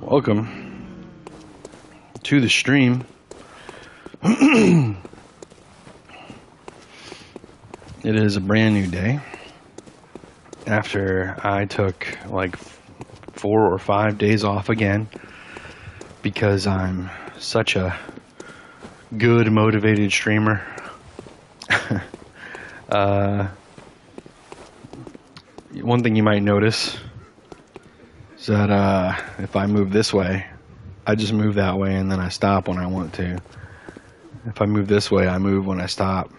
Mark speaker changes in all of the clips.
Speaker 1: Welcome to the stream. It is a brand new day after I took like 4 or 5 days off again because I'm such a good motivated streamer. One thing you might notice is that if I move this way, I just move that way and then I stop when I want to. If I move this way, I move when I stop.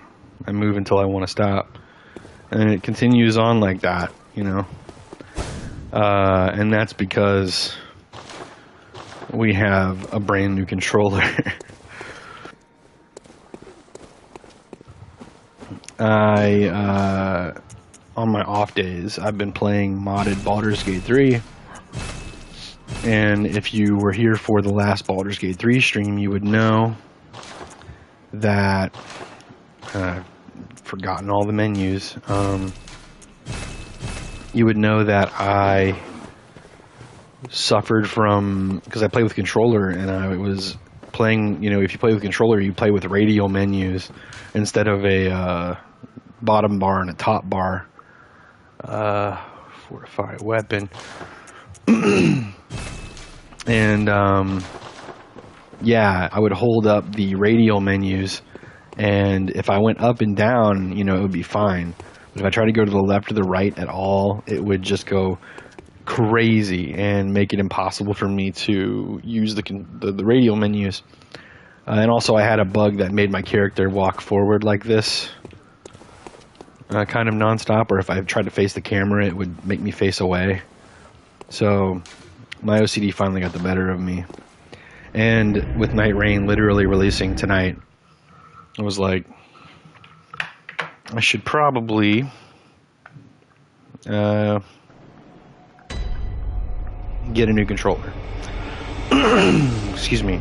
Speaker 1: I move until I want to stop. And it continues on like that, you know. And that's because we have a brand new controller. On my off days, I've been playing modded Baldur's Gate 3. And if you were here for the last Baldur's Gate 3 stream, you would know that I've forgotten all the menus. You would know that I suffered from, because I play with controller, and I was playing, you know, if you play with controller, you play with radial menus instead of a bottom bar and a top bar. Fortify weapon. And yeah, I would hold up the radial menus, and if I went up and down, you know, it would be fine. But if I tried to go to the left or the right at all, it would just go crazy and make it impossible for me to use the radial menus. And also I had a bug that made my character walk forward like this, kind of nonstop, or if I tried to face the camera, it would make me face away. So my OCD finally got the better of me. And with Nightreign literally releasing tonight, I was like, I should probably get a new controller. Excuse me.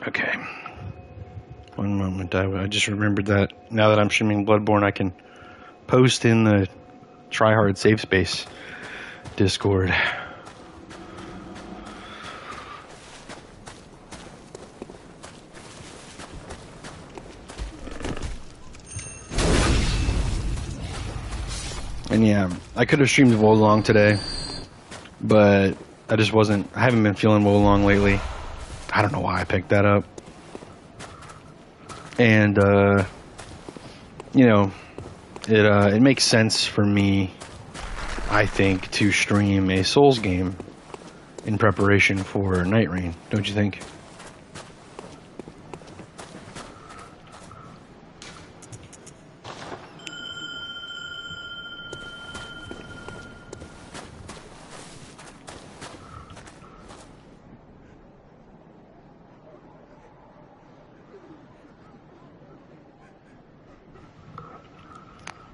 Speaker 1: Okay. One moment. I just remembered that now that I'm streaming Bloodborne, I can post in the Tryhard Safe Space Discord. And yeah, I could have streamed Wolong today, but I haven't been feeling Wolong lately. I don't know why I picked that up. And, you know, it makes sense for me, I think, to stream a Souls game in preparation for Nightreign, don't you think?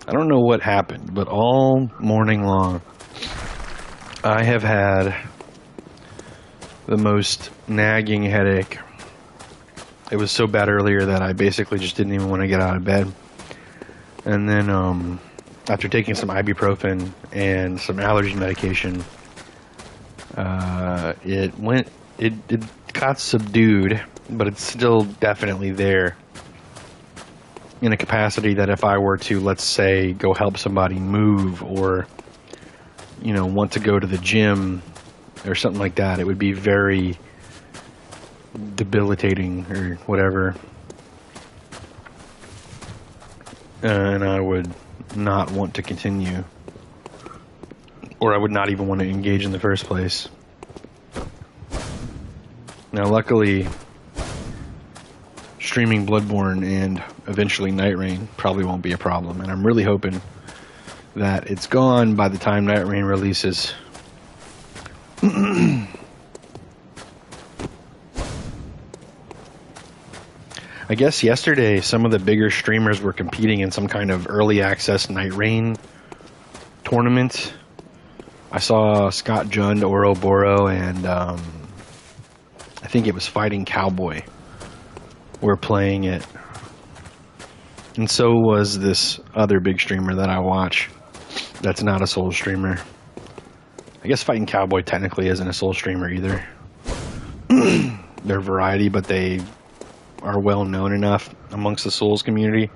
Speaker 1: I don't know what happened, but all morning long, I have had the most nagging headache. It was so bad earlier that I basically just didn't even want to get out of bed. And then, after taking some ibuprofen and some allergy medication, it got subdued, but it's still definitely there. In a capacity that if I were to, let's say, go help somebody move or, you know, want to go to the gym or something like that, it would be very debilitating or whatever. And I would not want to continue. Or I would not even want to engage in the first place. Now, luckily, streaming Bloodborne and eventually Nightreign probably won't be a problem, and I'm really hoping that it's gone by the time Nightreign releases. I guess yesterday some of the bigger streamers were competing in some kind of early access Nightreign tournament. I saw Scott Jund, Ouroboros, and I think it was Fighting Cowboy were playing it. And so was this other big streamer that I watch that's not a Soul streamer. I guess Fighting Cowboy technically isn't a Soul streamer either. They're variety, but they are well known enough amongst the Souls community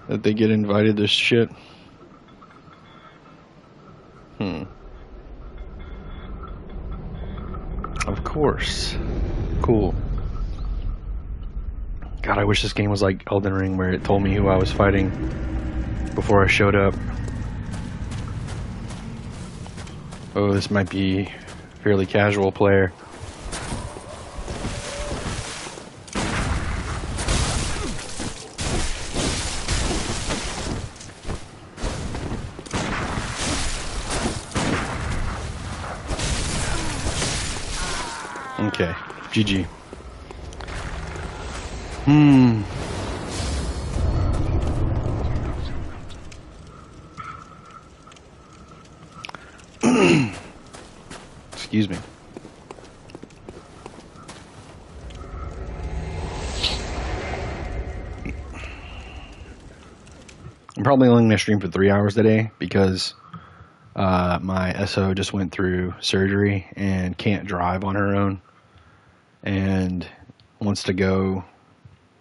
Speaker 1: that they get invited to shit. Of course. Cool. God, I wish this game was like Elden Ring where it told me who I was fighting before I showed up. Oh, this might be a fairly casual player. Okay, GG. Excuse me. I'm probably only going to stream for 3 hours today because my SO just went through surgery and can't drive on her own and wants to go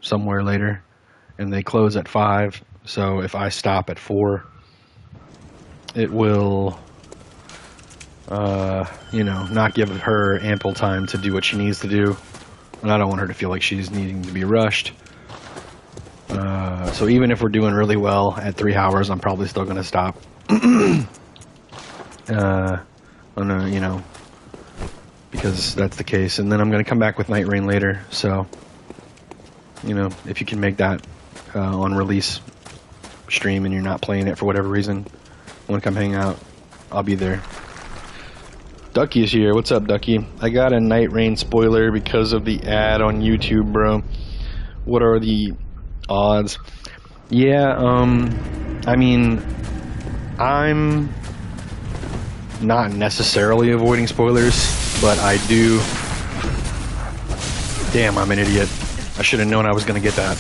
Speaker 1: somewhere later, and they close at 5, so if I stop at 4 it will not give her ample time to do what she needs to do, and I don't want her to feel like she's needing to be rushed. So even if we're doing really well at 3 hours, I'm probably still going to stop. Because that's the case, and then I'm going to come back with Nightreign later, so if you can make that on release stream and you're not playing it for whatever reason, want to come hang out, I'll be there. Ducky is here. What's up, Ducky? I got a Nightreign spoiler because of the ad on YouTube, bro. What are the odds? Yeah, I mean, I'm not necessarily avoiding spoilers, but I do. Damn, I'm an idiot. I should have known I was going to get that.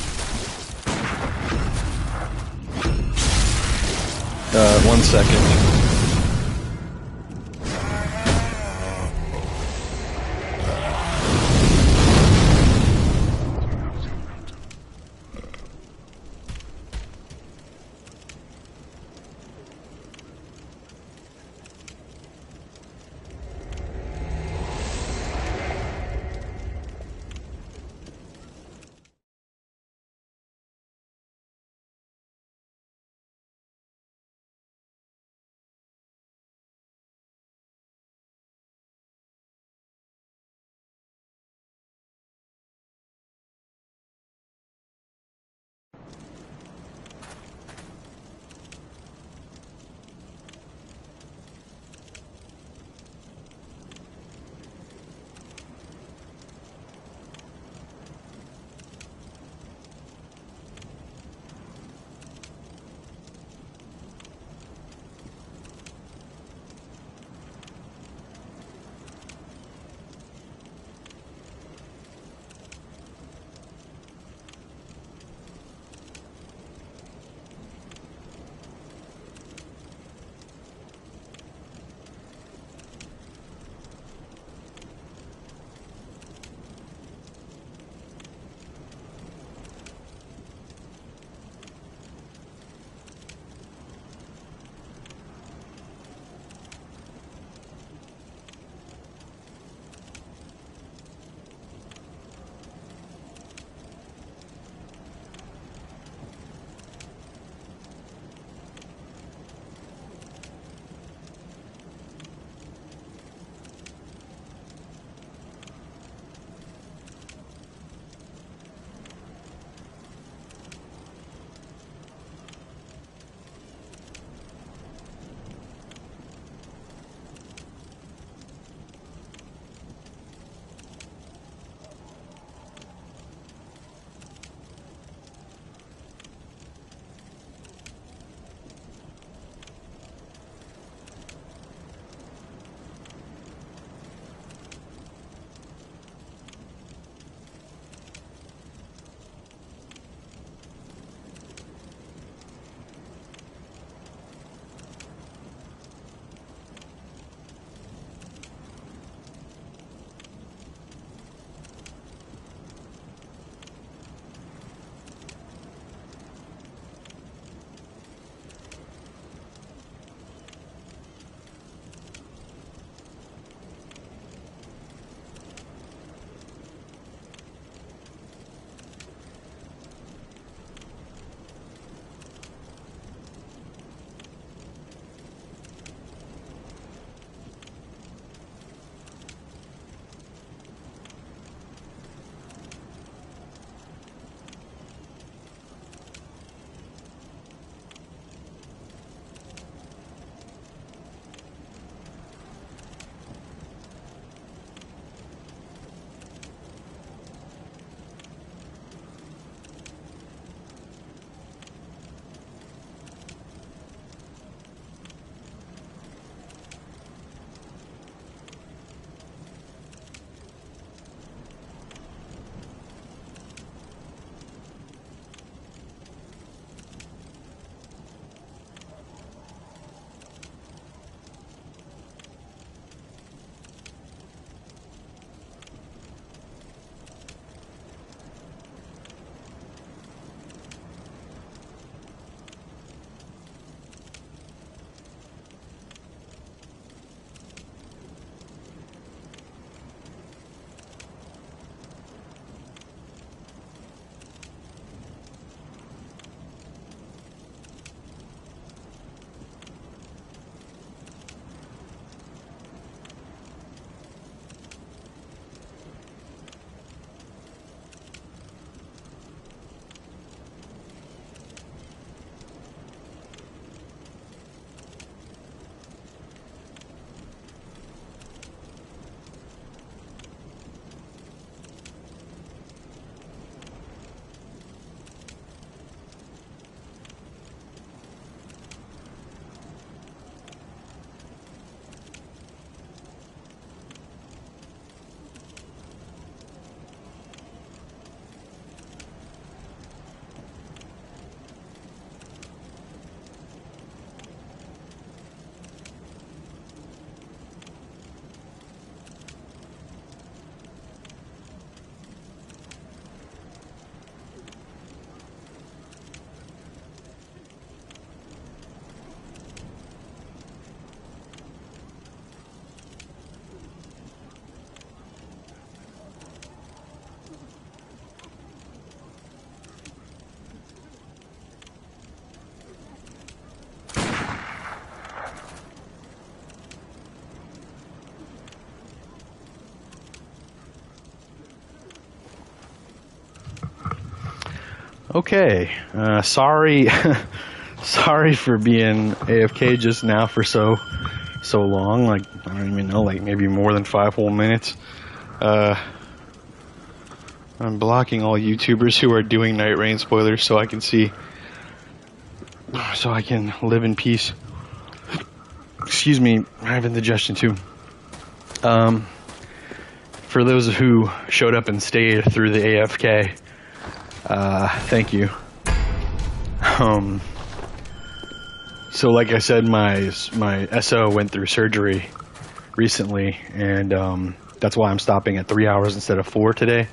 Speaker 1: 1 second. Okay, sorry, sorry for being AFK just now for so long. Like, I don't even know, like maybe more than 5 whole minutes. I'm blocking all YouTubers who are doing Nightreign spoilers so I can see, so I can live in peace. Excuse me, I have indigestion too. For those who showed up and stayed through the AFK, thank you. So like I said, my SO went through surgery recently, and that's why I'm stopping at 3 hours instead of 4 today.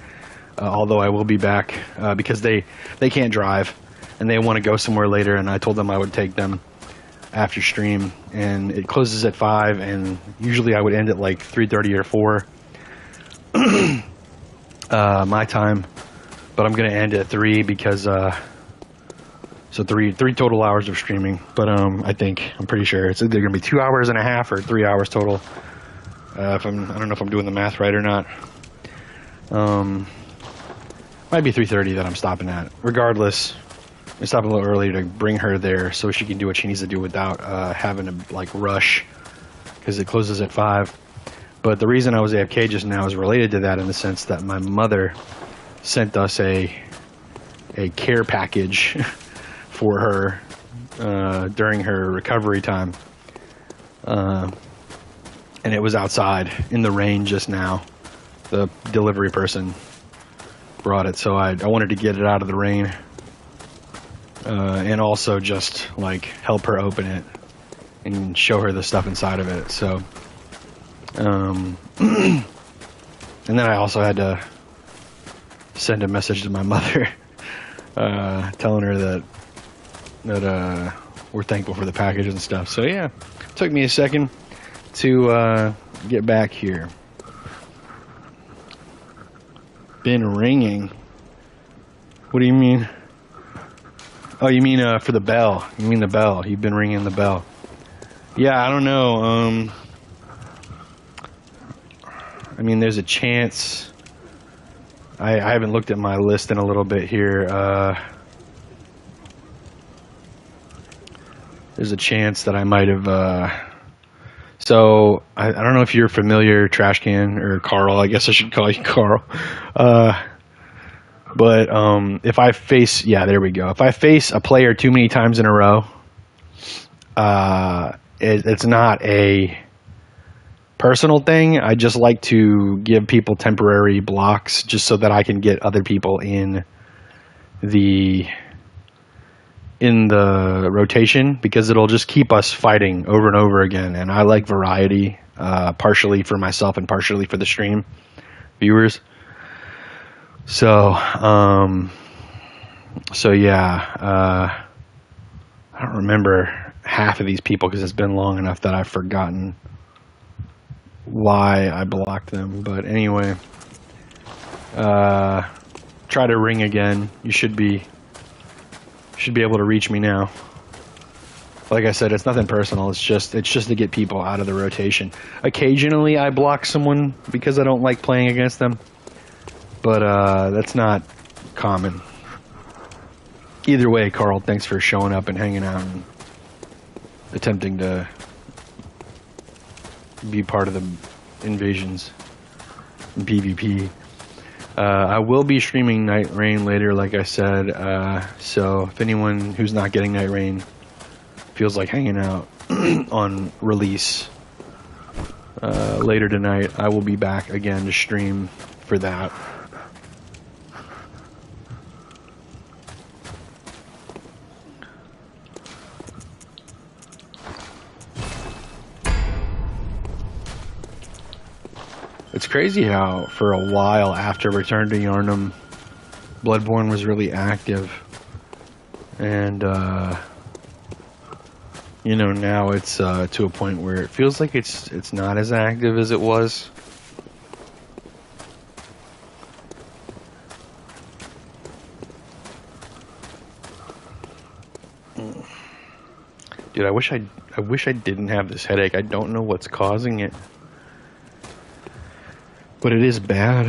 Speaker 1: Although I will be back because they can't drive and they want to go somewhere later, and I told them I would take them after stream, and it closes at 5, and usually I would end at like 3:30 or 4 my time, but I'm gonna end at 3 because so three total hours of streaming. But I'm pretty sure it's either gonna be 2 hours and a half or 3 hours total. I don't know if I'm doing the math right or not. Might be 3:30 that I'm stopping at. Regardless, I stopped a little early to bring her there so she can do what she needs to do without having to like rush, because it closes at 5. But the reason I was AFK just now is related to that, in the sense that my mother sent us a care package for her during her recovery time, and it was outside in the rain just now. The delivery person brought it, so I wanted to get it out of the rain, and also just like help her open it and show her the stuff inside of it. So and then I also had to send a message to my mother telling her that we're thankful for the package and stuff. So yeah, it took me a second to get back here. Been ringing. What do you mean? Oh, you mean for the bell. You mean the bell. You've been ringing the bell. Yeah, I don't know. I mean, there's a chance. I haven't looked at my list in a little bit here. There's a chance that I might have. So I don't know if you're familiar, Trashcan, or Carl. I guess I should call you Carl. But if I face, yeah, there we go. If I face a player too many times in a row, it's not a personal thing. I just like to give people temporary blocks just so that I can get other people in the rotation, because it'll just keep us fighting over and over again. And I like variety, partially for myself and partially for the stream viewers. So yeah, I don't remember half of these people because it's been long enough that I've forgotten why I blocked them. But anyway, try to ring again. You should be able to reach me now. Like I said, it's nothing personal. It's just to get people out of the rotation. Occasionally I block someone because I don't like playing against them, but that's not common. Either way, Carl, thanks for showing up and hanging out and attempting to be part of the invasions in PvP. I will be streaming Nightreign later, like I said, so if anyone who's not getting Nightreign feels like hanging out on release later tonight, I will be back again to stream for that. It's crazy how for a while after Return to Yharnam, Bloodborne was really active, and you know, now it's to a point where it feels like it's not as active as it was. Dude, I wish I didn't have this headache. I don't know what's causing it, but it is bad.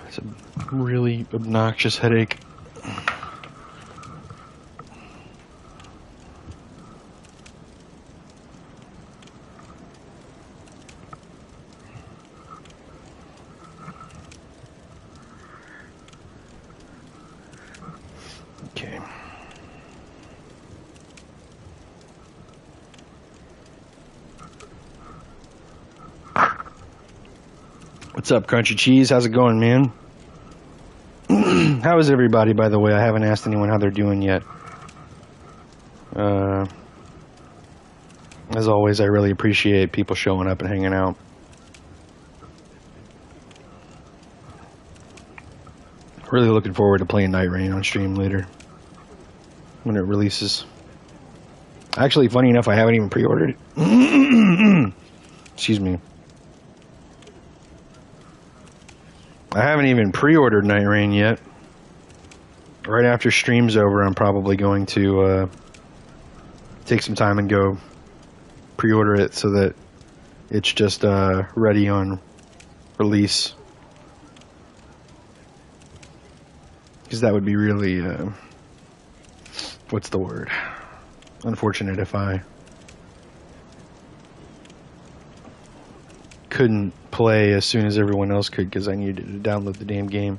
Speaker 1: It's a really obnoxious headache. What's up, Crunchy Cheese? How's it going, man? How is everybody, by the way? I haven't asked anyone how they're doing yet. As always, I really appreciate people showing up and hanging out. Really looking forward to playing Nightreign on stream later when it releases. Actually, funny enough, I haven't even pre-ordered it. Excuse me. I haven't even pre-ordered Nightreign yet. Right after stream's over, I'm probably going to take some time and go pre-order it so that it's just ready on release. Because that would be really, what's the word? Unfortunate if I couldn't play as soon as everyone else could because I needed to download the damn game.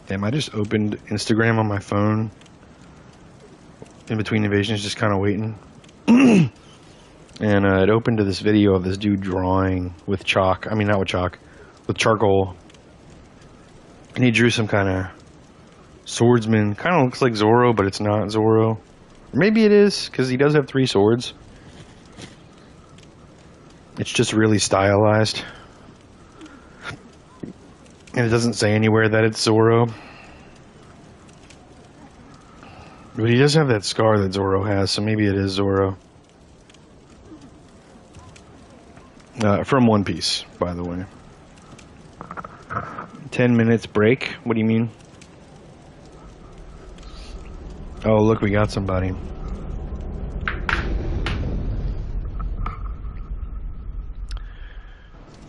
Speaker 1: Damn, I just opened Instagram on my phone in between invasions, just kind of waiting. And it opened to this video of this dude drawing with chalk. I mean, not with chalk, with charcoal. And he drew some kind of swordsman. Kind of looks like Zoro, but it's not Zoro. Or maybe it is, because he does have 3 swords. It's just really stylized. And it doesn't say anywhere that it's Zoro. But he does have that scar that Zoro has, so maybe it is Zoro. From One Piece, by the way. 10 minutes break? What do you mean? Oh, look, we got somebody.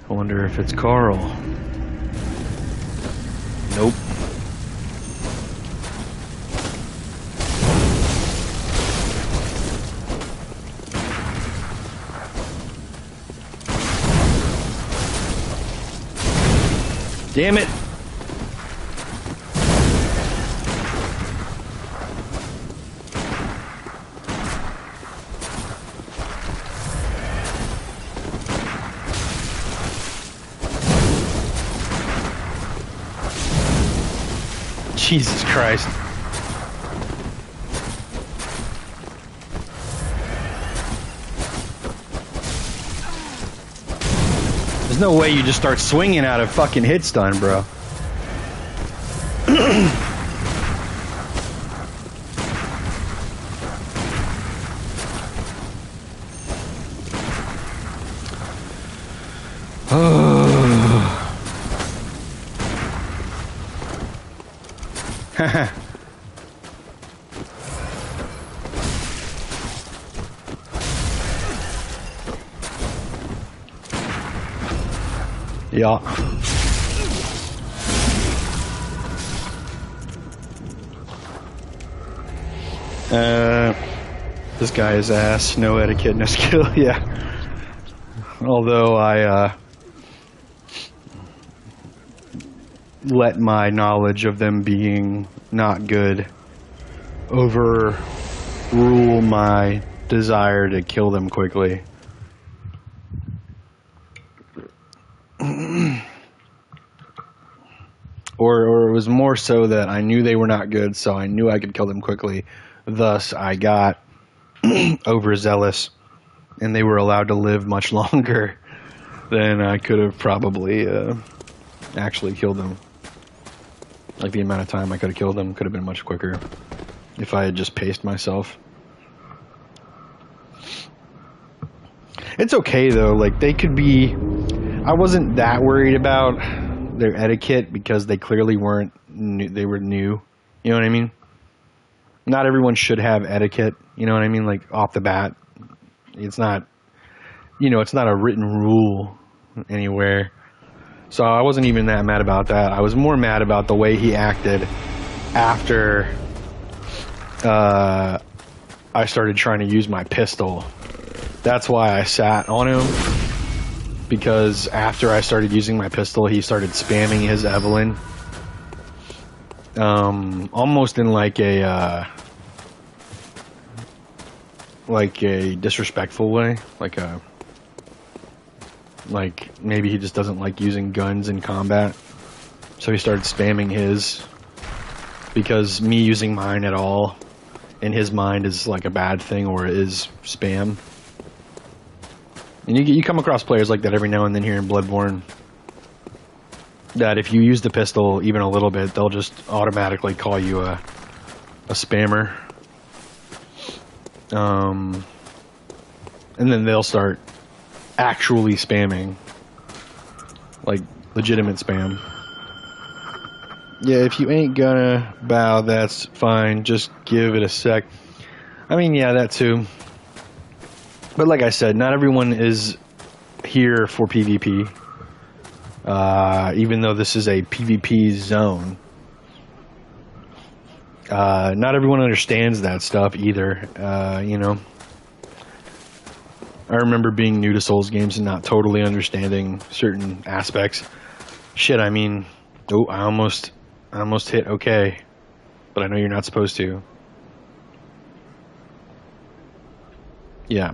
Speaker 1: I wonder if it's Carl. Nope. Damn it! Jesus Christ. There's no way you just start swinging out of fucking hit stun, bro. Yeah. This guy is ass. No etiquette, no skill. Yeah. Although I let my knowledge of them being not good overrule my desire to kill them quickly. Or it was more so that I knew they were not good, so I knew I could kill them quickly. Thus, I got overzealous, and they were allowed to live much longer than I could have probably actually killed them. Like, the amount of time I could have killed them could have been much quicker if I had just paced myself. It's okay, though. Like, they could be... I wasn't that worried about their etiquette because they clearly weren't new. They were new. You know what I mean? Not everyone should have etiquette. You know what I mean? Like, off the bat. It's not... You know, it's not a written rule anywhere. So I wasn't even that mad about that. I was more mad about the way he acted after I started trying to use my pistol. That's why I sat on him. Because after I started using my pistol, he started spamming his Evelyn. almost in like a disrespectful way, like maybe he just doesn't like using guns in combat, so he started spamming his, because me using mine at all in his mind is like a bad thing, or is spam. And you come across players like that every now and then here in Bloodborne, that if you use the pistol even a little bit, they'll just automatically call you a spammer. And then they'll start actually spamming, like legitimate spam. Yeah, if you ain't gonna bow, that's fine. Just give it a sec. I mean, yeah, that too. But like I said, not everyone is here for PvP. Even though this is a PvP zone. Not everyone understands that stuff either, you know. I remember being new to Souls games and not totally understanding certain aspects. Shit, I mean, oh, I almost hit okay, but I know you're not supposed to. Yeah.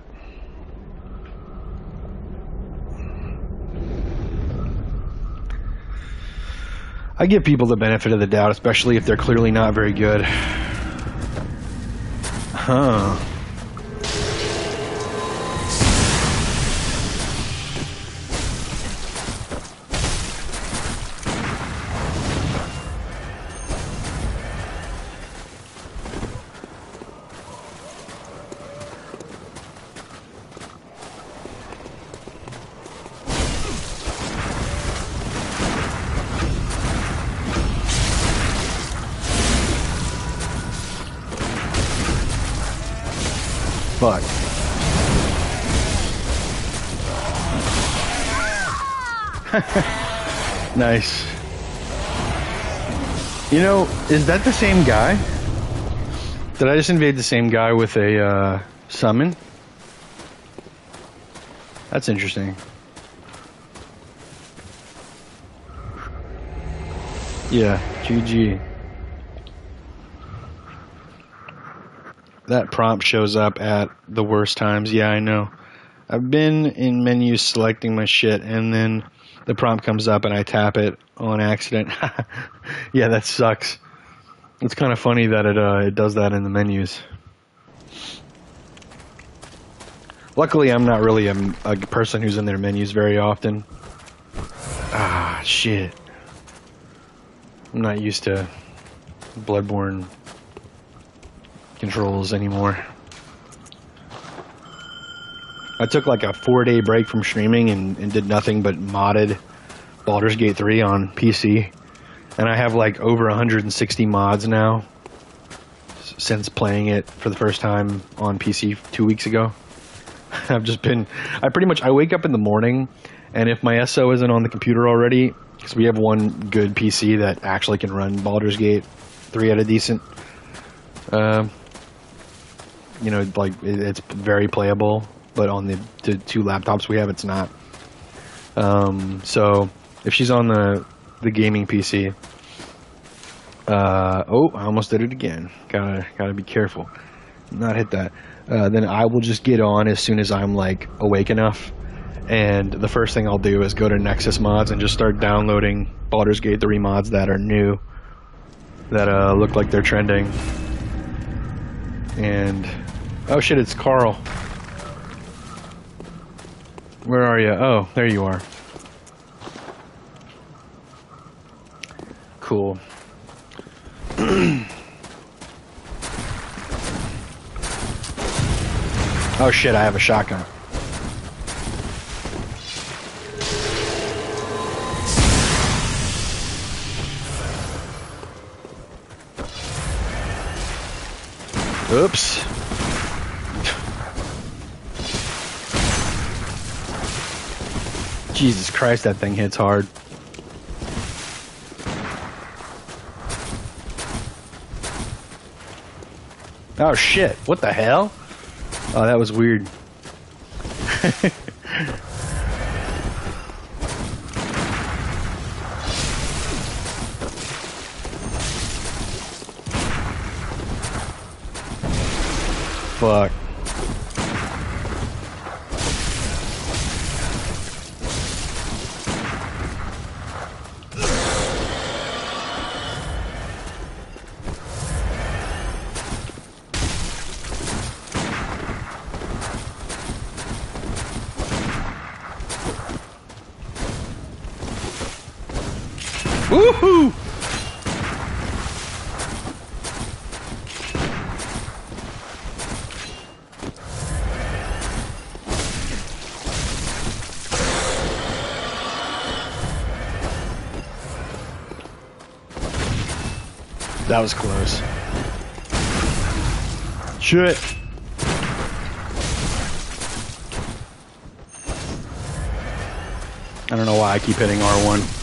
Speaker 1: I give people the benefit of the doubt, especially if they're clearly not very good. Huh. Fuck. Nice. You know, is that the same guy? Did I just invade the same guy with a summon? That's interesting. Yeah, GG. That prompt shows up at the worst times. Yeah, I know. I've been in menus selecting my shit, and then the prompt comes up and I tap it on accident. Yeah, that sucks. It's kind of funny that it does that in the menus. Luckily, I'm not really a person who's in their menus very often. Ah, shit. I'm not used to Bloodborne controls anymore. I took like a 4-day break from streaming and did nothing but modded Baldur's Gate 3 on PC. And I have like over 160 mods now since playing it for the first time on PC 2 weeks ago. I wake up in the morning, and if my SO isn't on the computer already, because we have one good PC that actually can run Baldur's Gate 3 at a decent, you know, like it's very playable, but on the two laptops we have, it's not. So if she's on the gaming PC, oh, I almost did it again. Gotta be careful, not hit that. Then I will just get on as soon as I'm like awake enough, and the first thing I'll do is go to Nexus Mods and just start downloading Baldur's Gate 3 mods that are new, that look like they're trending. And oh shit, it's Carl. Where are you? Oh, there you are. Cool. Oh shit, I have a shotgun. Oops. Jesus Christ, that thing hits hard. Oh shit, what the hell? Oh, that was weird. fuck. Woohoo! That was close. Shit. I don't know why I keep hitting R1.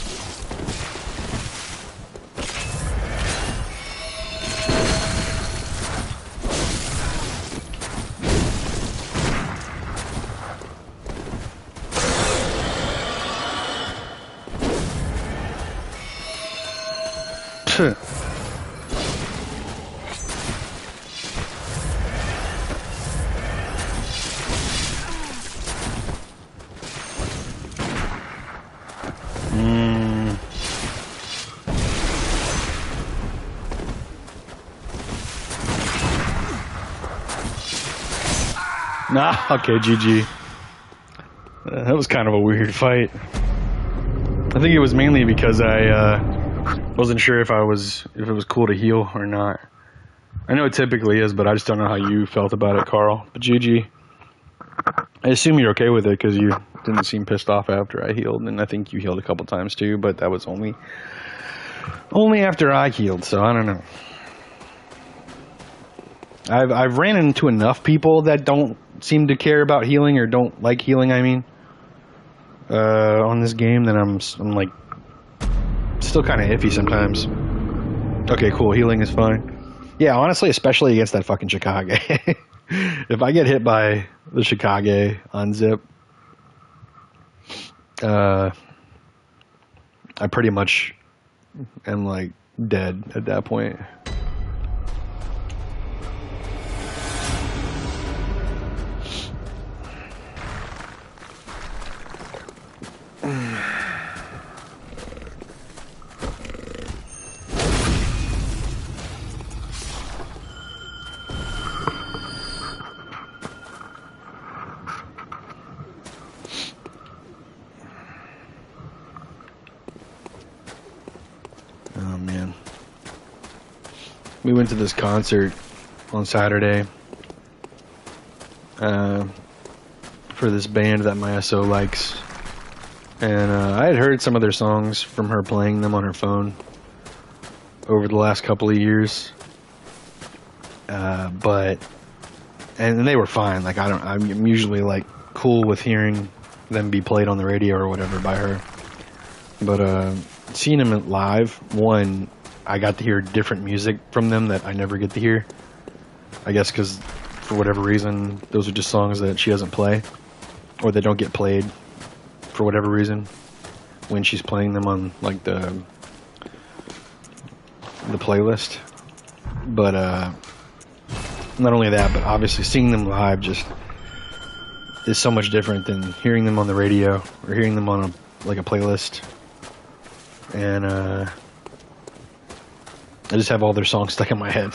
Speaker 1: Nah, okay, GG. That was kind of a weird fight. I think it was mainly because I wasn't sure if it was cool to heal or not. I know it typically is, but I just don't know how you felt about it, Carl. But GG. I assume you're okay with it because you didn't seem pissed off after I healed, and I think you healed a couple times too, but that was only after I healed, so I don't know. I've ran into enough people that don't seem to care about healing or don't like healing, I mean, on this game, that I'm like still kind of iffy sometimes. Okay, cool, healing is fine. Yeah, honestly, especially against that fucking Chickage. If I get hit by the Chickage on Zip, I pretty much am like dead at that point. Oh man, we went to this concert on Saturday for this band that my SO likes, and I had heard some of their songs from her playing them on her phone over the last couple of years, but they were fine. Like I'm usually like cool with hearing them be played on the radio or whatever by her, but seeing them live, one, I got to hear different music from them that I never get to hear. I guess because for whatever reason, those are just songs that she doesn't play, or they don't get played for whatever reason when she's playing them on like the playlist. But not only that, but obviously seeing them live just is so much different than hearing them on the radio or hearing them on a playlist. And I just have all their songs stuck in my head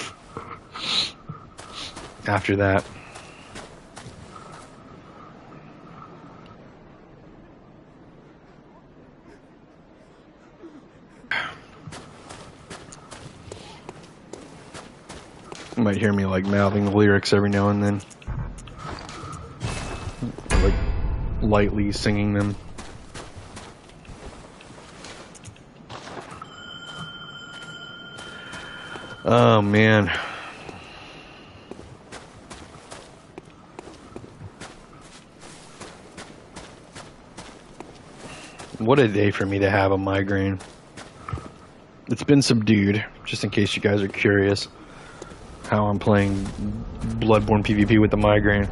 Speaker 1: after that. You might hear me like mouthing the lyrics every now and then, or, like lightly singing them. Oh man. What a day for me to have a migraine. It's been subdued, just in case you guys are curious how I'm playing Bloodborne PvP with the migraine.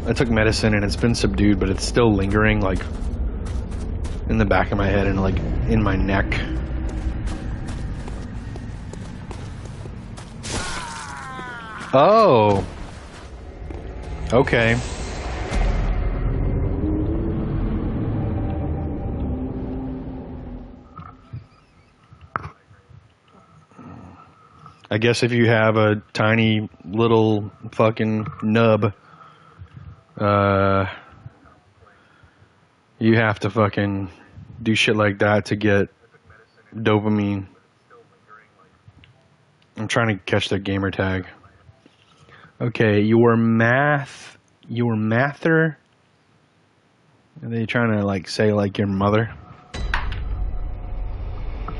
Speaker 1: I took medicine and it's been subdued, but it's still lingering, like in the back of my head and like in my neck. Oh. Okay. I guess if you have a tiny little fucking nub, you have to fucking do shit like that to get dopamine. I'm trying to catch the gamer tag. Okay, your mather. Are they trying to like say like your mother?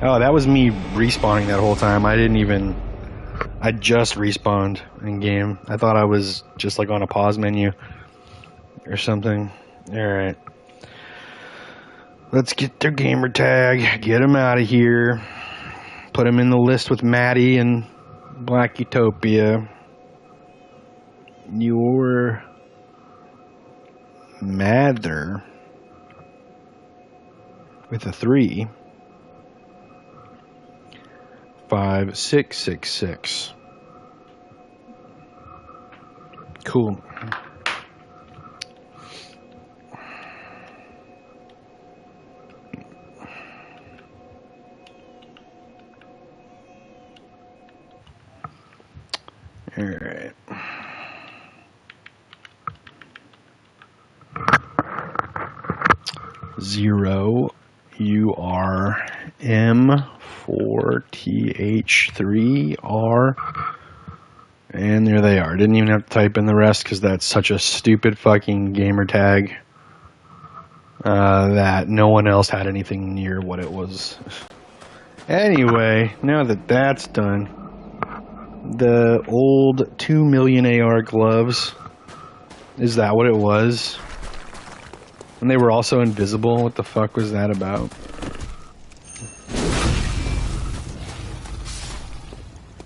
Speaker 1: Oh, that was me respawning that whole time. I just respawned in game. I thought I was just like on a pause menu or something. Alright. Let's get their gamer tag. Get them out of here. Put them in the list with Maddie and Black Utopia. Your Mather with a 3. 5666. Cool. All right. Zero URM4TH3R, and there they are. Didn't even have to type in the rest because that's such a stupid fucking gamer tag that no one else had anything near what it was. Anyway, now that that's done, the old 2 million AR gloves, is that what it was? And they were also invisible. What the fuck was that about?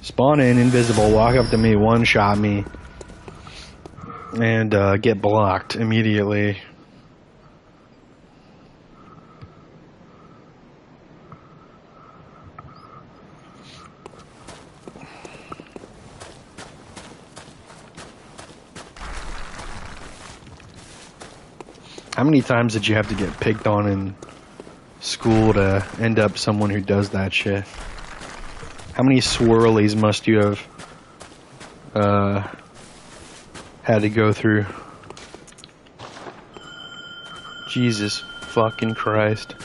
Speaker 1: Spawn in, invisible, walk up to me, one-shot me, and get blocked immediately. How many times did you have to get picked on in school to end up someone who does that shit? How many swirlies must you have had to go through? Jesus fucking Christ.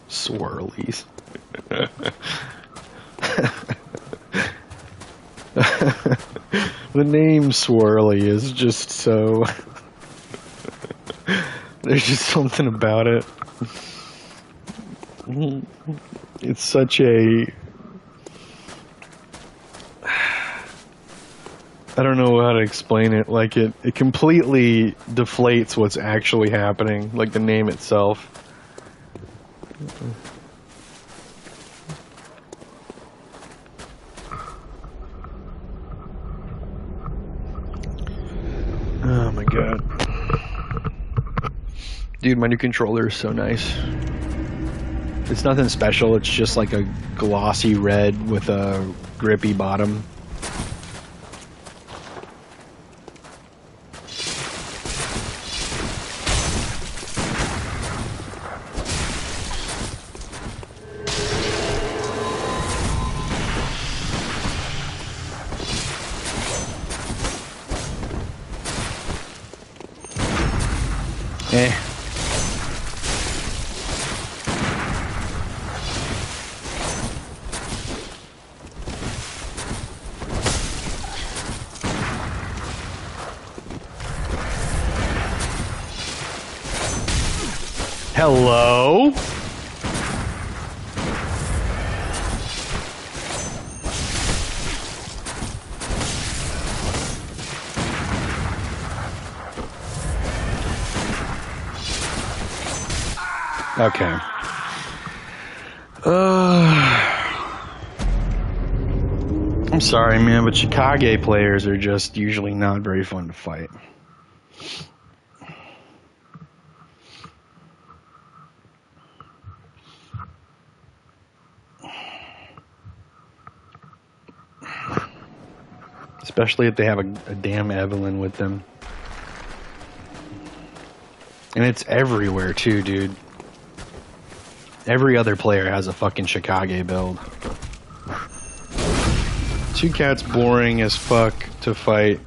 Speaker 1: Swirlies. The name Swirly is just so... There's just something about it. It's such a... I don't know how to explain it. Like, it completely deflates what's actually happening. Like, the name itself. Oh my god. Dude, my new controller is so nice. It's nothing special, it's just like a glossy red with a grippy bottom. Eh. Hello? Okay. I'm sorry, man, but Chicago players are just usually not very fun to fight. Especially if they have a damn Evelyn with them. And it's everywhere too, dude. Every other player has a fucking Chicago build. 2Cat's boring as fuck to fight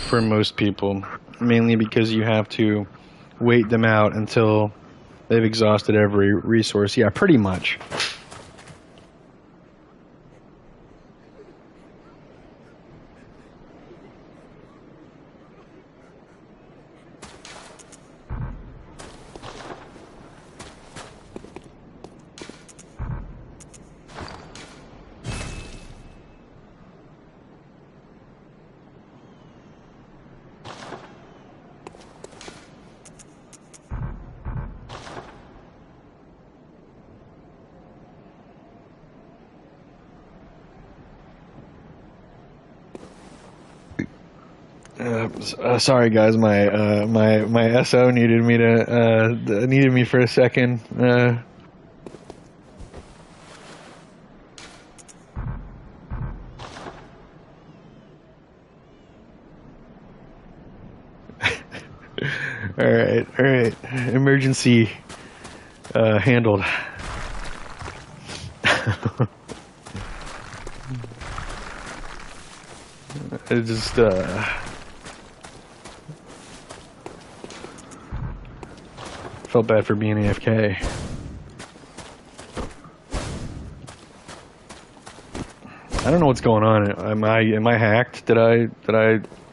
Speaker 1: for most people. Mainly because you have to wait them out until they've exhausted every resource. Yeah, pretty much. Sorry guys, my SO needed me for a second. All right. Emergency handled. It just felt bad for being AFK. I don't know what's going on. Am I hacked? Did I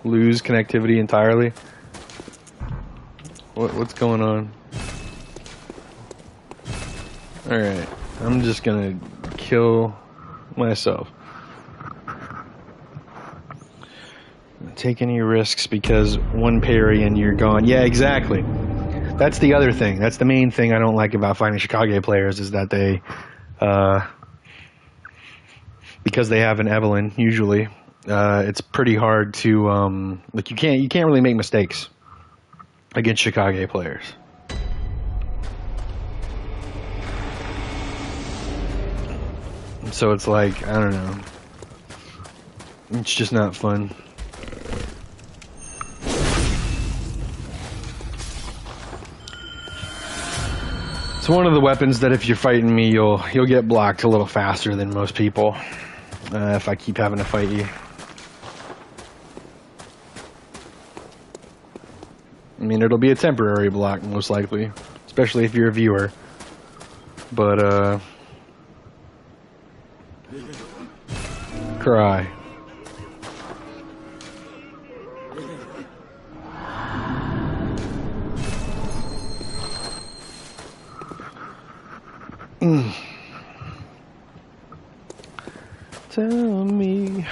Speaker 1: lose connectivity entirely? What's going on? All right, I'm just gonna kill myself. Take any risks because one parry and you're gone. Yeah, exactly. That's the other thing. That's the main thing I don't like about fighting Chicago players is that they, because they have an Evelyn usually, it's pretty hard to like you can't really make mistakes against Chicago players. So it's like, I don't know. It's just not fun. It's one of the weapons that if you're fighting me, you'll get blocked a little faster than most people. If I keep having to fight you. I mean, it'll be a temporary block, most likely. Especially if you're a viewer. But, cry. Tell me.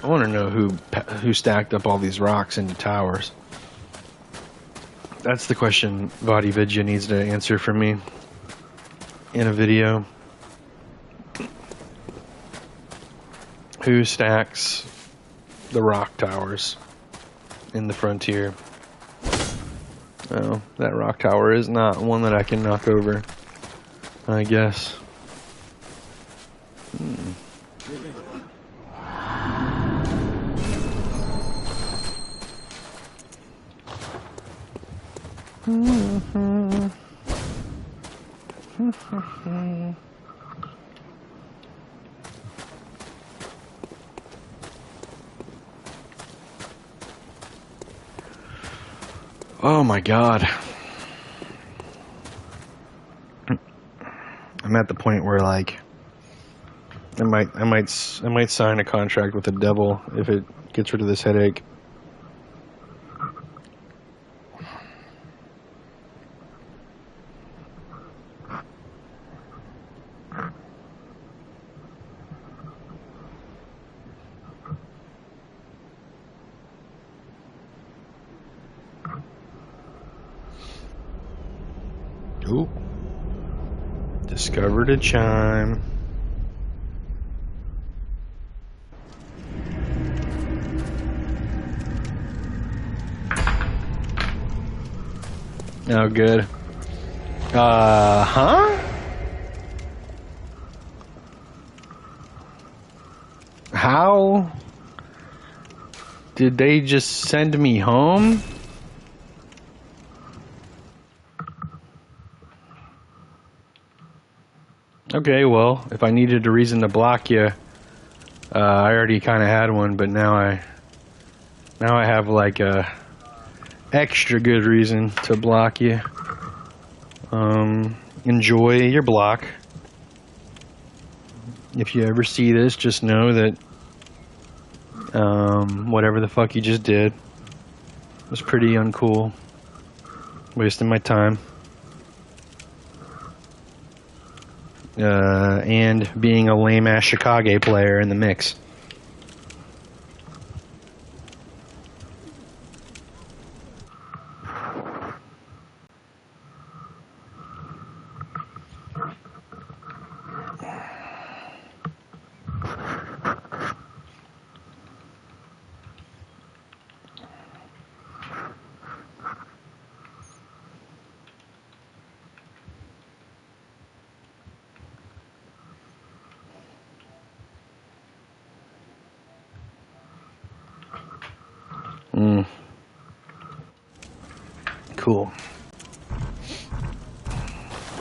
Speaker 1: I want to know who stacked up all these rocks into towers. That's the question Vadi Vidya needs to answer for me in a video. Who stacks the rock towers in the frontier? Oh, that rock tower is not one that I can knock over, I guess. Oh my god. I'm at the point where like I might sign a contract with the devil if it gets rid of this headache. discovered a chime. Oh, good. Huh? How did they just send me home? Okay, well, if I needed a reason to block you, I already kind of had one, but now I have like a extra good reason to block you. Enjoy your block. If you ever see this, just know that whatever the fuck you just did was pretty uncool. Wasting my time. And being a lame-ass Chicago player in the mix. Cool.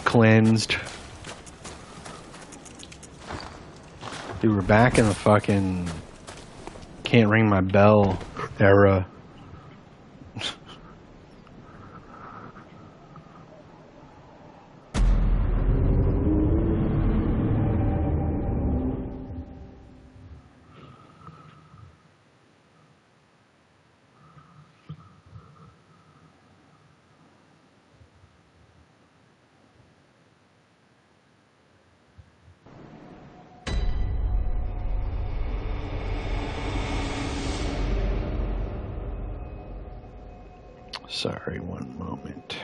Speaker 1: Cleansed. Dude, we're back in the fucking can't ring my bell era. Sorry, one moment.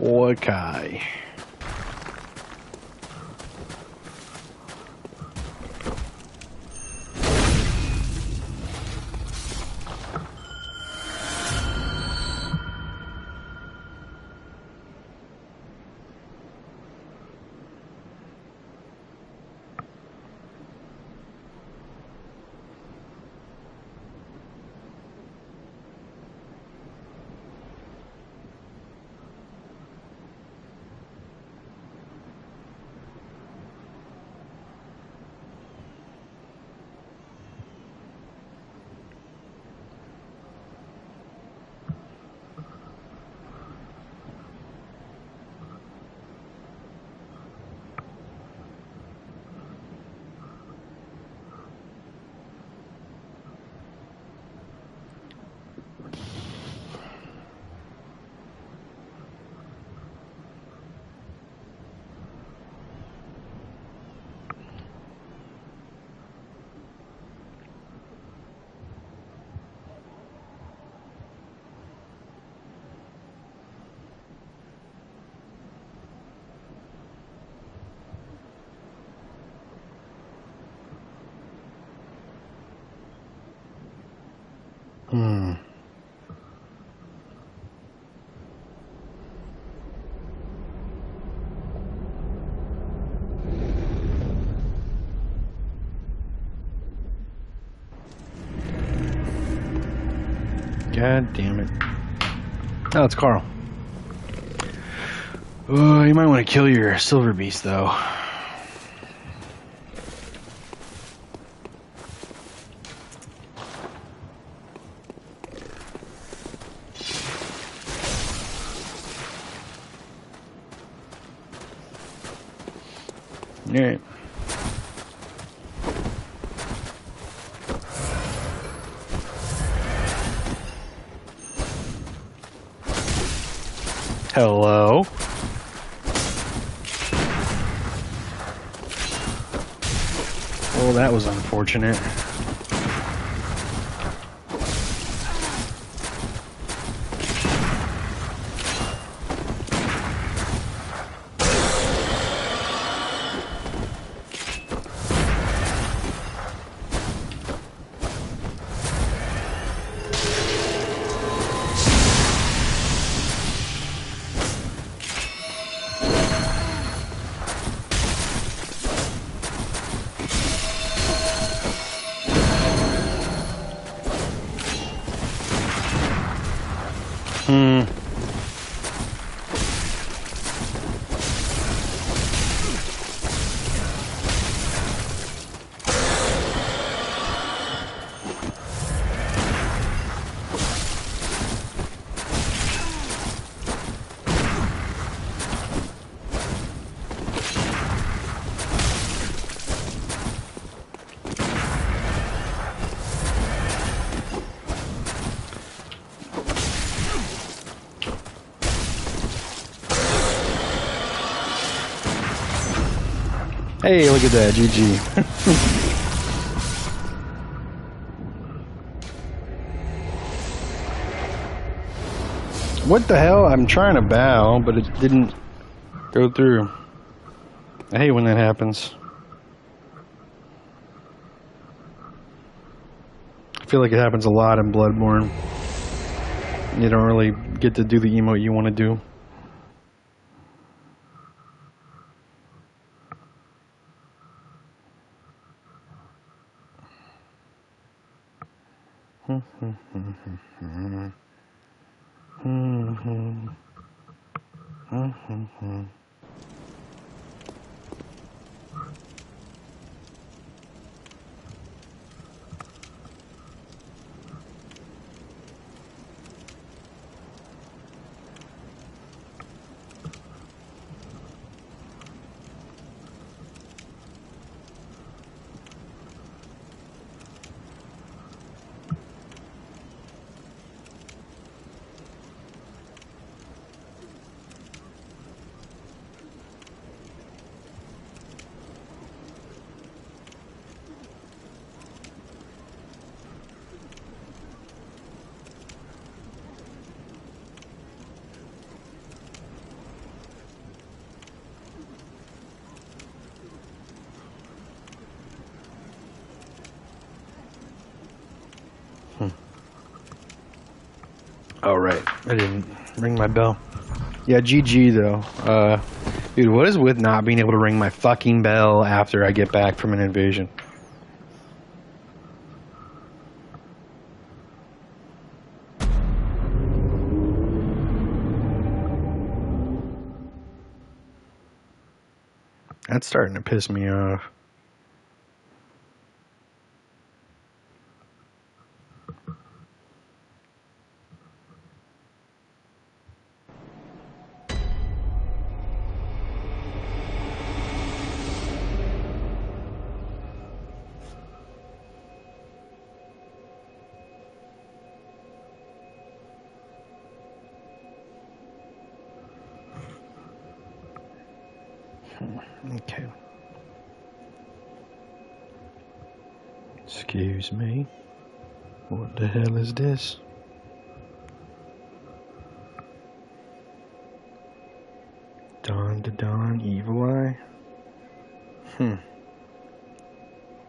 Speaker 1: Okay. Hmm. God damn it. Oh, it's Carl. Oh, you might want to kill your silver beast, though. Alright. Hello? Well, that was unfortunate. Hmm. Hey, look at that, GG. What the hell? I'm trying to bow, but it didn't go through. I hate when that happens. I feel like it happens a lot in Bloodborne. You don't really get to do the emote you want to do. Oh, right. I didn't ring my bell. Yeah, GG though. Dude, what is with not being able to ring my fucking bell after I get back from an invasion? That's starting to piss me off. Okay. Excuse me. What the hell is this? Dawn to Dawn, Evil Eye?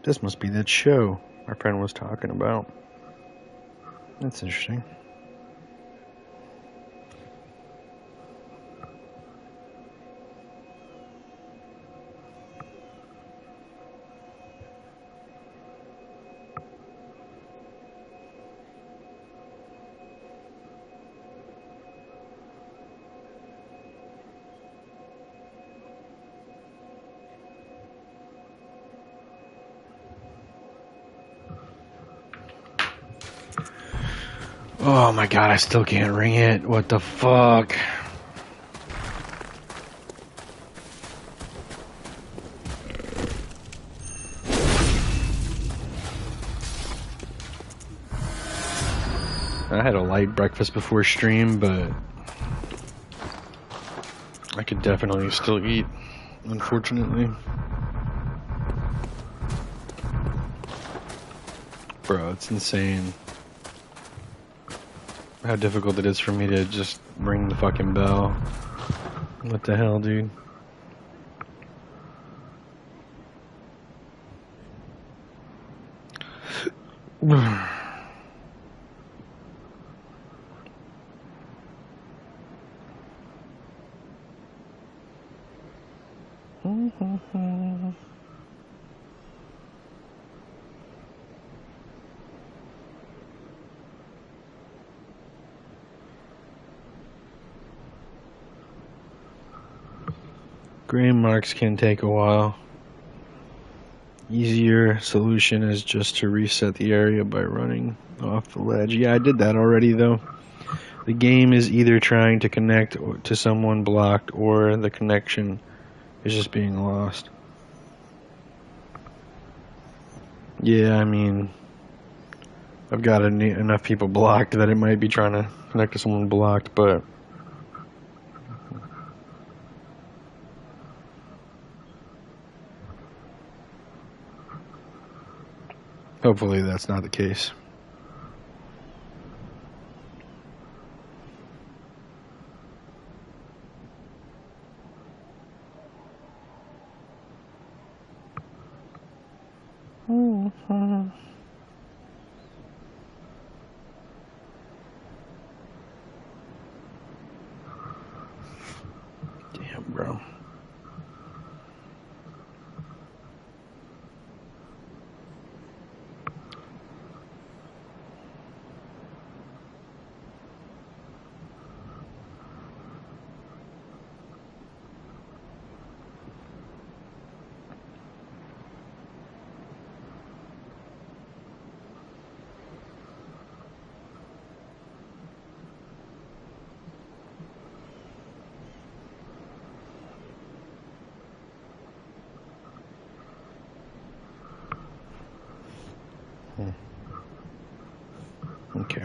Speaker 1: This must be that show my friend was talking about. That's interesting. Oh my god, I still can't ring it. What the fuck? I had a light breakfast before stream, but I could definitely still eat, unfortunately. Bro, it's insane how difficult it is for me to just ring the fucking bell. What the hell, dude? Gray marks can take a while. Easier solution is just to reset the area by running off the ledge. Yeah, I did that already though. The game is either trying to connect to someone blocked or the connection is just being lost. Yeah, I mean, I've got enough people blocked that it might be trying to connect to someone blocked, but hopefully that's not the case. Damn, bro. Okay.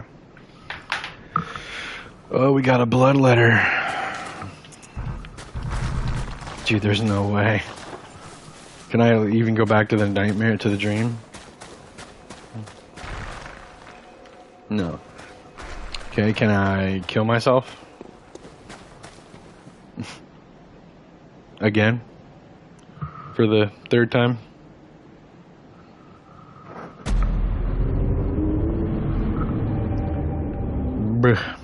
Speaker 1: Oh, we got a blood letter. Dude, there's no way. Can I even go back to the nightmare, to the dream? No. Okay, can I kill myself? Again? For the third time? Bruh.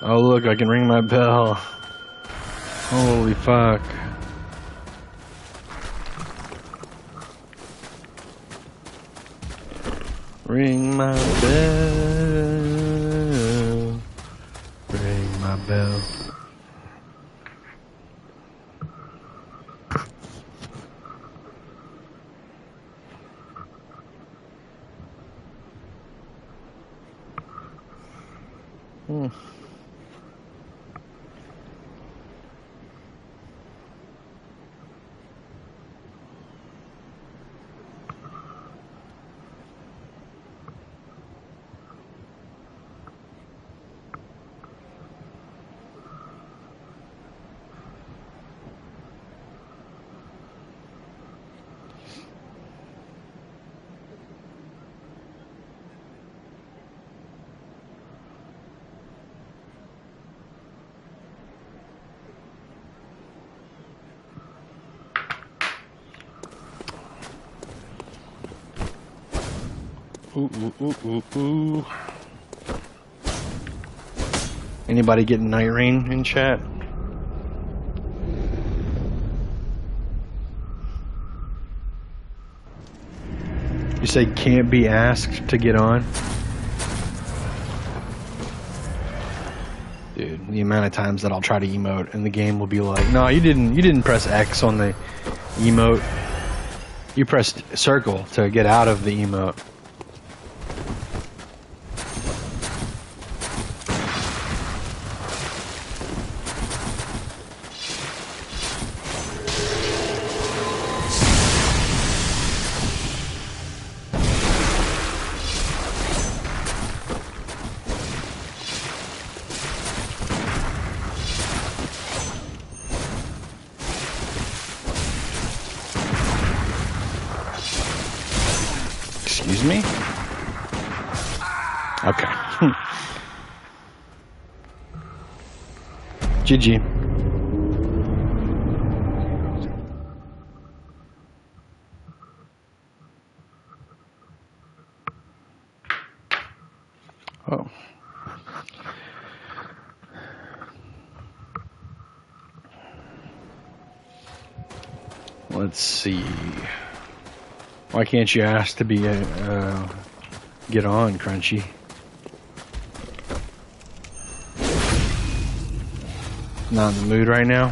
Speaker 1: Oh look, I can ring my bell. Holy fuck. Ring my bell. Ring my bell. Ooh, ooh, ooh, ooh, ooh. Anybody getting Nightreign in chat? You say can't be asked to get on? Dude, the amount of times that I'll try to emote and the game will be like, no, you didn't press X on the emote. You pressed circle to get out of the emote. Excuse me? Okay. GG. Oh. Let's see. Why can't you ask to be get on, Crunchy? Not in the mood right now.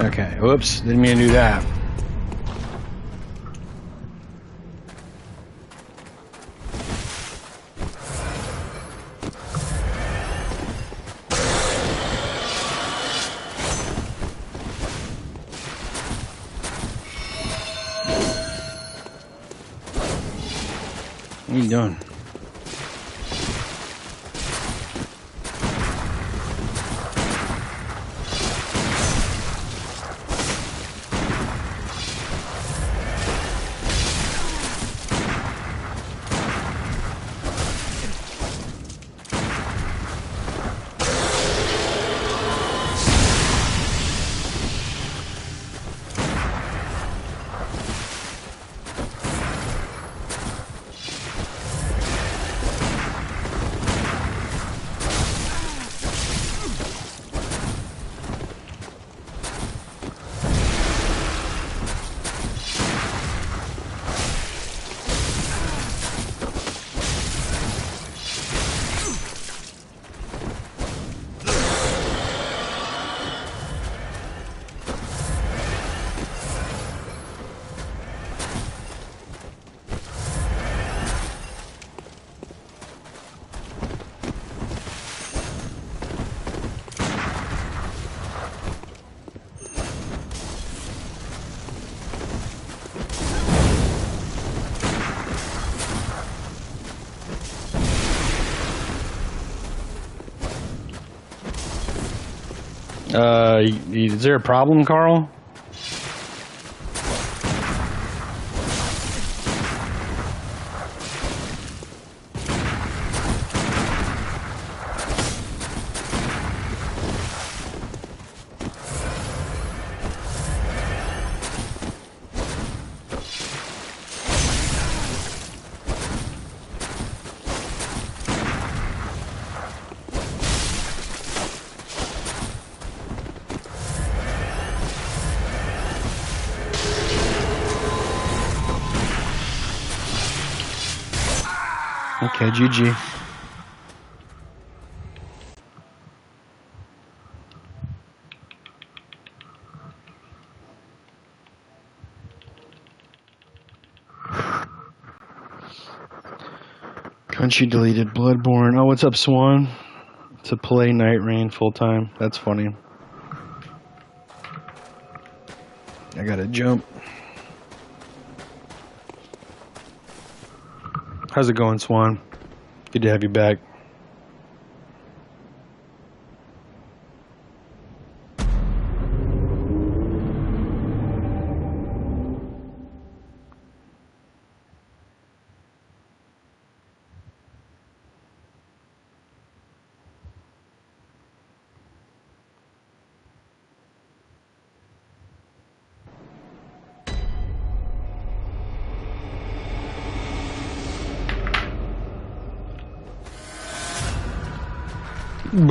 Speaker 1: Okay, whoops, didn't mean to do that. What are you doing? Is there a problem, Carl? Okay, GG. And she deleted Bloodborne. Oh, what's up, Swan? To play Nightreign full time. That's funny. I gotta jump. How's it going, Swan? Good to have you back. You're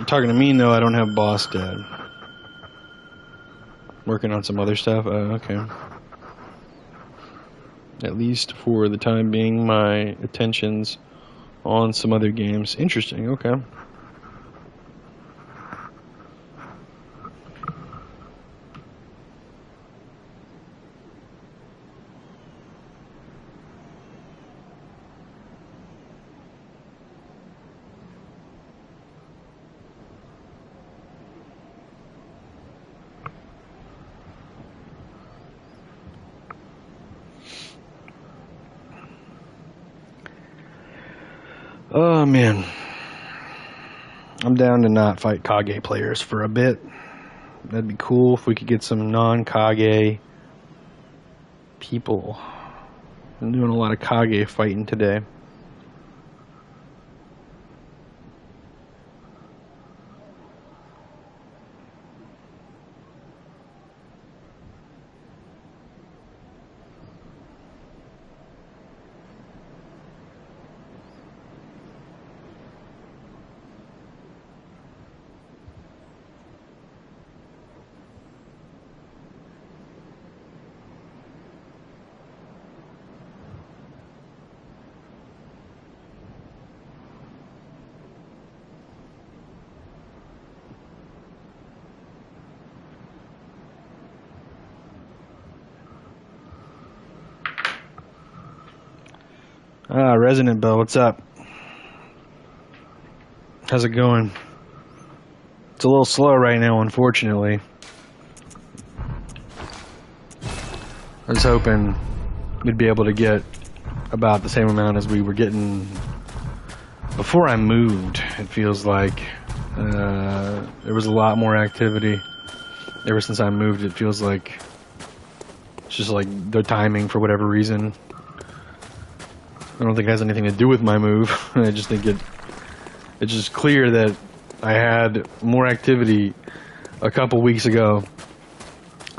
Speaker 1: talking to me, though. I don't have boss dad. Working on some other stuff. Okay. At least for the time being, my attention's on some other games. Interesting. Okay. Oh, man. I'm down to not fight Kage players for a bit. That'd be cool if we could get some non-Kage people. I'm doing a lot of Kage fighting today. Resonant Bell, what's up? How's it going? It's a little slow right now, unfortunately. I was hoping we'd be able to get about the same amount as we were getting before I moved. It feels like there was a lot more activity. Ever since I moved, it feels like it's just like the timing for whatever reason. I don't think it has anything to do with my move. I just think it's just clear that I had more activity a couple weeks ago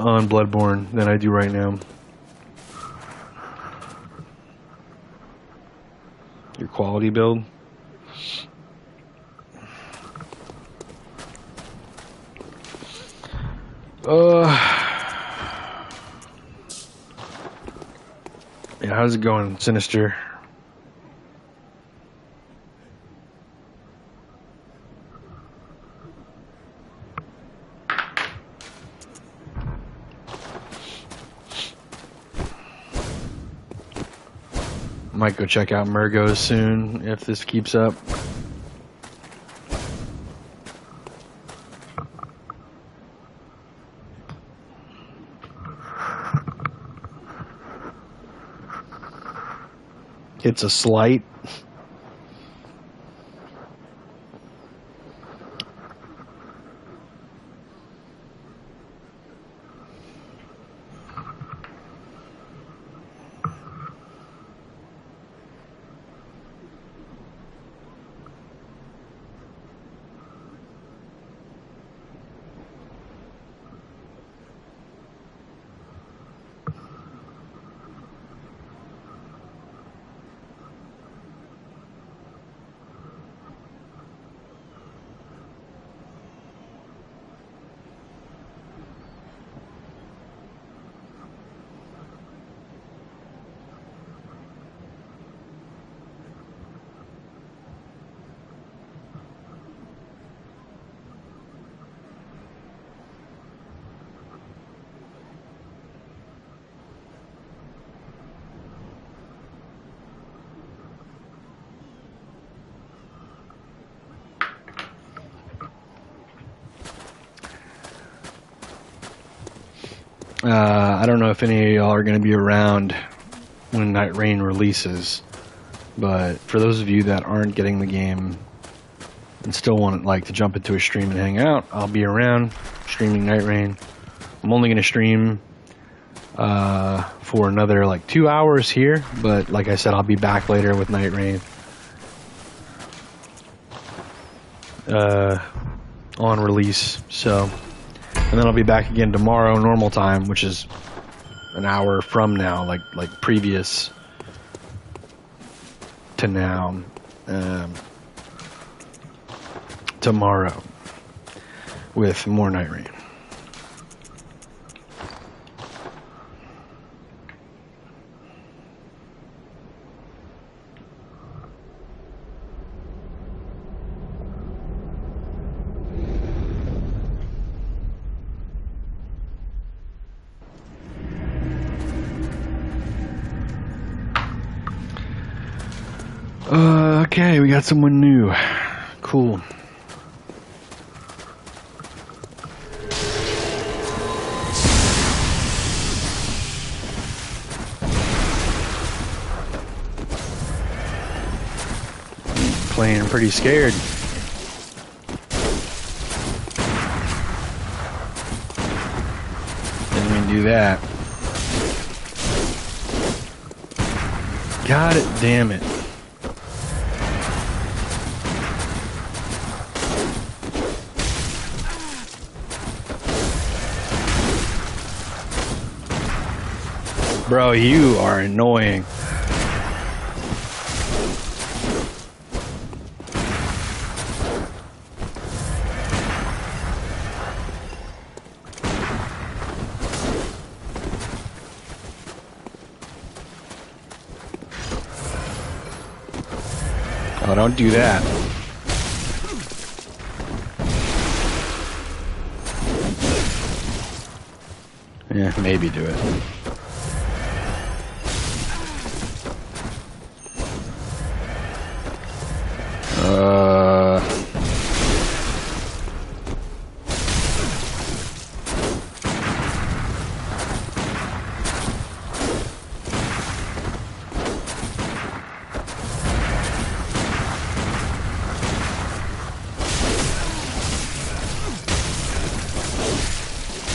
Speaker 1: on Bloodborne than I do right now. Your quality build? Yeah, how's it going, Sinister? Might go check out Murgo soon if this keeps up. It's a slight. I don't know if any of y'all are going to be around when Nightreign releases, but for those of you that aren't getting the game and still want like to jump into a stream and hang out, I'll be around streaming Nightreign. I'm only going to stream for another like 2 hours here, but like I said, I'll be back later with Nightreign on release. So, and then I'll be back again tomorrow, normal time, which is an hour from now, like previous to now, tomorrow with more Nightreign. Okay, we got someone new. Cool. Playing pretty scared. Didn't even do that. God damn it. Bro, you are annoying. Oh, don't do that. Yeah, maybe do it.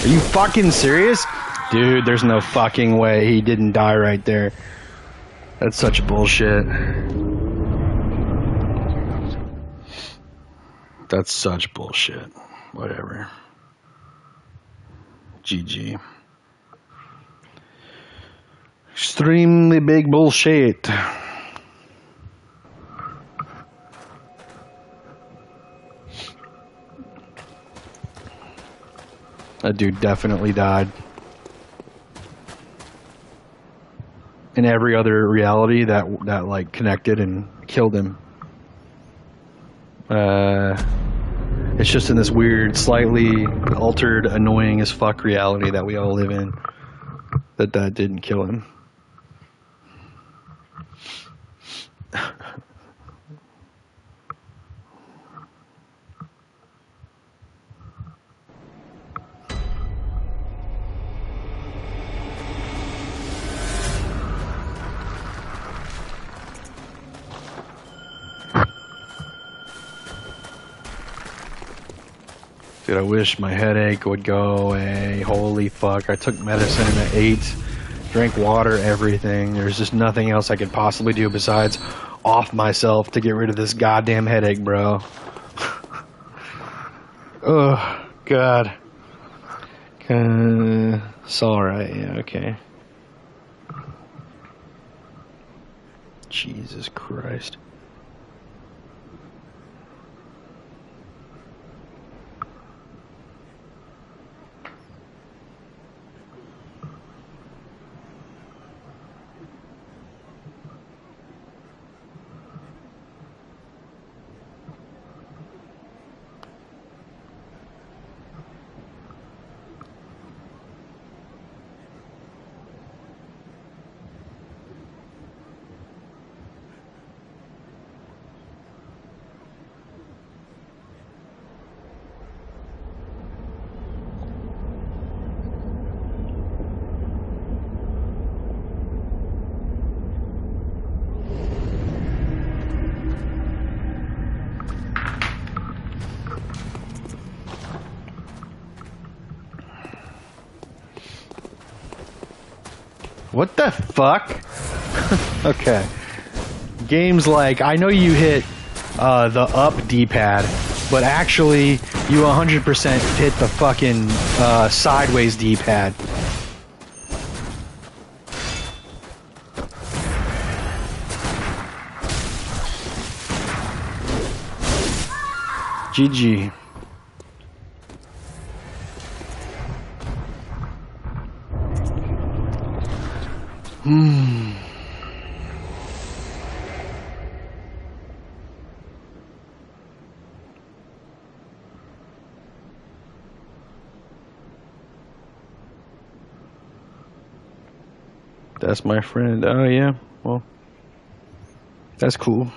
Speaker 1: Are you fucking serious? Dude, there's no fucking way he didn't die right there. That's such bullshit. That's such bullshit. Whatever. GG. Extremely big bullshit. That dude definitely died. In every other reality that like connected and killed him. It's just in this weird, slightly altered, annoying as fuck reality that we all live in that didn't kill him. Dude, I wish my headache would go away. Holy fuck. I took medicine at 8, drank water, everything. There's just nothing else I could possibly do besides off myself to get rid of this goddamn headache, bro. Oh, God. It's alright, yeah, okay. Jesus Christ. What the fuck? Okay. Games like, I know you hit the up D-pad, but actually you 100% hit the fucking sideways D-pad. GG. That's my friend. Oh yeah, well, that's cool.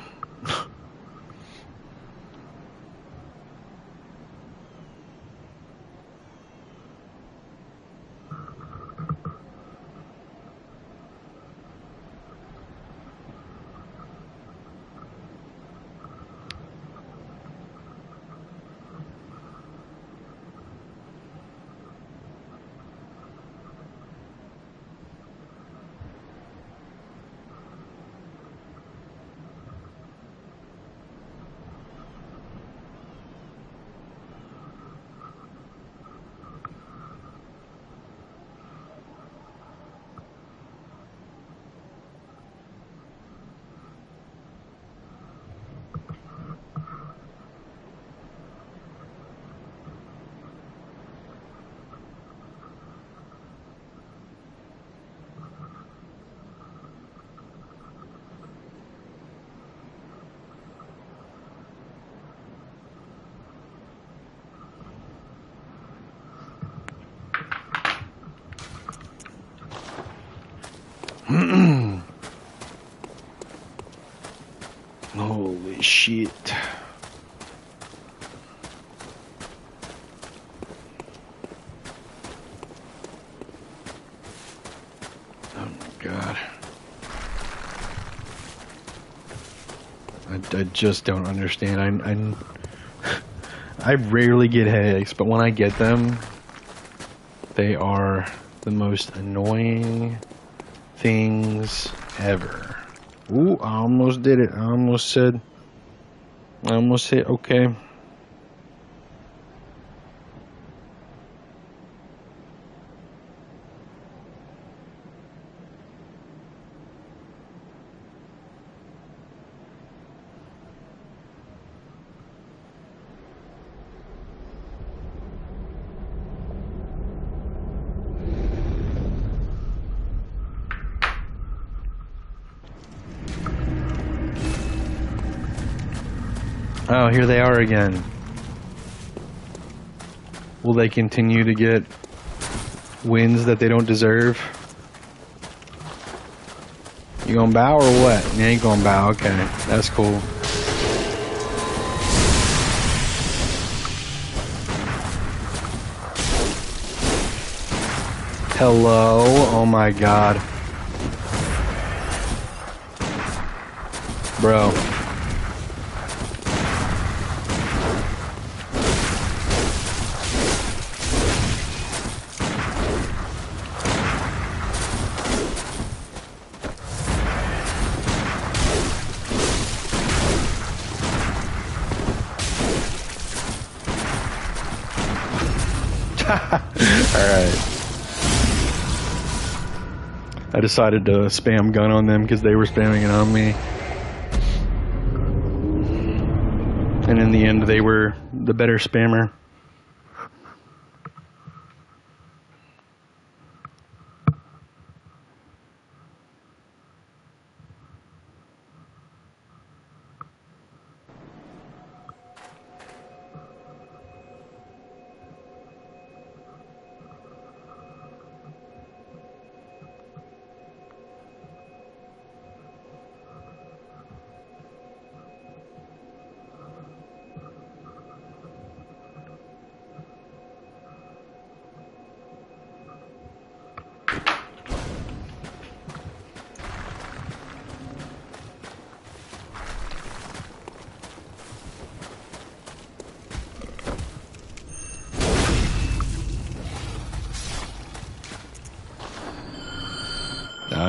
Speaker 1: Holy shit. Oh my god. I just don't understand. I rarely get headaches, but when I get them, they are the most annoying things ever. Ooh, I almost did it. I almost hit okay. Oh, here they are again. Will they continue to get wins that they don't deserve? You gonna bow or what? You ain't gonna bow. Okay, that's cool. Hello? Oh my god. Bro. Alright. I decided to spam gun on them because they were spamming it on me. And in the end, they were the better spammer.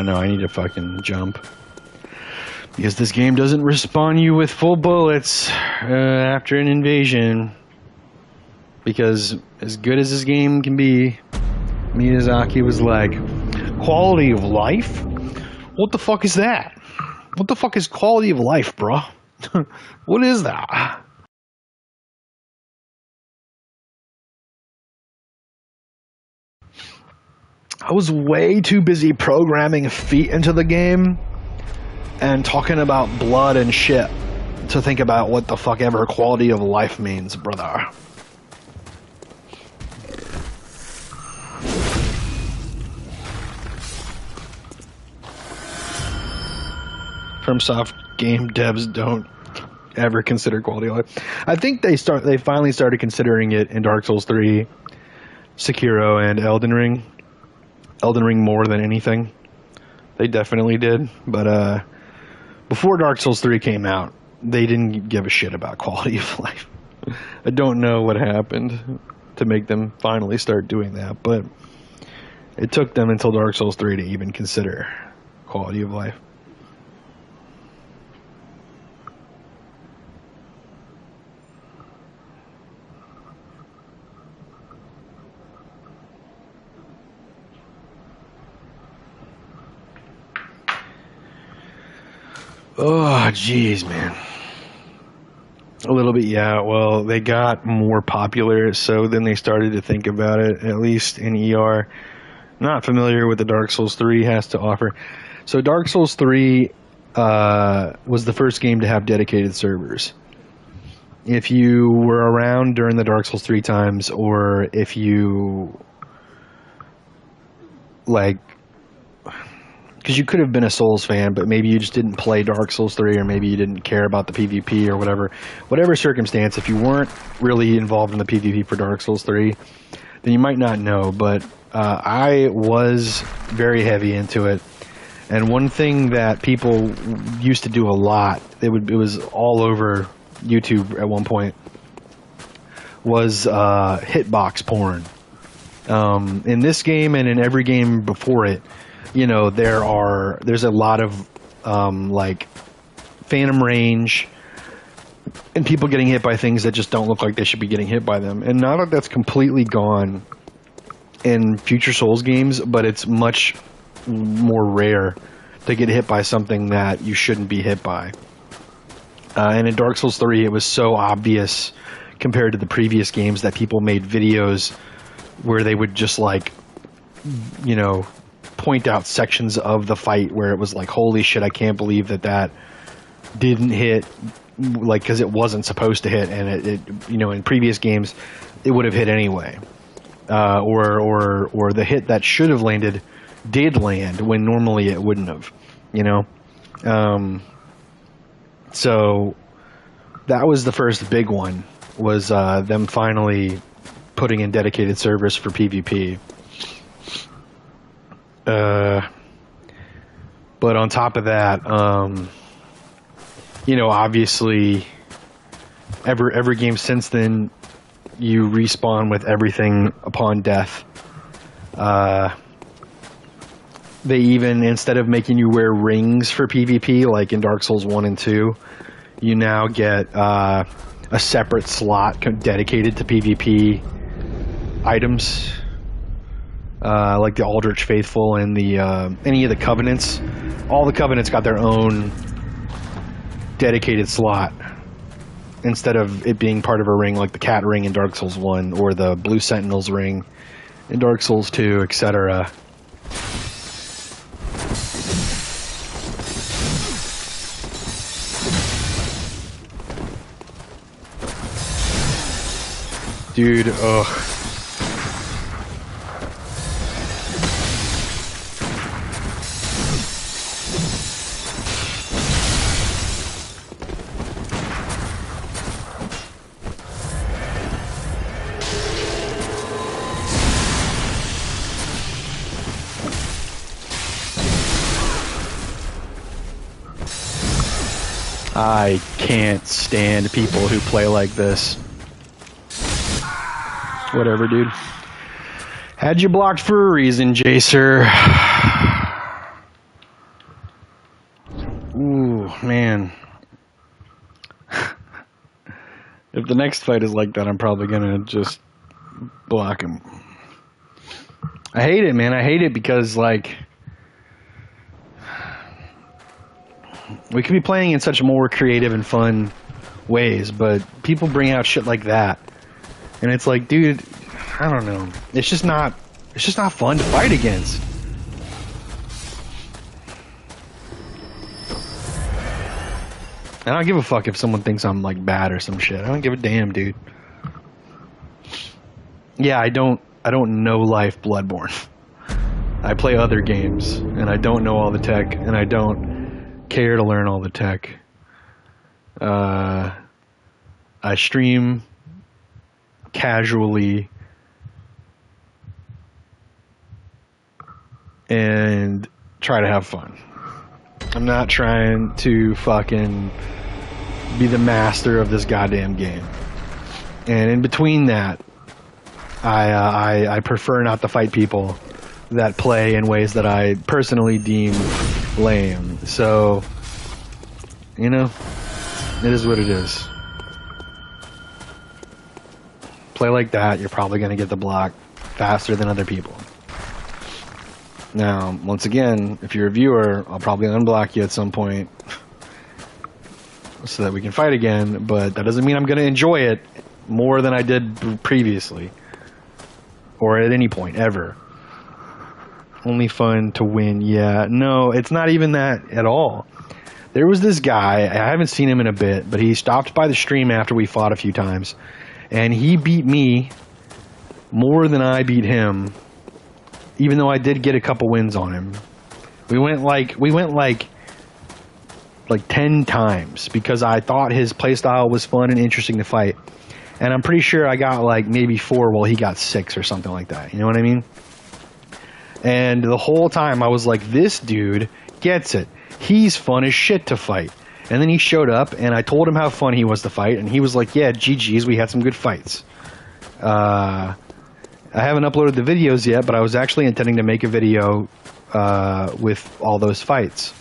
Speaker 1: No, I need to fucking jump. Because this game doesn't respawn you with full bullets after an invasion. Because as good as this game can be, Miyazaki was like, quality of life? What the fuck is that? What the fuck is quality of life, bro? What is that? I was way too busy programming feet into the game and talking about blood and shit to think about what the fuck ever quality of life means, brother. FromSoft game devs don't ever consider quality of life. I think they finally started considering it in Dark Souls 3, Sekiro, and Elden Ring. Elden Ring more than anything. They definitely did, but before Dark Souls 3 came out, they didn't give a shit about quality of life. I don't know what happened to make them finally start doing that, but it took them until Dark Souls 3 to even consider quality of life. Oh, jeez, man. A little bit, yeah. Well, they got more popular, so then they started to think about it, at least in ER. Not familiar with the Dark Souls 3 has to offer. So Dark Souls 3 was the first game to have dedicated servers. If you were around during the Dark Souls 3 times, or if you, like, because you could have been a Souls fan, but maybe you just didn't play Dark Souls 3, or maybe you didn't care about the PvP or whatever circumstance, if you weren't really involved in the PvP for Dark Souls 3, then you might not know, but I was very heavy into it. And one thing that people used to do a lot, it was all over YouTube at one point, was hitbox porn. In this game and in every game before it, you know, there's a lot of like phantom range and people getting hit by things that just don't look like they should be getting hit by them. And now that that's completely gone in future Souls games, but it's much more rare to get hit by something that you shouldn't be hit by. And in Dark Souls 3, it was so obvious compared to the previous games that people made videos where they would just, like, you know, point out sections of the fight where it was like, holy shit, I can't believe that didn't hit, like, because it wasn't supposed to hit, and it you know, in previous games it would have hit anyway, or the hit that should have landed did land when normally it wouldn't have, you know. So that was the first big one, was them finally putting in dedicated servers for PvP. But on top of that, you know, obviously, every game since then, you respawn with everything upon death. They even, instead of making you wear rings for PvP, like in Dark Souls 1 and 2, you now get a separate slot dedicated to PvP items. Like the Aldrich Faithful and the any of the Covenants. All the Covenants got their own dedicated slot instead of it being part of a ring like the Cat Ring in Dark Souls 1 or the Blue Sentinels ring in Dark Souls 2, etc. Dude, ugh. I can't stand people who play like this. Whatever, dude. Had you blocked for a reason, Jacer. Ooh, man. If the next fight is like that, I'm probably gonna just block him. I hate it, man. I hate it because, like, we could be playing in such more creative and fun ways, but people bring out shit like that. And it's like, dude, I don't know. It's just not fun to fight against. I don't give a fuck if someone thinks I'm like bad or some shit. I don't give a damn, dude. Yeah, I don't know life Bloodborne. I play other games and I don't know all the tech and I don't care to learn all the tech. I stream casually and try to have fun. I'm not trying to fucking be the master of this goddamn game. And in between that, I prefer not to fight people that play in ways that I personally deem lame. So, you know, it is what it is. Play like that, you're probably going to get the block faster than other people. Now, once again, if you're a viewer, I'll probably unblock you at some point so that we can fight again, but that doesn't mean I'm going to enjoy it more than I did previously. Or at any point, ever. Only fun to win, yeah. No, it's not even that at all. There was this guy, I haven't seen him in a bit, but he stopped by the stream after we fought a few times, and he beat me more than I beat him, even though I did get a couple wins on him. We went like 10 times because I thought his playstyle was fun and interesting to fight. And I'm pretty sure I got like maybe 4 while he got 6 or something like that. You know what I mean? And the whole time I was like, this dude gets it. He's fun as shit to fight. And then he showed up and I told him how fun he was to fight. And he was like, yeah, GG's, we had some good fights. I haven't uploaded the videos yet, but I was actually intending to make a video with all those fights.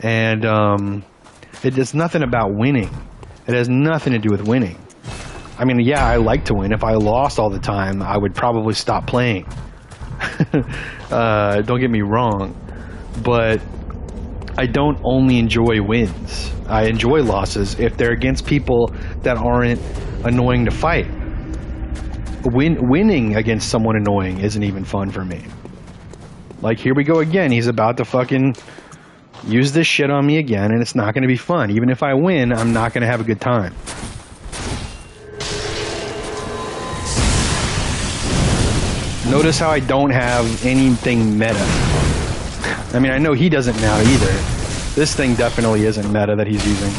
Speaker 1: And it is nothing about winning. It has nothing to do with winning. I mean, yeah, I like to win. If I lost all the time, I would probably stop playing. Don't get me wrong. But I don't only enjoy wins. I enjoy losses if they're against people that aren't annoying to fight. Winning against someone annoying isn't even fun for me. Like, here we go again. He's about to fucking use this shit on me again, and it's not going to be fun. Even if I win, I'm not going to have a good time. Notice how I don't have anything meta. I mean, I know he doesn't now either. This thing definitely isn't meta that he's using.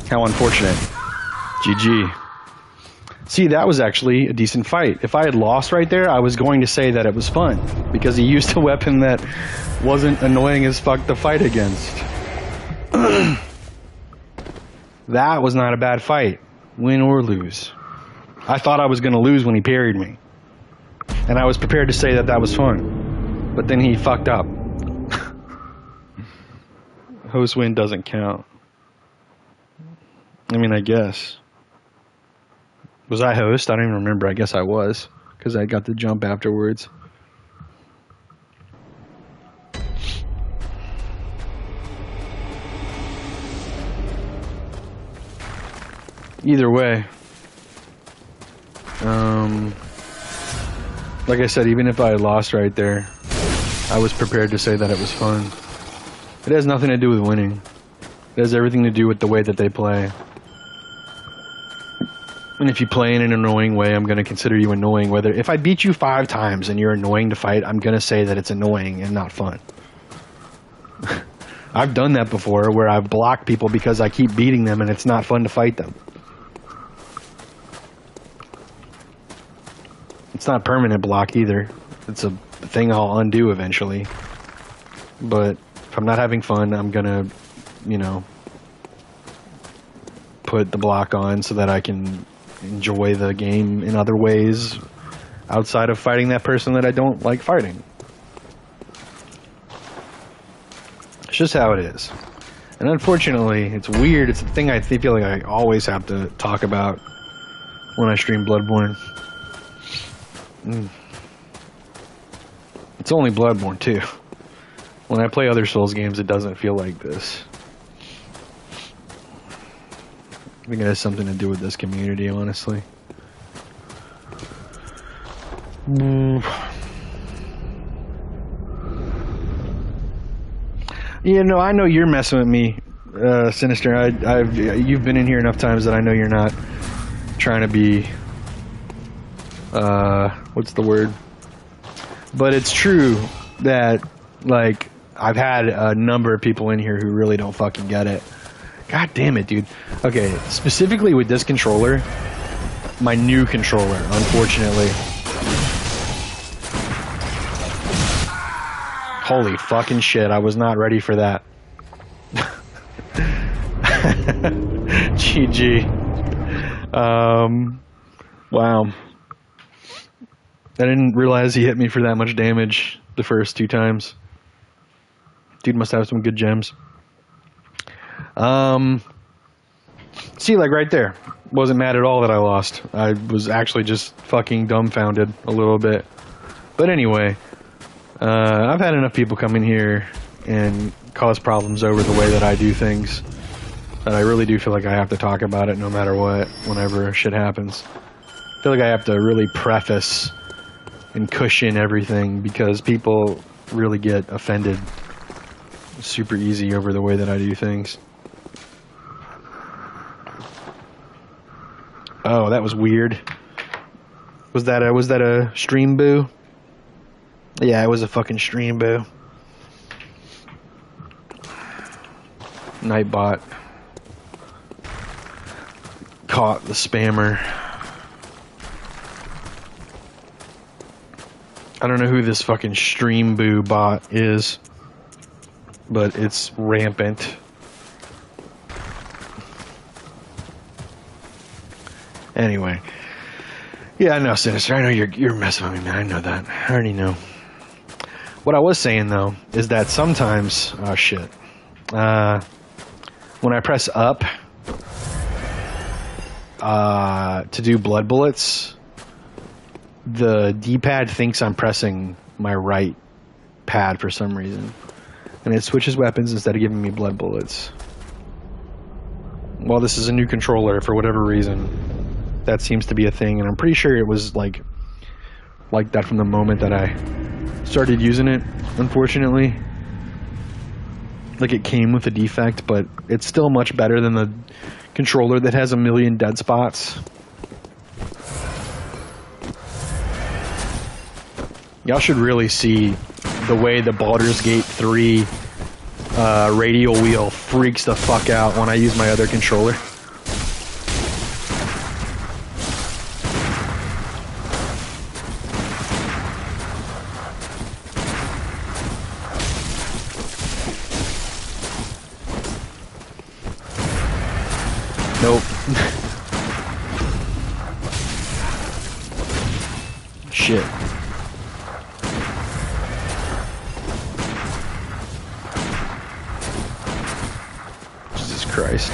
Speaker 1: How unfortunate. GG. See, that was actually a decent fight. If I had lost right there, I was going to say that it was fun, because he used a weapon that wasn't annoying as fuck to fight against. That was not a bad fight, win or lose. I thought I was going to lose when he parried me, and I was prepared to say that that was fun, but then he fucked up. Host win doesn't count. I mean, I guess. Was I host? I don't even remember. I guess I was, because I got the jump afterwards. Either way, like I said, even if I had lost right there, I was prepared to say that it was fun. It has nothing to do with winning. It has everything to do with the way that they play. And if you play in an annoying way, I'm going to consider you annoying. Whether if I beat you 5 times and you're annoying to fight, I'm going to say that it's annoying and not fun. I've done that before, where I've blocked people because I keep beating them and it's not fun to fight them. It's not permanent block either. It's a thing I'll undo eventually. But if I'm not having fun, I'm gonna, you know, put the block on so that I can enjoy the game in other ways outside of fighting that person that I don't like fighting. It's just how it is. And unfortunately, it's weird. It's a thing I feel like I always have to talk about when I stream Bloodborne. It's only Bloodborne too. When I play other Souls games, it doesn't feel like this. I think it has something to do with this community, honestly. You know, I know you're messing with me, Sinister. You've been in here enough times that I know you're not trying to be, what's the word? But it's true that, like, I've had a number of people in here who really don't fucking get it. God damn it, dude. Okay, specifically with this controller, my new controller, unfortunately. Holy fucking shit, I was not ready for that. GG. Wow. I didn't realize he hit me for that much damage the first 2 times. Dude must have some good gems. See, like right there. Wasn't mad at all that I lost. I was actually just fucking dumbfounded a little bit. But anyway, I've had enough people come in here and cause problems over the way that I do things that I really do feel like I have to talk about it no matter what, whenever shit happens. I feel like I have to really preface and cushion everything because people really get offended super easy over the way that I do things. Oh, that was weird. Was that a stream boo? Yeah, it was a fucking stream boo. Nightbot caught the spammer. I don't know who this fucking stream boo bot is, but it's rampant. Anyway, yeah, I know, Sinister. I know you're messing with me, man. I know that. I already know. What I was saying though is that sometimes, oh shit, when I press up to do blood bullets, the D-pad thinks I'm pressing my right pad for some reason, and it switches weapons instead of giving me blood bullets. Well, this is a new controller for whatever reason. That seems to be a thing, and I'm pretty sure it was like that from the moment that I started using it, unfortunately. Like, it came with a defect, but it's still much better than the controller that has a million dead spots. Y'all should really see the way the Baldur's Gate 3 radial wheel freaks the fuck out when I use my other controller. Nope. Shit. Jesus Christ.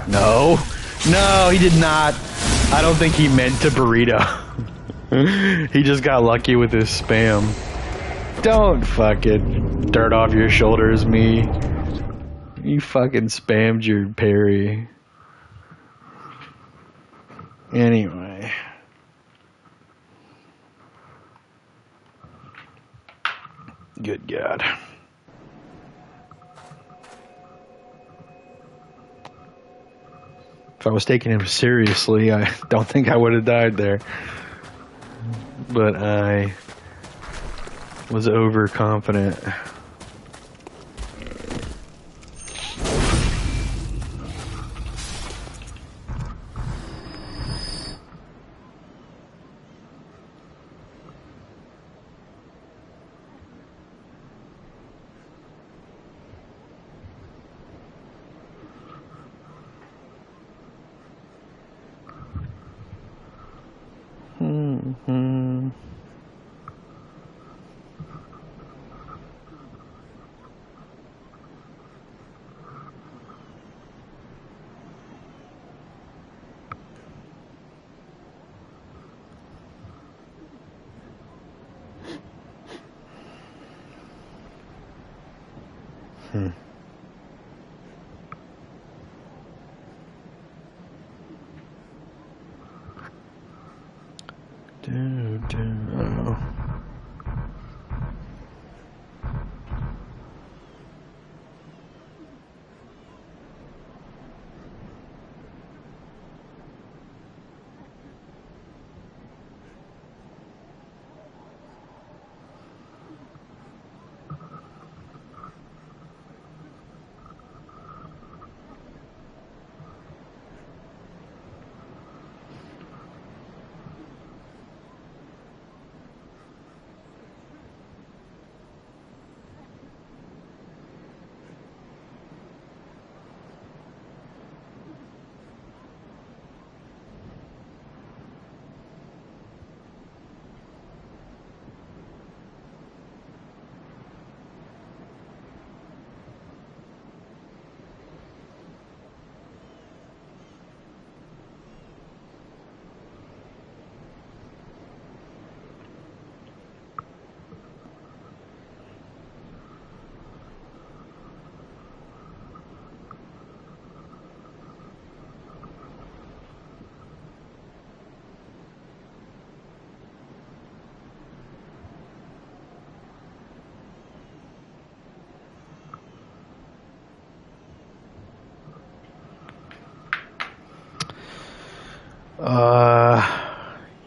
Speaker 1: No. No, he did not. I don't think he meant to burrito. He just got lucky with his spam. Don't fucking dirt off your shoulders, me. You fucking spammed your parry. Anyway. Good God. If I was taking him seriously, I don't think I would have died there. But I was overconfident.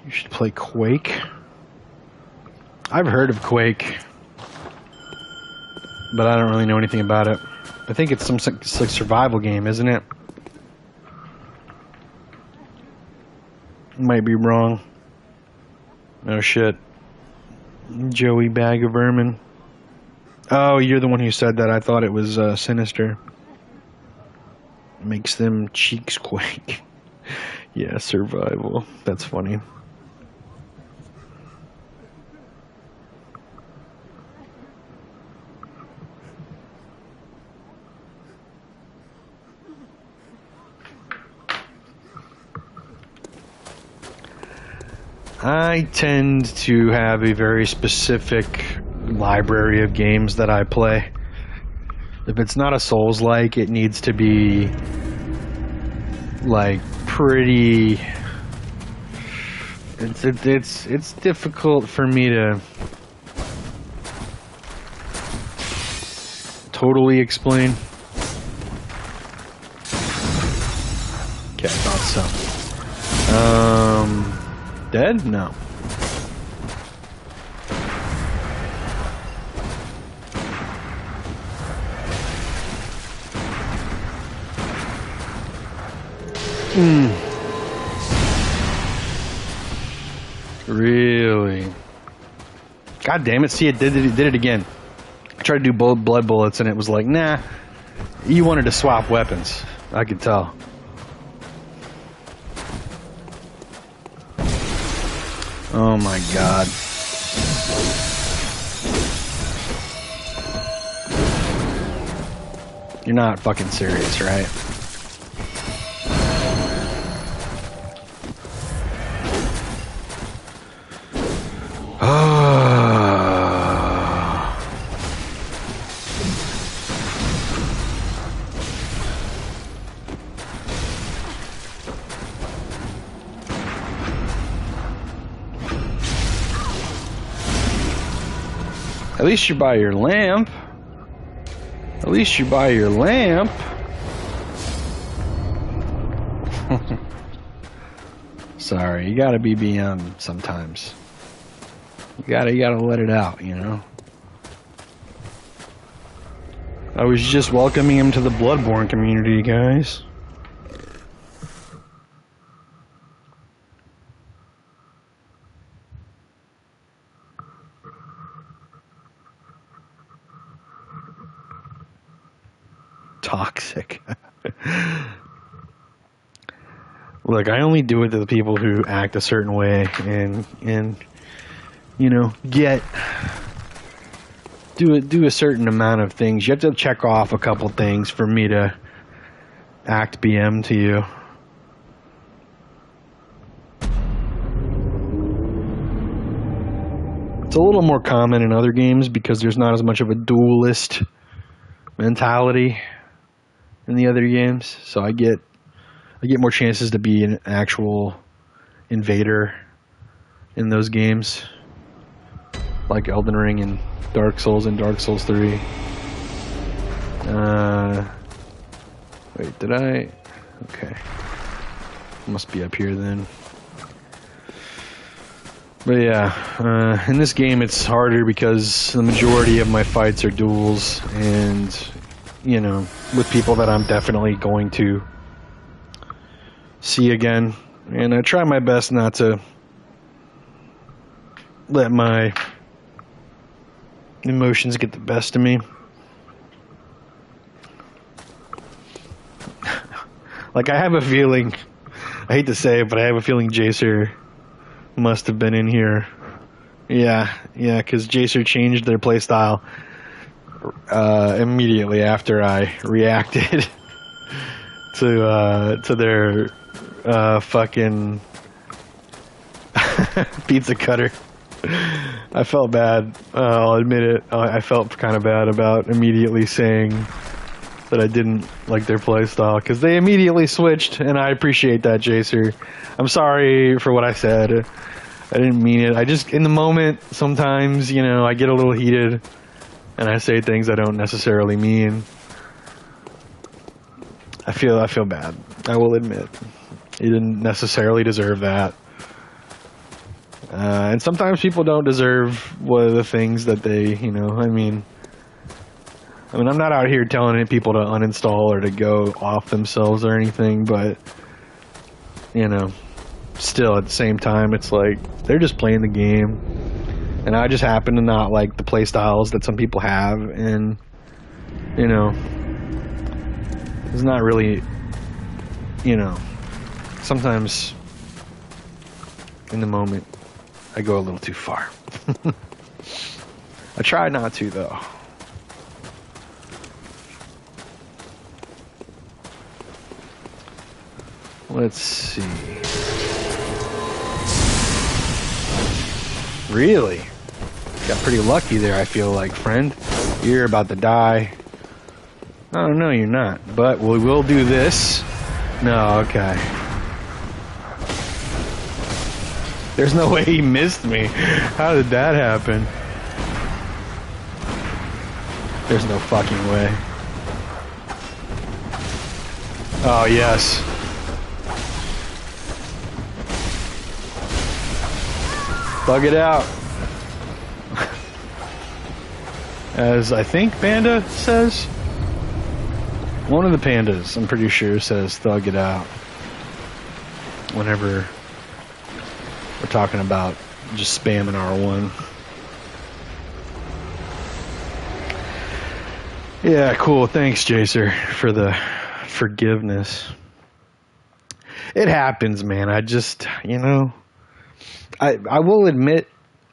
Speaker 1: You should play Quake. I've heard of Quake, but I don't really know anything about it. I think it's some like survival game, isn't it? Might be wrong. Oh shit. Joey Bag of Vermin. Oh, you're the one who said that. I thought it was Sinister. Makes them cheeks quake. Yeah, survival. That's funny. I tend to have a very specific library of games that I play. If it's not a Souls-like, it needs to be like pretty. It's difficult for me to totally explain. Okay, I thought so. Dead? No. Really? God damn it! See, it did it again. I tried to do blood bullets, and it was like, nah. You wanted to swap weapons. I could tell. Oh my God. You're not fucking serious, right? At least you buy your lamp. At least you buy your lamp. Sorry, you gotta be BM sometimes. You gotta let it out, you know? I was just welcoming him to the Bloodborne community, guys. Toxic. Look, I only do it to the people who act a certain way and you know, do a certain amount of things. You have to check off a couple things for me to act BM to you. It's a little more common in other games because there's not as much of a duelist mentality in the other games, so I get more chances to be an actual invader in those games, like Elden Ring and Dark Souls and Dark Souls 3. Wait, did I? Okay. Must be up here then. But yeah, in this game it's harder because the majority of my fights are duels and, you know, with people that I'm definitely going to see again. And I try my best not to let my emotions get the best of me. Like, I have a feeling, I hate to say it, but I have a feeling Jacer must have been in here. Yeah, because Jacer changed their playstyle immediately after I reacted to their fucking pizza cutter. I felt bad. I'll admit it. I felt kind of bad about immediately saying that I didn't like their playstyle because they immediately switched, and I appreciate that, Jacer. I'm sorry for what I said. I didn't mean it. I just, in the moment, sometimes, you know, I get a little heated and I say things I don't necessarily mean. I feel bad. I will admit. You didn't necessarily deserve that. And sometimes people don't deserve one of the things that they, you know, I mean, I'm not out here telling people to uninstall or to go off themselves or anything, but, you know, still at the same time, it's like, they're just playing the game, and I just happen to not like the play styles that some people have, and, you know, it's not really, you know, sometimes in the moment, I go a little too far. I try not to, though. Let's see. Really? Got pretty lucky there, I feel like, friend. You're about to die. Oh, no, you're not. But we will do this. No, okay. There's no way he missed me. How did that happen? There's no fucking way. Oh, yes. Bug it out. As I think Panda says. One of the pandas, I'm pretty sure, says thug it out. Whenever we're talking about just spamming R1. Yeah, cool. Thanks, Jacer, for the forgiveness. It happens, man. I just, you know, I will admit,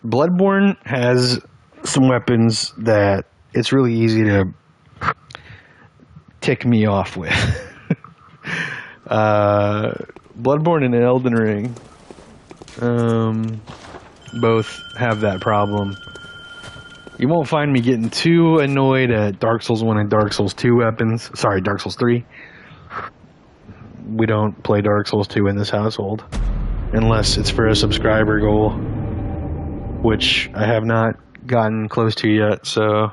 Speaker 1: Bloodborne has some weapons that it's really easy to tick me off with. Bloodborne and Elden Ring both have that problem. You won't find me getting too annoyed at Dark Souls 1 and Dark Souls 2 weapons. Sorry, Dark Souls 3. We don't play Dark Souls 2 in this household. Unless it's for a subscriber goal. Which I have not gotten close to yet, so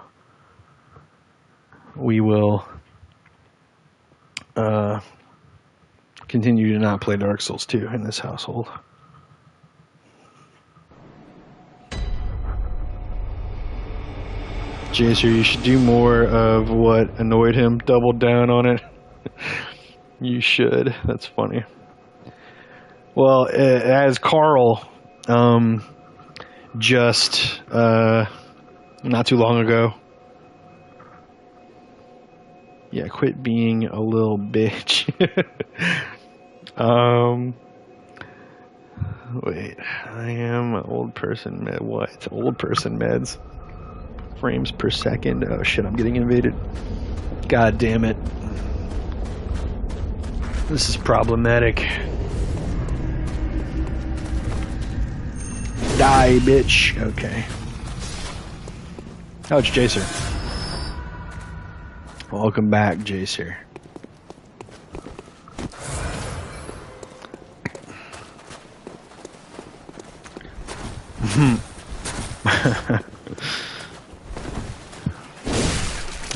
Speaker 1: we will continue to not play Dark Souls 2 in this household. Jacer, you should do more of what annoyed him. Double down on it. You should. That's funny. Well, as Carl just not too long ago. Yeah, quit being a little bitch. Wait, I am old person med. What? Old person meds. Frames per second. Oh shit, I'm getting invaded. God damn it. This is problematic. Die, bitch. Okay. Oh, it's Jacer. Welcome back, Jacer.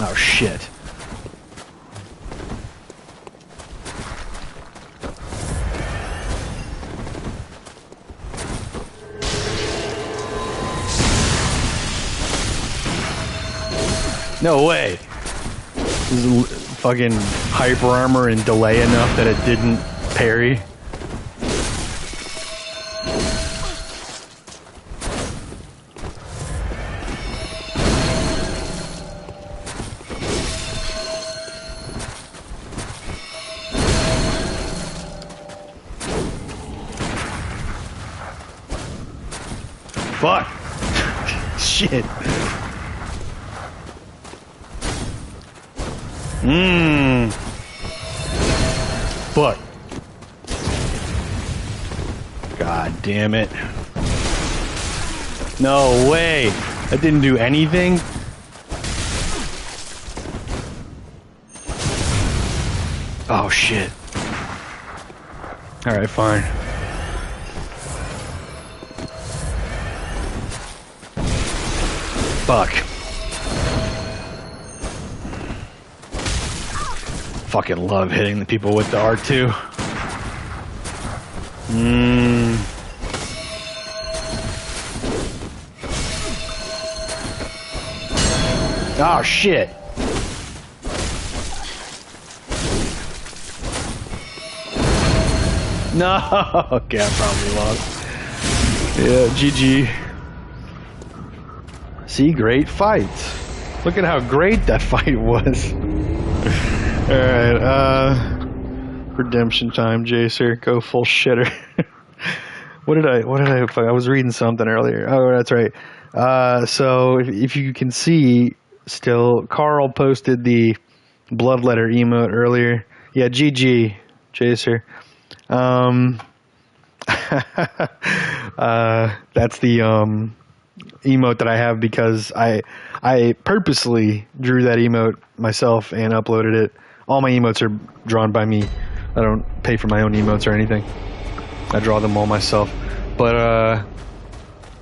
Speaker 1: Oh, shit. No way. This is fucking hyper armor and delay enough that it didn't parry. Fuck. Shit. Fuck. God damn it. No way. That didn't do anything? Oh shit. Alright, fine. Fuck. Fucking love hitting the people with the R2. Oh shit. No. Okay, I probably lost. Yeah, GG. See, great fight. Look at how great that fight was. Alright, redemption time, Jacer. Go full shitter. What did I was reading something earlier. Oh, that's right. So if you can see still, Carl posted the bloodletter emote earlier. Yeah, GG, Jacer. That's the emote that I have because I purposely drew that emote myself and uploaded it. All my emotes are drawn by me. I don't pay for my own emotes or anything. I draw them all myself. But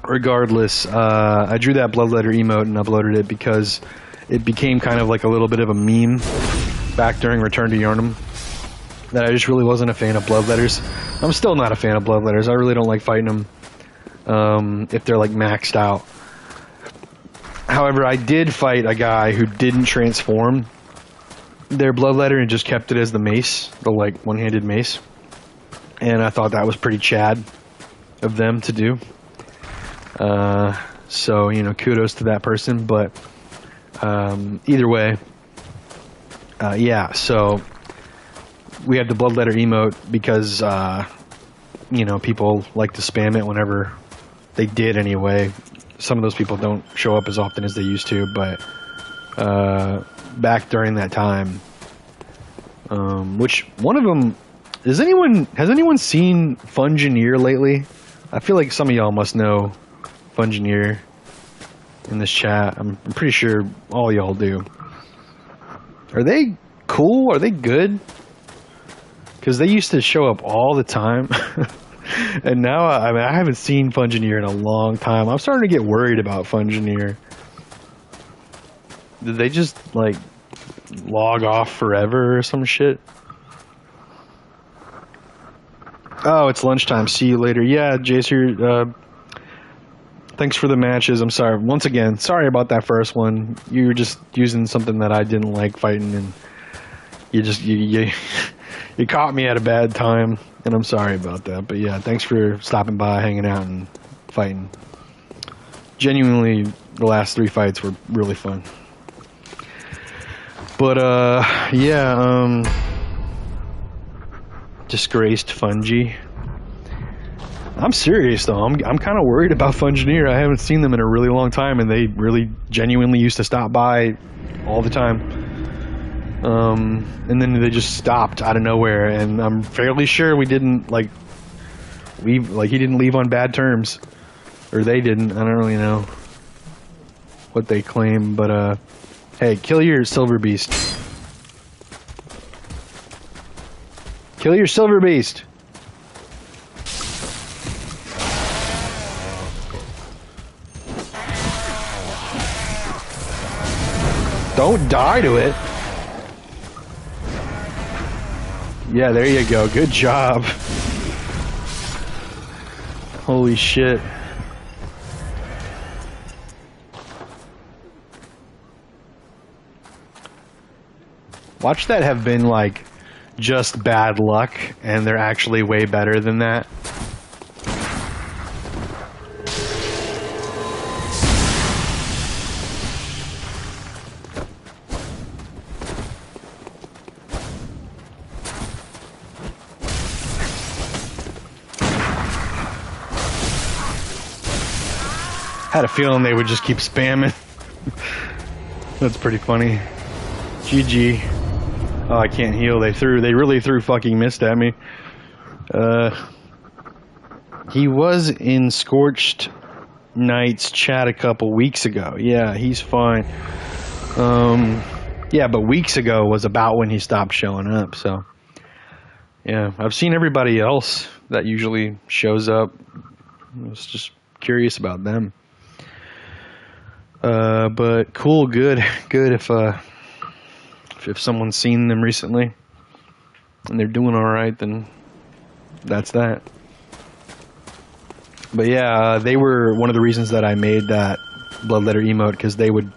Speaker 1: regardless, I drew that bloodletter emote and uploaded it because it became kind of like a little bit of a meme back during Return to Yharnam. That I just really wasn't a fan of bloodletters. I'm still not a fan of bloodletters. I really don't like fighting them if they're like maxed out. However, I did fight a guy who didn't transform their bloodletter and just kept it as the mace, the like one-handed mace. And I thought that was pretty Chad of them to do. So, you know, kudos to that person. But either way, yeah, so we have the bloodletter emote because, you know, people like to spam it whenever they did anyway. Some of those people don't show up as often as they used to, but back during that time, which one of them, has anyone seen Fungineer lately? I feel like some of y'all must know Fungineer in this chat. I'm pretty sure all y'all do. Are they cool? Are they good? Because they used to show up all the time. And now, I mean, I haven't seen Fungineer in a long time. I'm starting to get worried about Fungineer. Did they just, like, log off forever or some shit? Oh, it's lunchtime. See you later. Yeah, Jace here. Thanks for the matches. I'm sorry. Once again, sorry about that first one. You were just using something that I didn't like fighting, and you you caught me at a bad time, and I'm sorry about that. But yeah, thanks for stopping by, hanging out, and fighting. Genuinely, the last 3 fights were really fun. But yeah, disgraced Fungi. I'm serious though. I'm kind of worried about Fungineer. I haven't seen them in a really long time, and they really genuinely used to stop by all the time. And then they just stopped out of nowhere, and I'm fairly sure we didn't leave. Like, he didn't leave on bad terms, or they didn't. I don't really know what they claim, but hey, kill your silver beast. Kill your silver beast. Don't die to it. Yeah, there you go. Good job. Holy shit. Watch that have been like just bad luck, and they're actually way better than that. Had a feeling they would just keep spamming. That's pretty funny. GG. Oh, I can't heal. They really threw fucking mist at me. He was in Scorched Knight's chat a couple weeks ago. Yeah, he's fine. Yeah, but weeks ago was about when he stopped showing up, so. Yeah, I've seen everybody else that usually shows up. I was just curious about them. But cool, good if someone's seen them recently and they're doing all right, then that's that. But yeah, they were one of the reasons that I made that bloodletter emote, because they would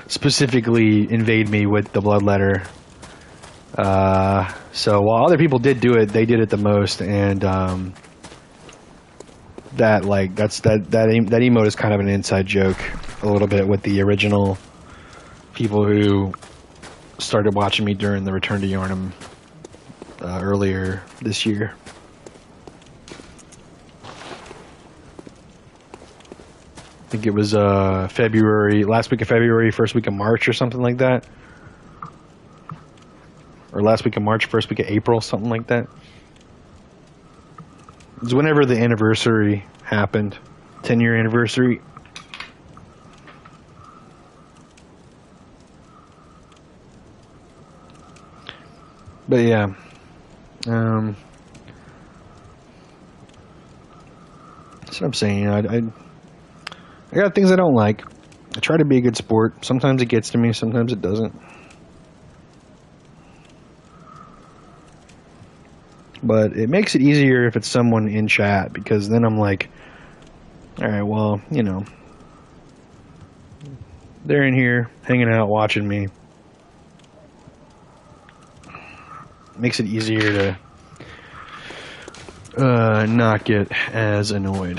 Speaker 1: specifically invade me with the bloodletter. So while other people did do it, they did it the most, and that emote is kind of an inside joke a little bit with the original people who started watching me during the Return to Yharnam earlier this year. I think it was February, last week of February, first week of March or something like that. Or last week of March, first week of April, something like that. It was whenever the anniversary happened, 10-year anniversary. But yeah, that's what I'm saying. I got things I don't like. I try to be a good sport. Sometimes it gets to me, sometimes it doesn't. But it makes it easier if it's someone in chat, because then I'm like, all right, well, you know, they're in here hanging out, watching me. Makes it easier to not get as annoyed.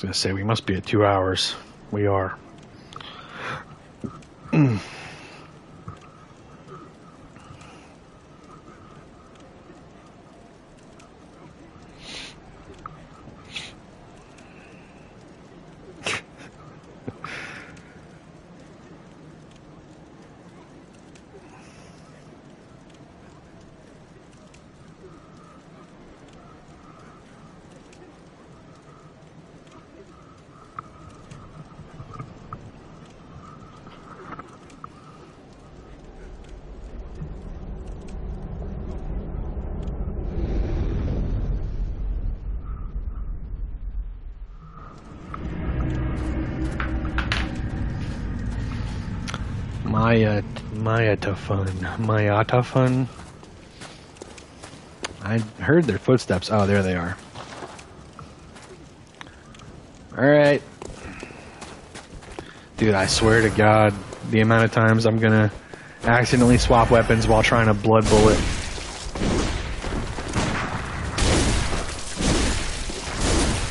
Speaker 1: was gonna say we must be at 2 hours. We are. Mayatafun. I heard their footsteps. Oh, there they are. Alright. Dude, I swear to God, the amount of times I'm gonna accidentally swap weapons while trying to blood bullet.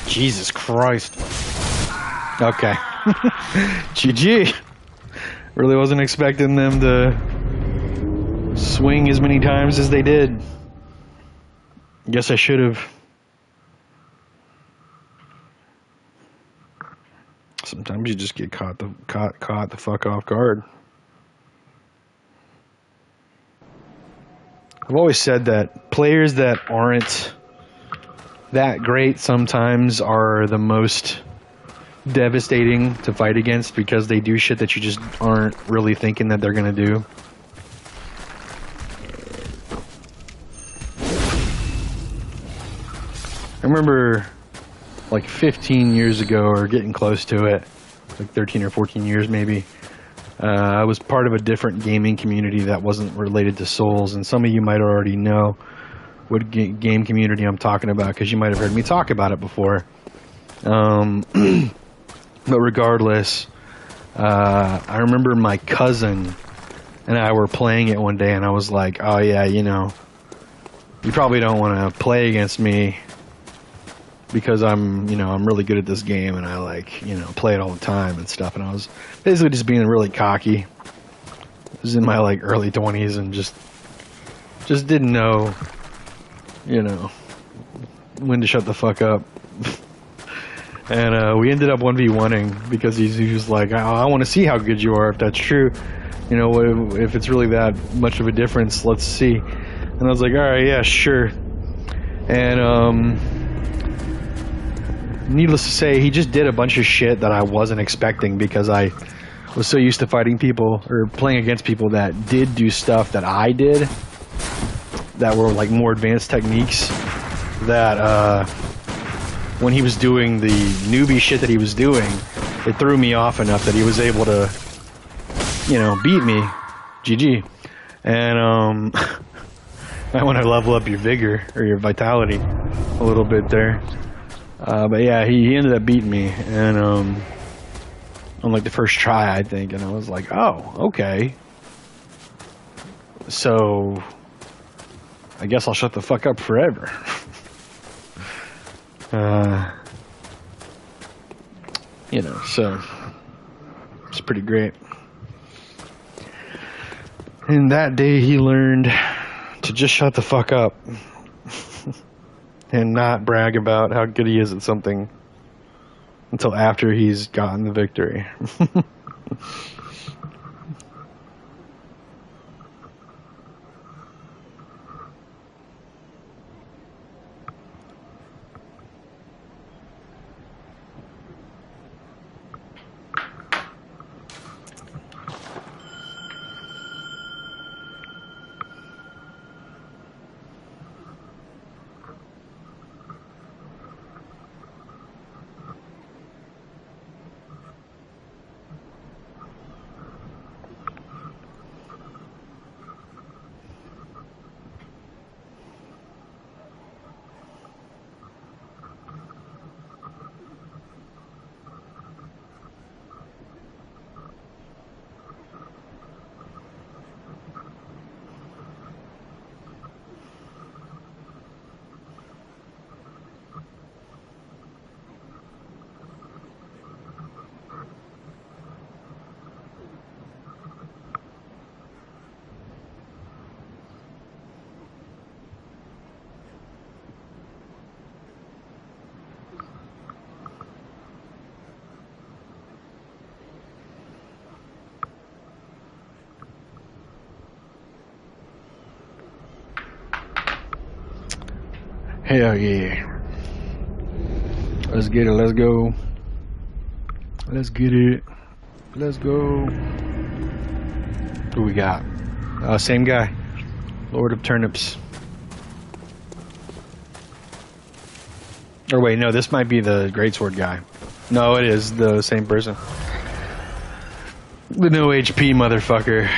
Speaker 1: Jesus Christ. Okay. GG. Really wasn't expecting them to swing as many times as they did. Guess I should have. Sometimes you just get caught the fuck off guard. I've always said that players that aren't that great sometimes are the most devastating to fight against because they do shit that you just aren't really thinking that they're gonna do. I remember like 15 years ago, or getting close to it, like 13 or 14 years maybe, I was part of a different gaming community that wasn't related to Souls, and some of you might already know what game community I'm talking about because you might have heard me talk about it before. But regardless, I remember my cousin and I were playing it one day, and I was like, oh yeah, you know, you probably don't want to play against me because I'm really good at this game and I play it all the time and stuff. And I was basically just being really cocky. I was in my like early 20s and just didn't know, when to shut the fuck up. And we ended up 1v1ing because he was like, I want to see how good you are, if that's true. If it's really that much of a difference, let's see. And I was like, alright, yeah, sure. And needless to say, he just did a bunch of shit that I wasn't expecting because I was so used to fighting people or playing against people that did do stuff that I did that were like more advanced techniques, that when he was doing the newbie shit that he was doing, it threw me off enough that he was able to, beat me. GG. And might want to level up your vigor or your vitality a little bit there. But yeah, he ended up beating me, and on like the first try, I think, and I was like, oh, okay. So I guess I'll shut the fuck up forever. So it's pretty great. And that day he learned to just shut the fuck up and not brag about how good he is at something until after he's gotten the victory. Hell yeah. Let's get it. Let's go. Let's get it. Let's go. Who we got? Same guy. Lord of Turnips. Or wait, no, this might be the greatsword guy. No, it is the same person. The no HP motherfucker.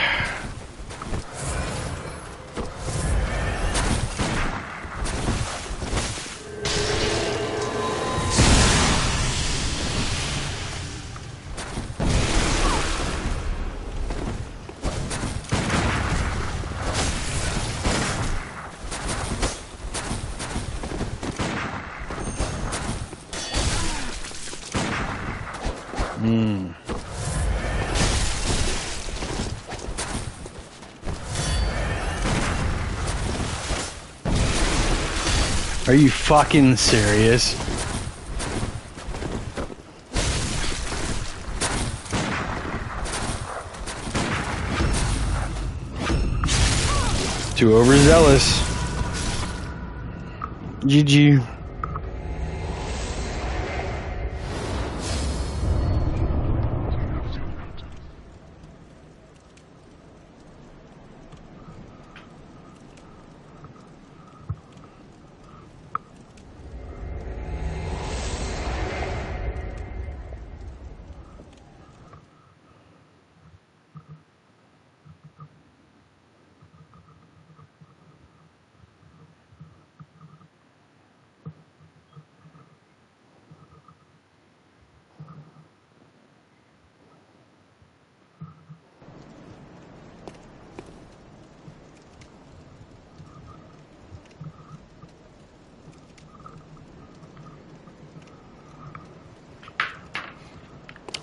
Speaker 1: Are you fucking serious? Too overzealous. GG.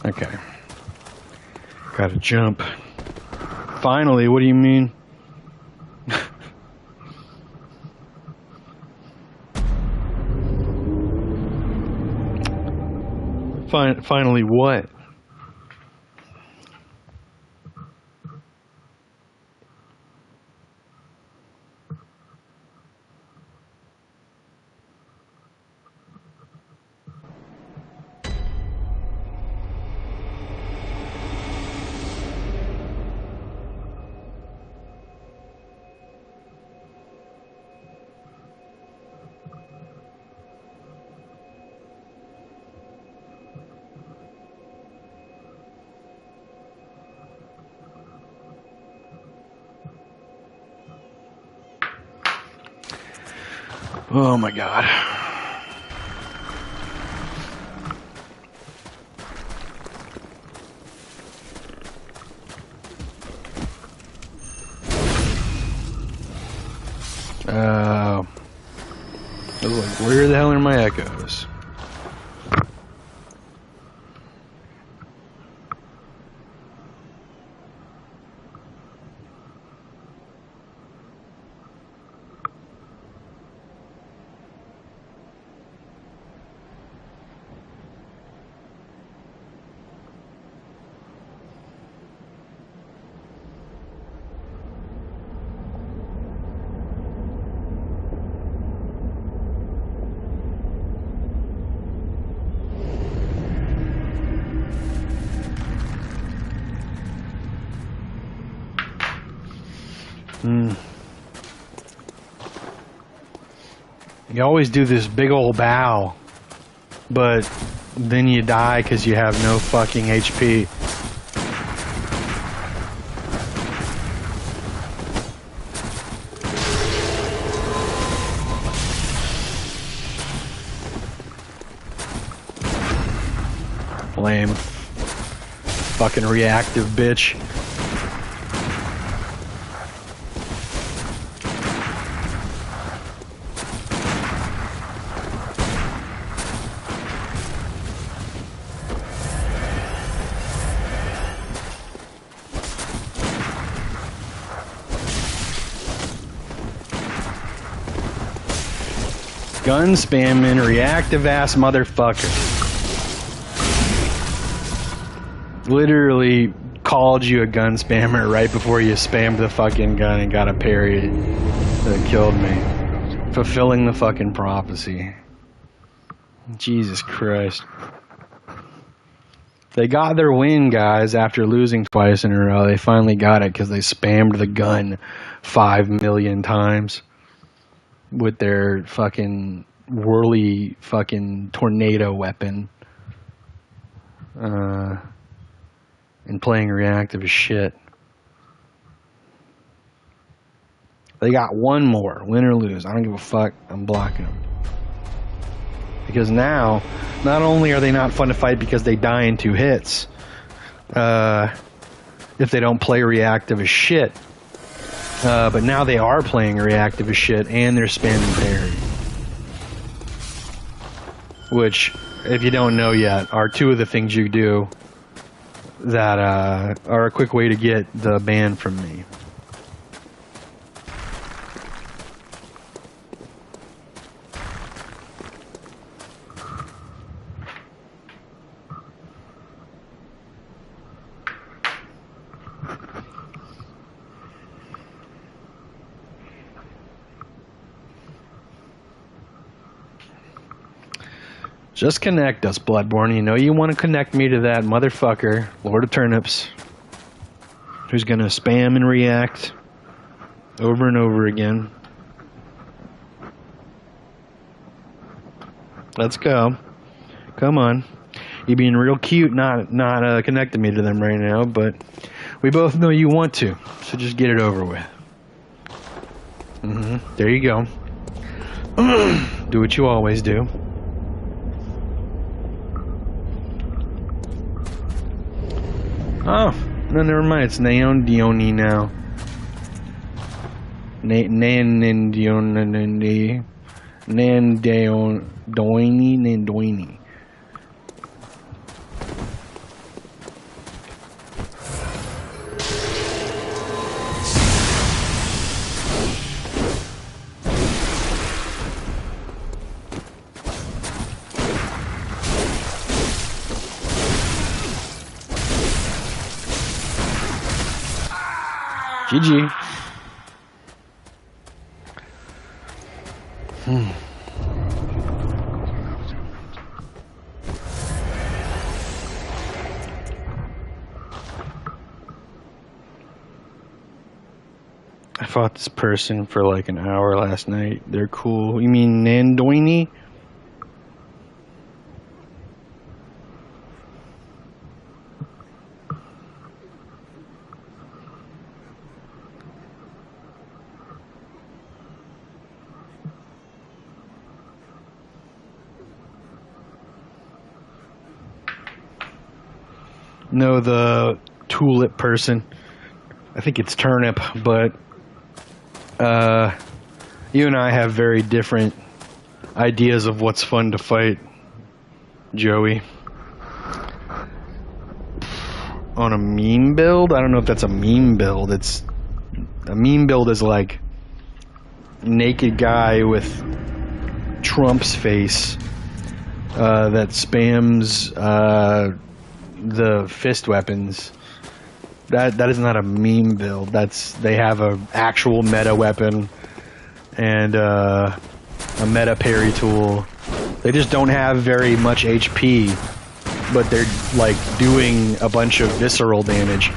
Speaker 1: Okay. Gotta jump. Finally, what do you mean? Finally what? Oh my god. I was like, where the hell are my echoes? You always do this big old bow, but then you die because you have no fucking HP. Lame. Fucking reactive bitch. Gun spamming, reactive ass motherfucker. Literally called you a gun spammer right before you spammed the fucking gun and got a parry that killed me. Fulfilling the fucking prophecy. Jesus Christ. They got their win, guys, after losing twice in a row. They finally got it because they spammed the gun 5 million times with their fucking whirly fucking tornado weapon. And playing reactive as shit. They got one more, win or lose. I don't give a fuck. I'm blocking them. Because now, not only are they not fun to fight because they die in 2 hits, if they don't play reactive as shit, but now they are playing reactive as shit and they're spamming parry. Which, if you don't know yet, are 2 of the things you do that are a quick way to get the ban from me. Just connect us, Bloodborne. You know you want to connect me to that motherfucker, Lord of Turnips, who's going to spam and react over and over again. Let's go. Come on. You're being real cute not connecting me to them right now, but we both know you want to, so just get it over with. There you go. Do what you always do. Oh, no, never mind. It's Naon Dioni now. Nan Dioni. Nan Doini. GG. I fought this person for like an hour last night. They're cool. You mean Nandoini? No, the tulip person. I think it's turnip, but you and I have very different ideas of what's fun to fight, Joey. On a meme build? I don't know if that's a meme build. It's a meme build is like naked guy with Trump's face that spams the fist weapons. That is not a meme build. They have a actual meta weapon and a meta parry tool. They just don't have very much HP, but they're like doing a bunch of visceral damage.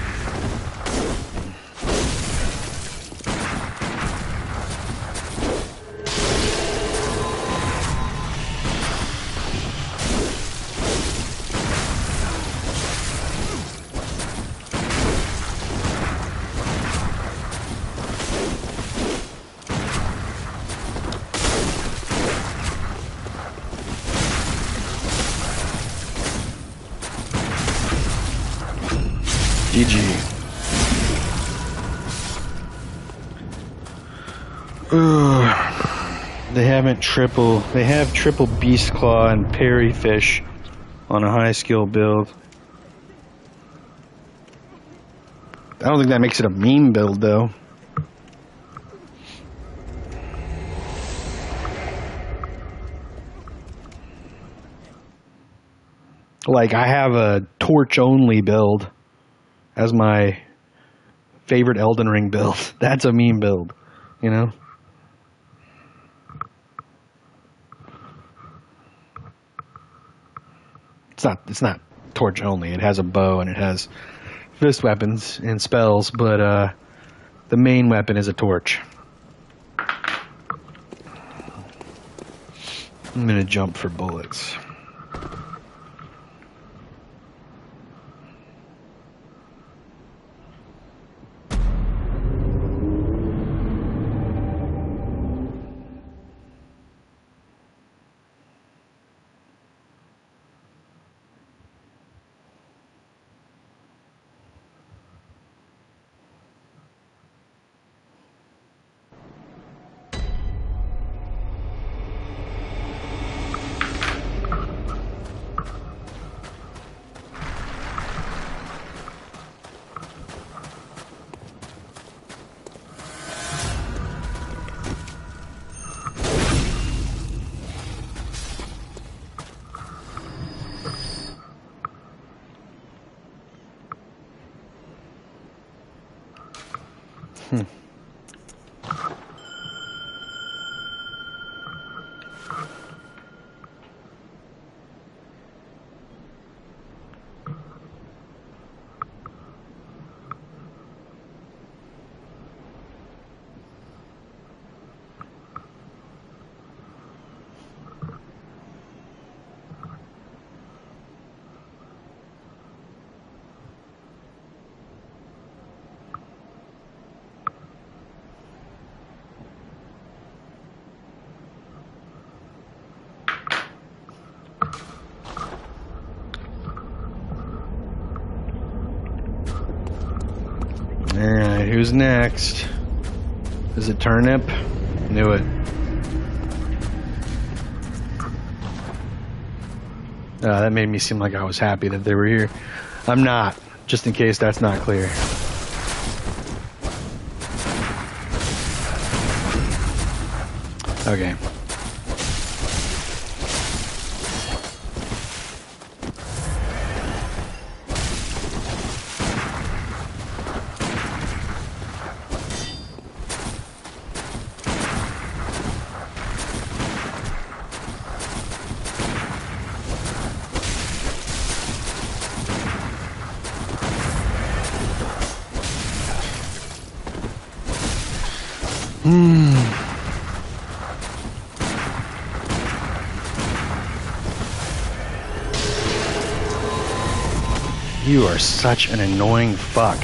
Speaker 1: GG. They have triple Beast Claw and Parry Fish on a high skill build. I don't think that makes it a meme build though. Like, I have a torch only build as my favorite Elden Ring build. That's a meme build, you know? It's not torch only. It has a bow and it has fist weapons and spells, but the main weapon is a torch. I'm gonna jump for bullets. Alright, who's next? Is it Turnip? Knew it. That made me seem like I was happy that they were here. I'm not, just in case that's not clear. Okay. You are such an annoying fuck.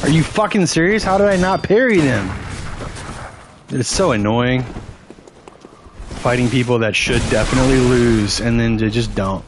Speaker 1: Are you fucking serious? How did I not parry them? It's so annoying. Fighting people that should definitely lose and then they just don't.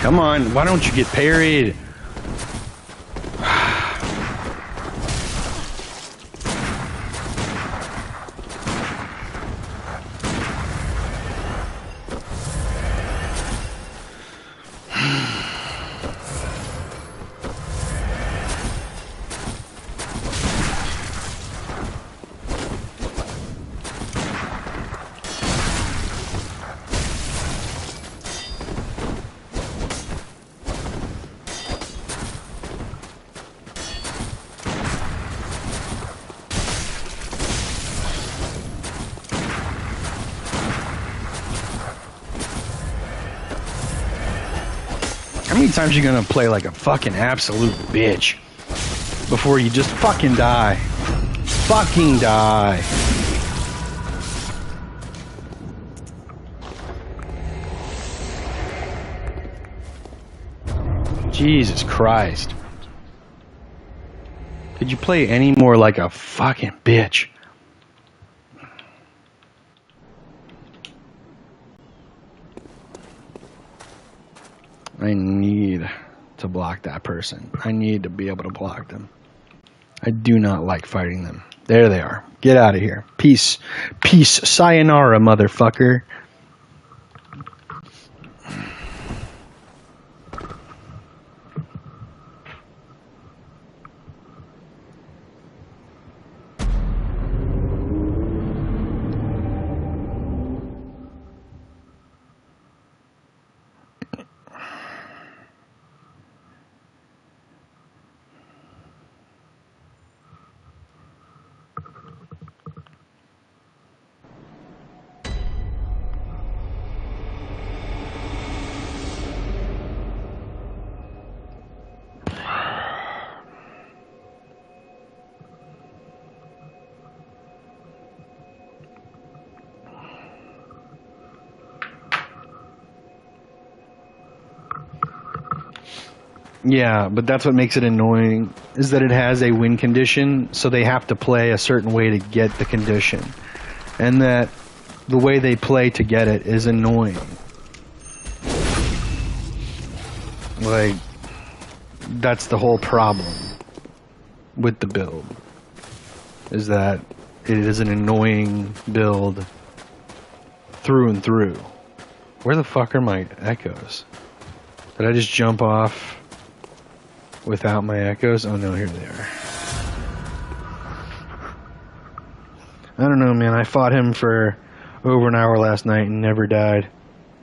Speaker 1: Come on, why don't you get parried? How many times are you gonna play like a fucking absolute bitch before you just fucking die? Fucking die. Jesus Christ. Could you play any more like a fucking bitch? I need to block that person. I need to be able to block them. I do not like fighting them. There they are. Get out of here. Peace. Peace. Sayonara, motherfucker. Yeah, but that's what makes it annoying, is that it has a win condition, so they have to play a certain way to get the condition. And that the way they play to get it is annoying. Like, that's the whole problem with the build, is that it is an annoying build through and through. Where the fuck are my echoes? Did I just jump off without my echoes? Oh no, here they are. I don't know, man. I fought him for over an hour last night and never died.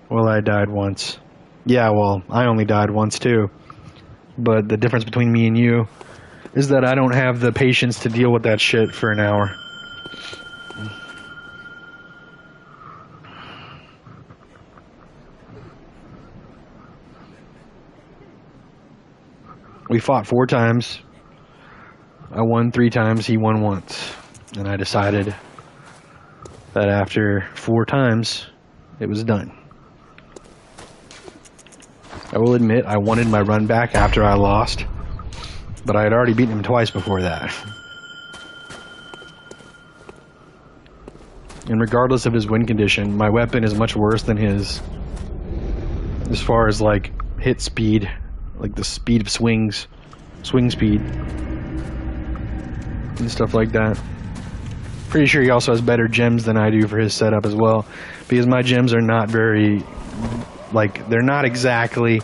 Speaker 1: Well, I died once. Yeah, well, I only died once too. But the difference between me and you is that I don't have the patience to deal with that shit for an hour. We fought 4 times. I won 3 times, he won once. And I decided that after 4 times, it was done. I will admit, I wanted my run back after I lost, but I had already beaten him twice before that. And regardless of his win condition, my weapon is much worse than his as far as like hit speed, like the speed of swings, swing speed, and stuff like that. Pretty sure he also has better gems than I do for his setup as well, because my gems are not very, like, they're not exactly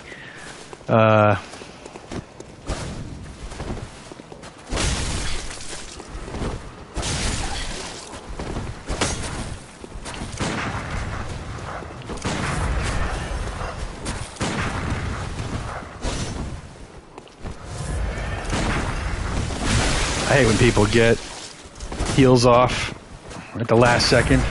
Speaker 1: I hate when people get heals off at the last second.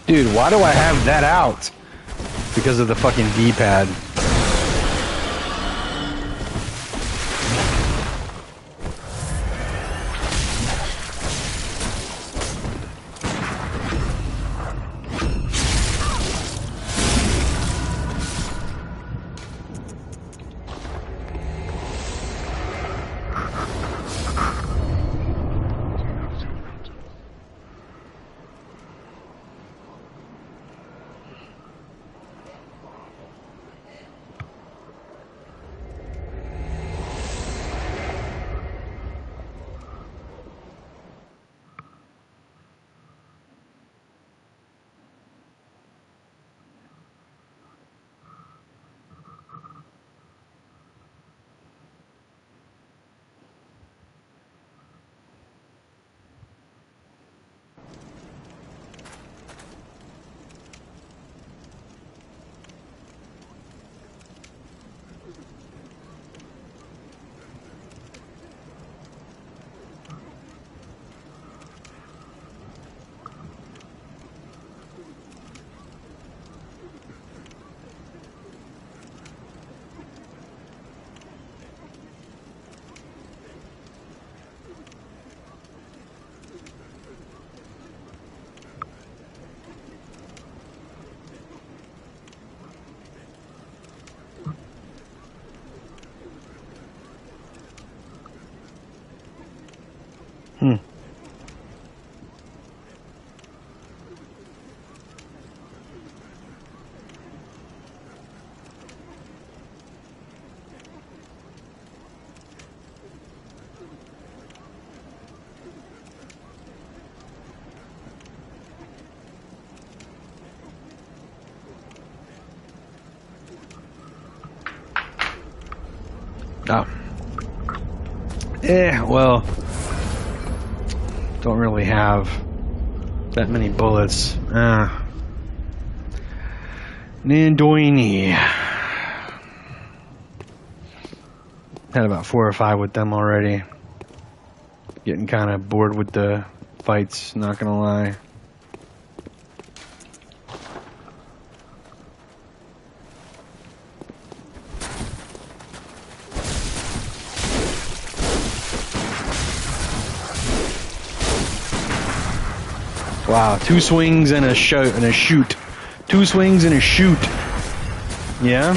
Speaker 1: Dude, why do I have that out? Because of the fucking D-pad. Oh. Well, don't really have that many bullets. Nandoini. Had about 4 or 5 with them already. Getting kind of bored with the fights, not gonna lie. Wow, 2 swings and a shoot. 2 swings and a shoot. Yeah?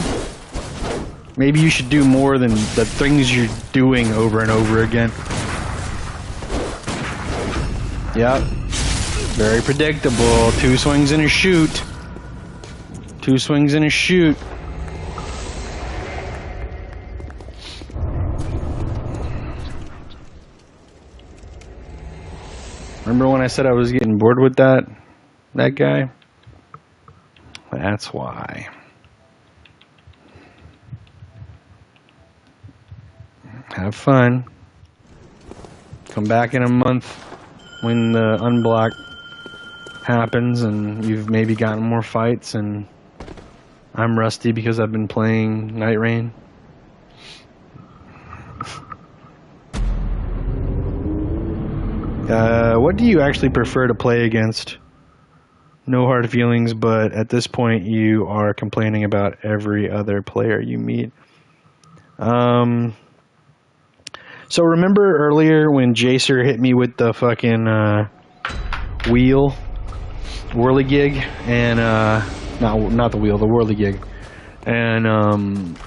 Speaker 1: Maybe you should do more than the things you're doing over and over again. Yep. Very predictable. 2 swings and a shoot. 2 swings and a shoot. Remember when I said I was getting bored with that guy? That's why. Have fun. Come back in a month when the unblock happens and you've maybe gotten more fights and I'm rusty because I've been playing Nightreign. What do you actually prefer to play against? No hard feelings, but at this point you are complaining about every other player you meet. So remember earlier when Jacer hit me with the fucking whirligig, and not the wheel, the whirligig, and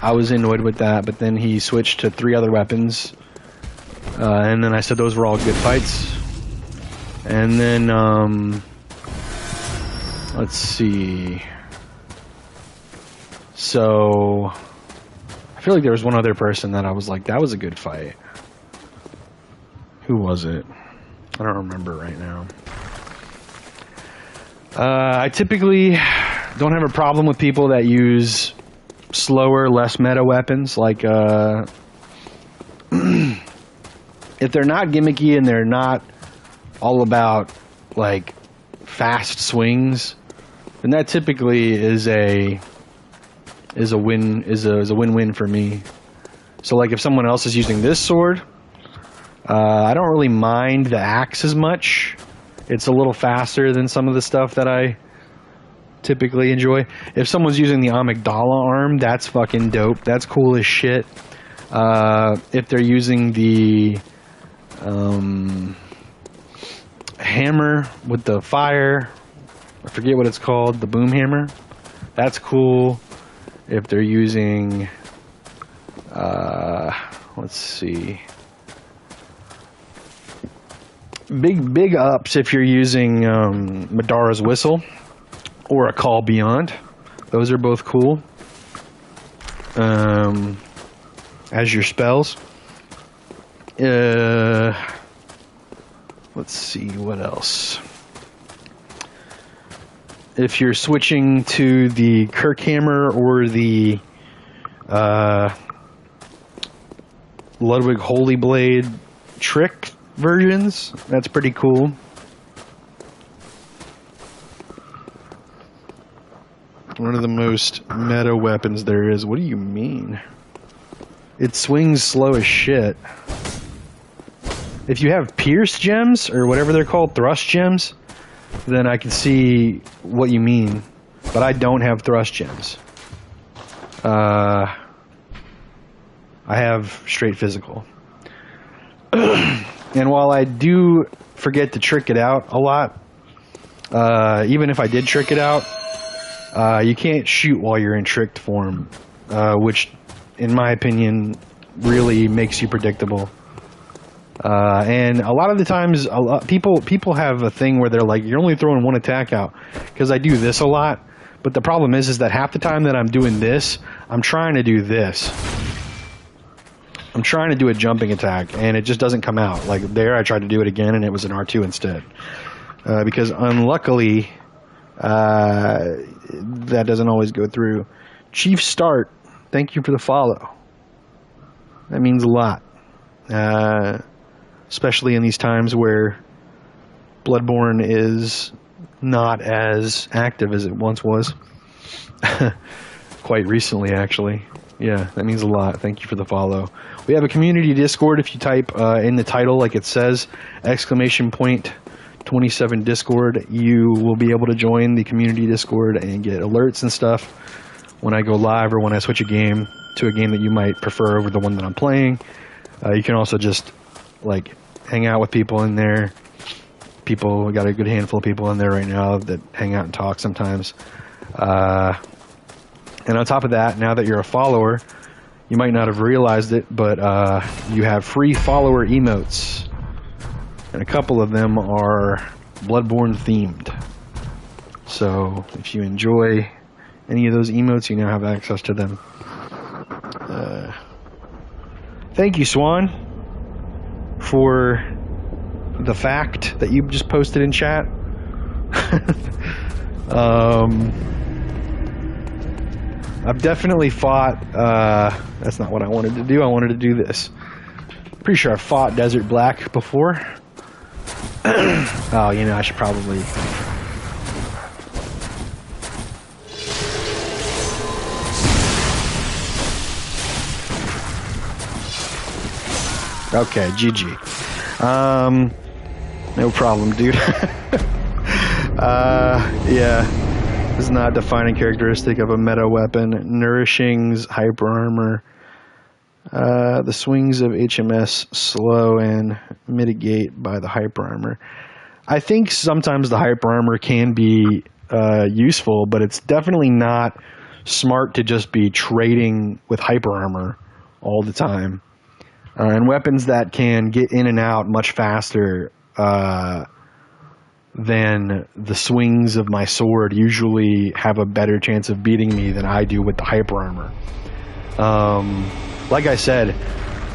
Speaker 1: I was annoyed with that. But then he switched to 3 other weapons, and then I said those were all good fights. And then let's see. So I feel like there was one other person that I was like, that was a good fight. Who was it? I don't remember right now. I typically don't have a problem with people that use slower, less meta weapons. Like, if they're not gimmicky and they're not all about like fast swings, then that typically is a win-win for me. So like if someone else is using this sword, I don't really mind the axe as much. It's a little faster than some of the stuff that I typically enjoy. If someone's using the Amygdala arm, that's fucking dope. That's cool as shit. If they're using the hammer with the fire, I forget what it's called, the boom hammer, that's cool. If they're using let's see, big ups if you're using Madara's whistle or a call beyond. Those are both cool as your spells. Let's see what else. If you're switching to the Kirkhammer or the Ludwig Holy Blade trick versions, that's pretty cool. One of the most meta weapons there is. What do you mean? It swings slow as shit. If you have pierce gems, or whatever they're called, thrust gems, then I can see what you mean. But I don't have thrust gems. I have straight physical. And while I do forget to trick it out a lot, even if I did trick it out, you can't shoot while you're in tricked form, which, in my opinion, really makes you predictable. And a lot of the times, people have a thing where they're like, you're only throwing one attack out, because I do this a lot. But the problem is that half the time that I'm doing this, I'm trying to do this. I'm trying to do a jumping attack, and it just doesn't come out. Like there, I tried to do it again, and it was an R2 instead. Because unluckily, that doesn't always go through. Chief Start, thank you for the follow. That means a lot. Especially in these times where Bloodborne is not as active as it once was. Quite recently, actually. Yeah, that means a lot. Thank you for the follow. We have a community Discord. If you type in the title, like it says, !27 Discord, you will be able to join the community Discord and get alerts and stuff when I go live or when I switch a game to a game that you might prefer over the one that I'm playing. You can also just like hang out with people in there. We got a good handful of people in there right now that hang out and talk sometimes. And on top of that, now that you're a follower, you might not have realized it, but you have free follower emotes. And a couple of them are Bloodborne themed. So if you enjoy any of those emotes, you now have access to them. Thank you, Swan, for the fact that you just posted in chat. I've definitely fought, that's not what I wanted to do. I wanted to do this. Pretty sure I've fought Desert Black before. Oh, you know, I should probably... Okay, GG. No problem, dude. Yeah. This is not a defining characteristic of a meta weapon. Nourishing's hyper armor. The swings of HMS slow and mitigate by the hyper armor. I think sometimes the hyper armor can be useful, but it's definitely not smart to just be trading with hyper armor all the time. And weapons that can get in and out much faster than the swings of my sword usually have a better chance of beating me than I do with the hyper armor. Like I said,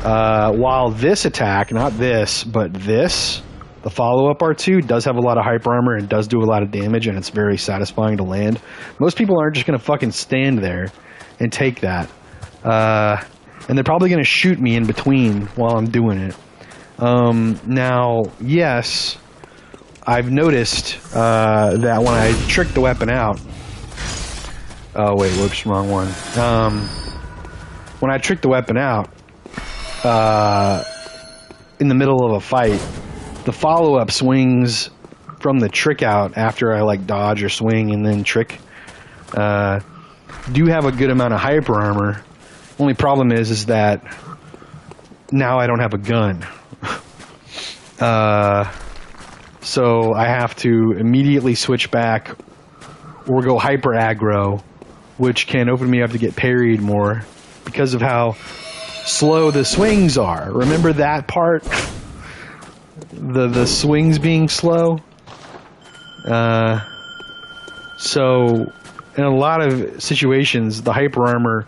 Speaker 1: while this attack, not this, but this, the follow-up R2 does have a lot of hyper armor and does do a lot of damage, and it's very satisfying to land. Most people aren't just going to fucking stand there and take that. And they're probably going to shoot me in between while I'm doing it. Now, yes, I've noticed that when I trick the weapon out... Oh, wait, whoops, wrong one. When I trick the weapon out in the middle of a fight, the follow-up swings from the trick out after I like dodge or swing and then trick do have a good amount of hyper armor. Only problem is that now I don't have a gun. So I have to immediately switch back or go hyper aggro, which can open me up to get parried more because of how slow the swings are. Remember that part? The swings being slow? So in a lot of situations, the hyper armor,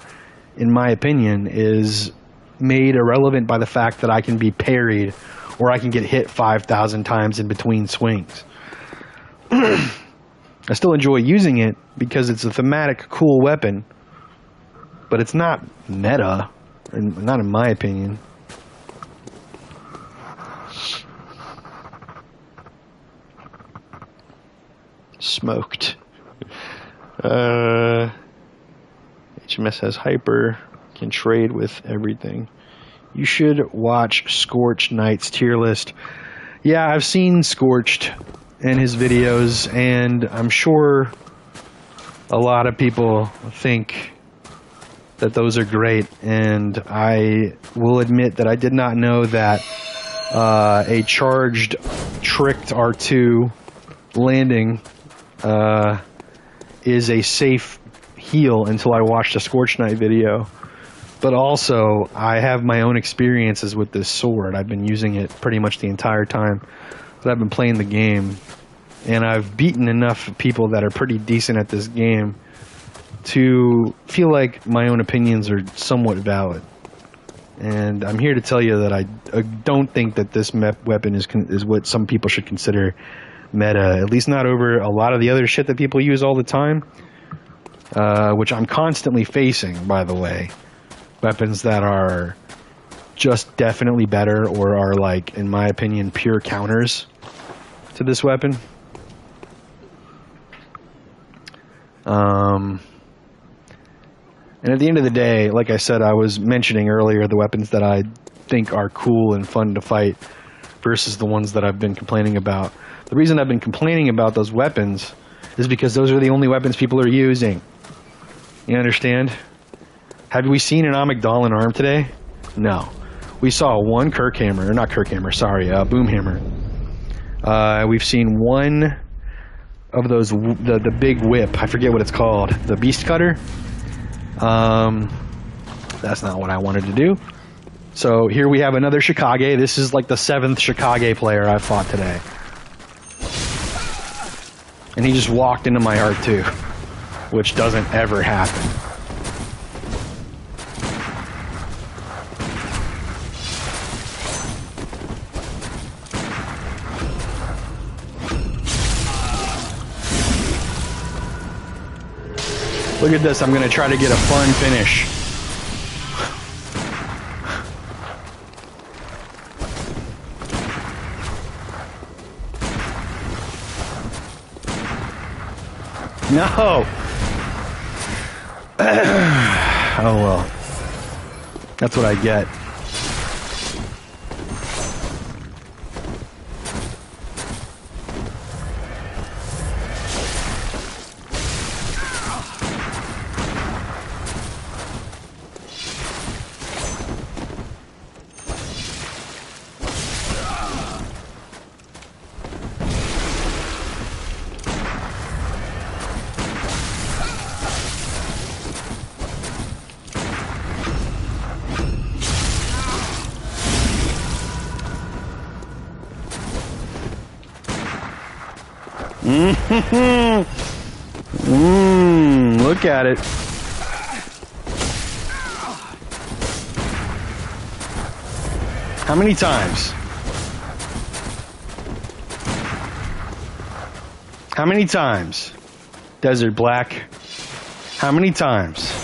Speaker 1: in my opinion, is made irrelevant by the fact that I can be parried or I can get hit 5,000 times in between swings. I still enjoy using it because it's a thematic, cool weapon, but it's not meta, not in my opinion. Smoked. HMS has hyper, can trade with everything. You should watch Scorched Knight's tier list. Yeah, I've seen Scorched in his videos, and I'm sure a lot of people think that those are great, and I will admit that I did not know that a charged, tricked R2 landing is a safe heal until I watched a Scorched Knight video. But also, I have my own experiences with this sword. I've been using it pretty much the entire time that I've been playing the game. And I've beaten enough people that are pretty decent at this game to feel like my own opinions are somewhat valid. And I'm here to tell you that I don't think that this weapon is what some people should consider meta. At least not over a lot of the other shit that people use all the time. Which I'm constantly facing, by the way. Weapons that are just definitely better, or are, like, in my opinion, pure counters to this weapon. And at the end of the day, like I said, I was mentioning earlier the weapons that I think are cool and fun to fight versus the ones that I've been complaining about. The reason I've been complaining about those weapons is because those are the only weapons people are using. You understand? Have we seen an Amygdalin arm today? No. We saw one Kirkhammer, or not Kirkhammer, sorry, Boomhammer. We've seen one of those, the big whip, I forget what it's called, the Beast Cutter. That's not what I wanted to do. So here we have another Shikage. This is like the 7th Shikage player I've fought today. And he just walked into my heart too, which doesn't ever happen. Look at this, I'm going to try to get a fun finish. No! Oh well. That's what I get. Look at it. How many times? How many times? Desert Black. How many times?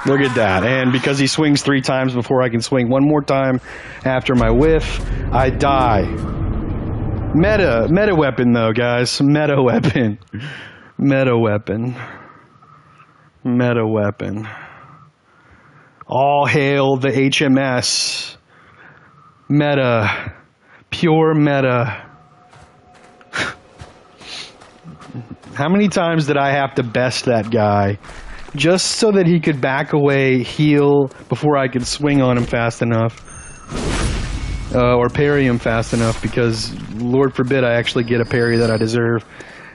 Speaker 1: Look at that. And because he swings 3 times before I can swing one more time after my whiff, I die. Meta weapon though, guys. Meta weapon. Meta weapon. Meta weapon. All hail the HMS. Meta. Pure meta. How many times did I have to best that guy just so that he could back away, heal, before I could swing on him fast enough? Or parry him fast enough, because Lord forbid I actually get a parry that I deserve.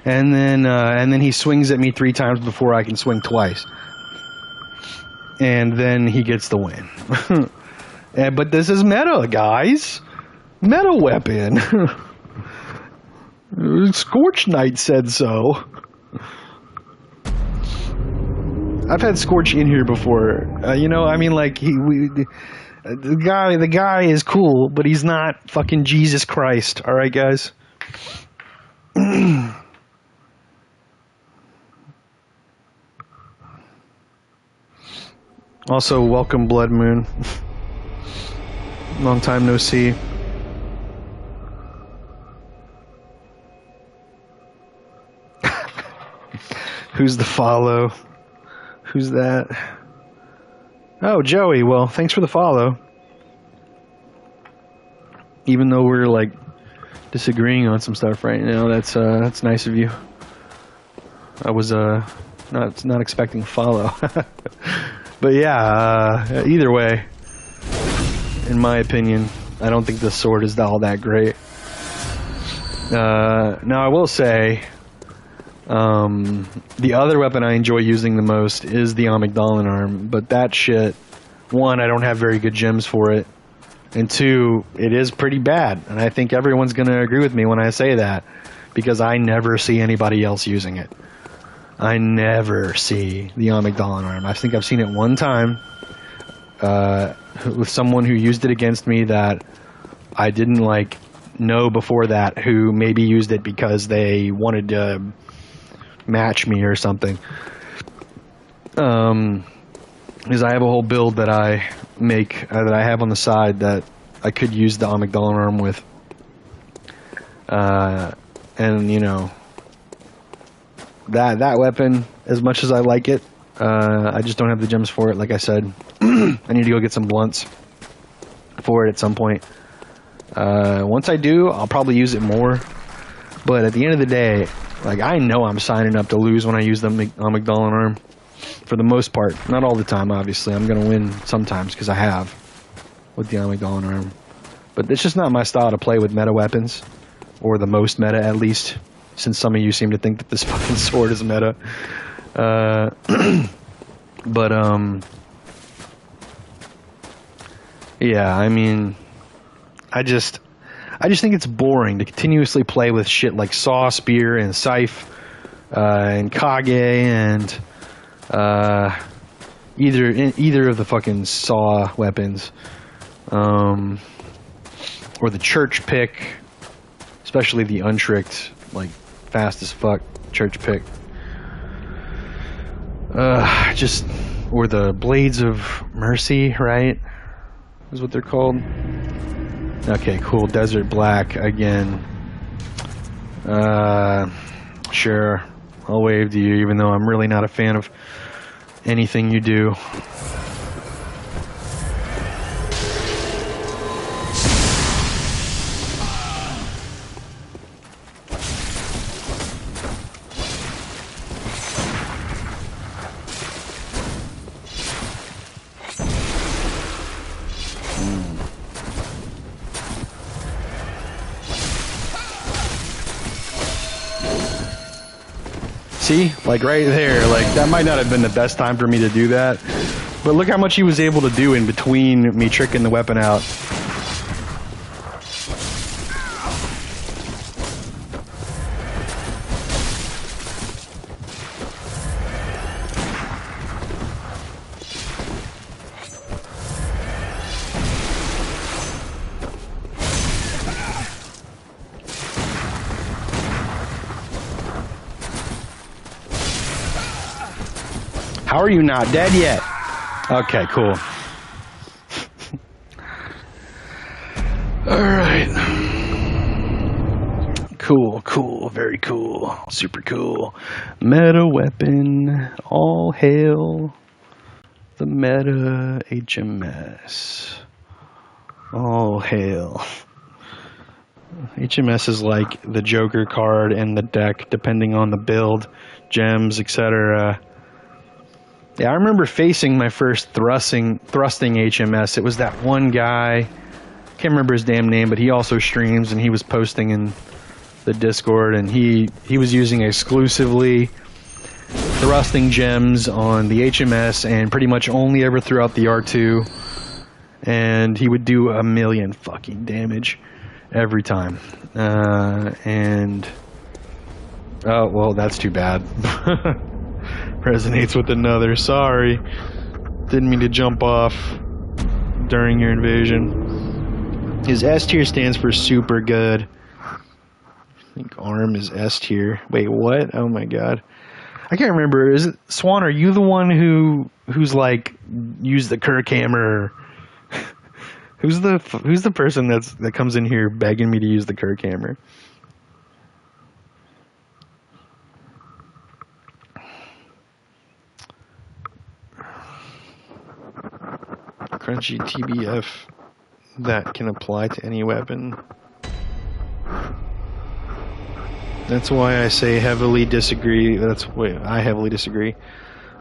Speaker 1: And then he swings at me 3 times before I can swing twice. And then he gets the win. But this is meta, guys. Meta weapon. Scorch Knight said so. I've had Scorch in here before. You know, I mean, like, the guy is cool, but he's not fucking Jesus Christ. All right, guys. Also, welcome, Blood Moon. Long time no see. Who's the follow? Who's that? Oh, Joey. Well, thanks for the follow. Even though we're like disagreeing on some stuff right now, that's nice of you. I was not expecting a follow. But yeah, either way, in my opinion, I don't think this sword is all that great. Now I will say, the other weapon I enjoy using the most is the Amygdalin arm, but that shit, 1, I don't have very good gems for it, and 2, it is pretty bad, and I think everyone's going to agree with me when I say that, because I never see anybody else using it. I never see the Amygdalin arm. I think I've seen it one time with someone who used it against me that I didn't like know before that who maybe used it because they wanted to match me or something. Because I have a whole build that I make, that I have on the side that I could use the Amygdala arm with. And, you know, that weapon, as much as I like it, I just don't have the gems for it, like I said. I need to go get some blunts for it at some point. Once I do, I'll probably use it more. But at the end of the day, like, I know I'm signing up to lose when I use the Amygdala arm. For the most part. Not all the time, obviously. I'm going to win sometimes, because I have with the Amygdala arm. But it's just not my style to play with meta weapons. Or the most meta, at least. Since some of you seem to think that this fucking sword is meta. Yeah, I mean, I just think it's boring to continuously play with shit like Saw, Spear, and Scythe, and Kage, and either of the fucking Saw weapons, or the Church Pick, especially the untricked, like, fast as fuck Church Pick. Or the Blades of Mercy, right? Is what they're called. Okay, cool. Desert Black again. Sure. I'll wave to you, even though I'm really not a fan of anything you do. See? Like right there, like that might not have been the best time for me to do that, but look how much he was able to do in between me tricking the weapon out. How are you not dead yet? Okay, cool. Alright. Cool, very cool. Super cool. Meta weapon. All hail the meta HMS. All hail. HMS is like the Joker card in the deck, depending on the build, gems, etc. Yeah, I remember facing my first thrusting HMS. It was that one guy, can't remember his damn name, but he also streams, and he was posting in the Discord, and he was using exclusively thrusting gems on the HMS, and pretty much only ever threw out the R2, and he would do 1,000,000 fucking damage every time. Oh, well, that's too bad. Resonates with another. Sorry. Didn't mean to jump off during your invasion. His S tier stands for super good. I think arm is S tier. Wait, what? Oh my god. I can't remember. Is it Swan, are you the one who's like used the Kirk hammer? Who's the person that comes in here begging me to use the Kirk hammer? Crunchy TBF that can apply to any weapon. That's why I say heavily disagree. I heavily disagree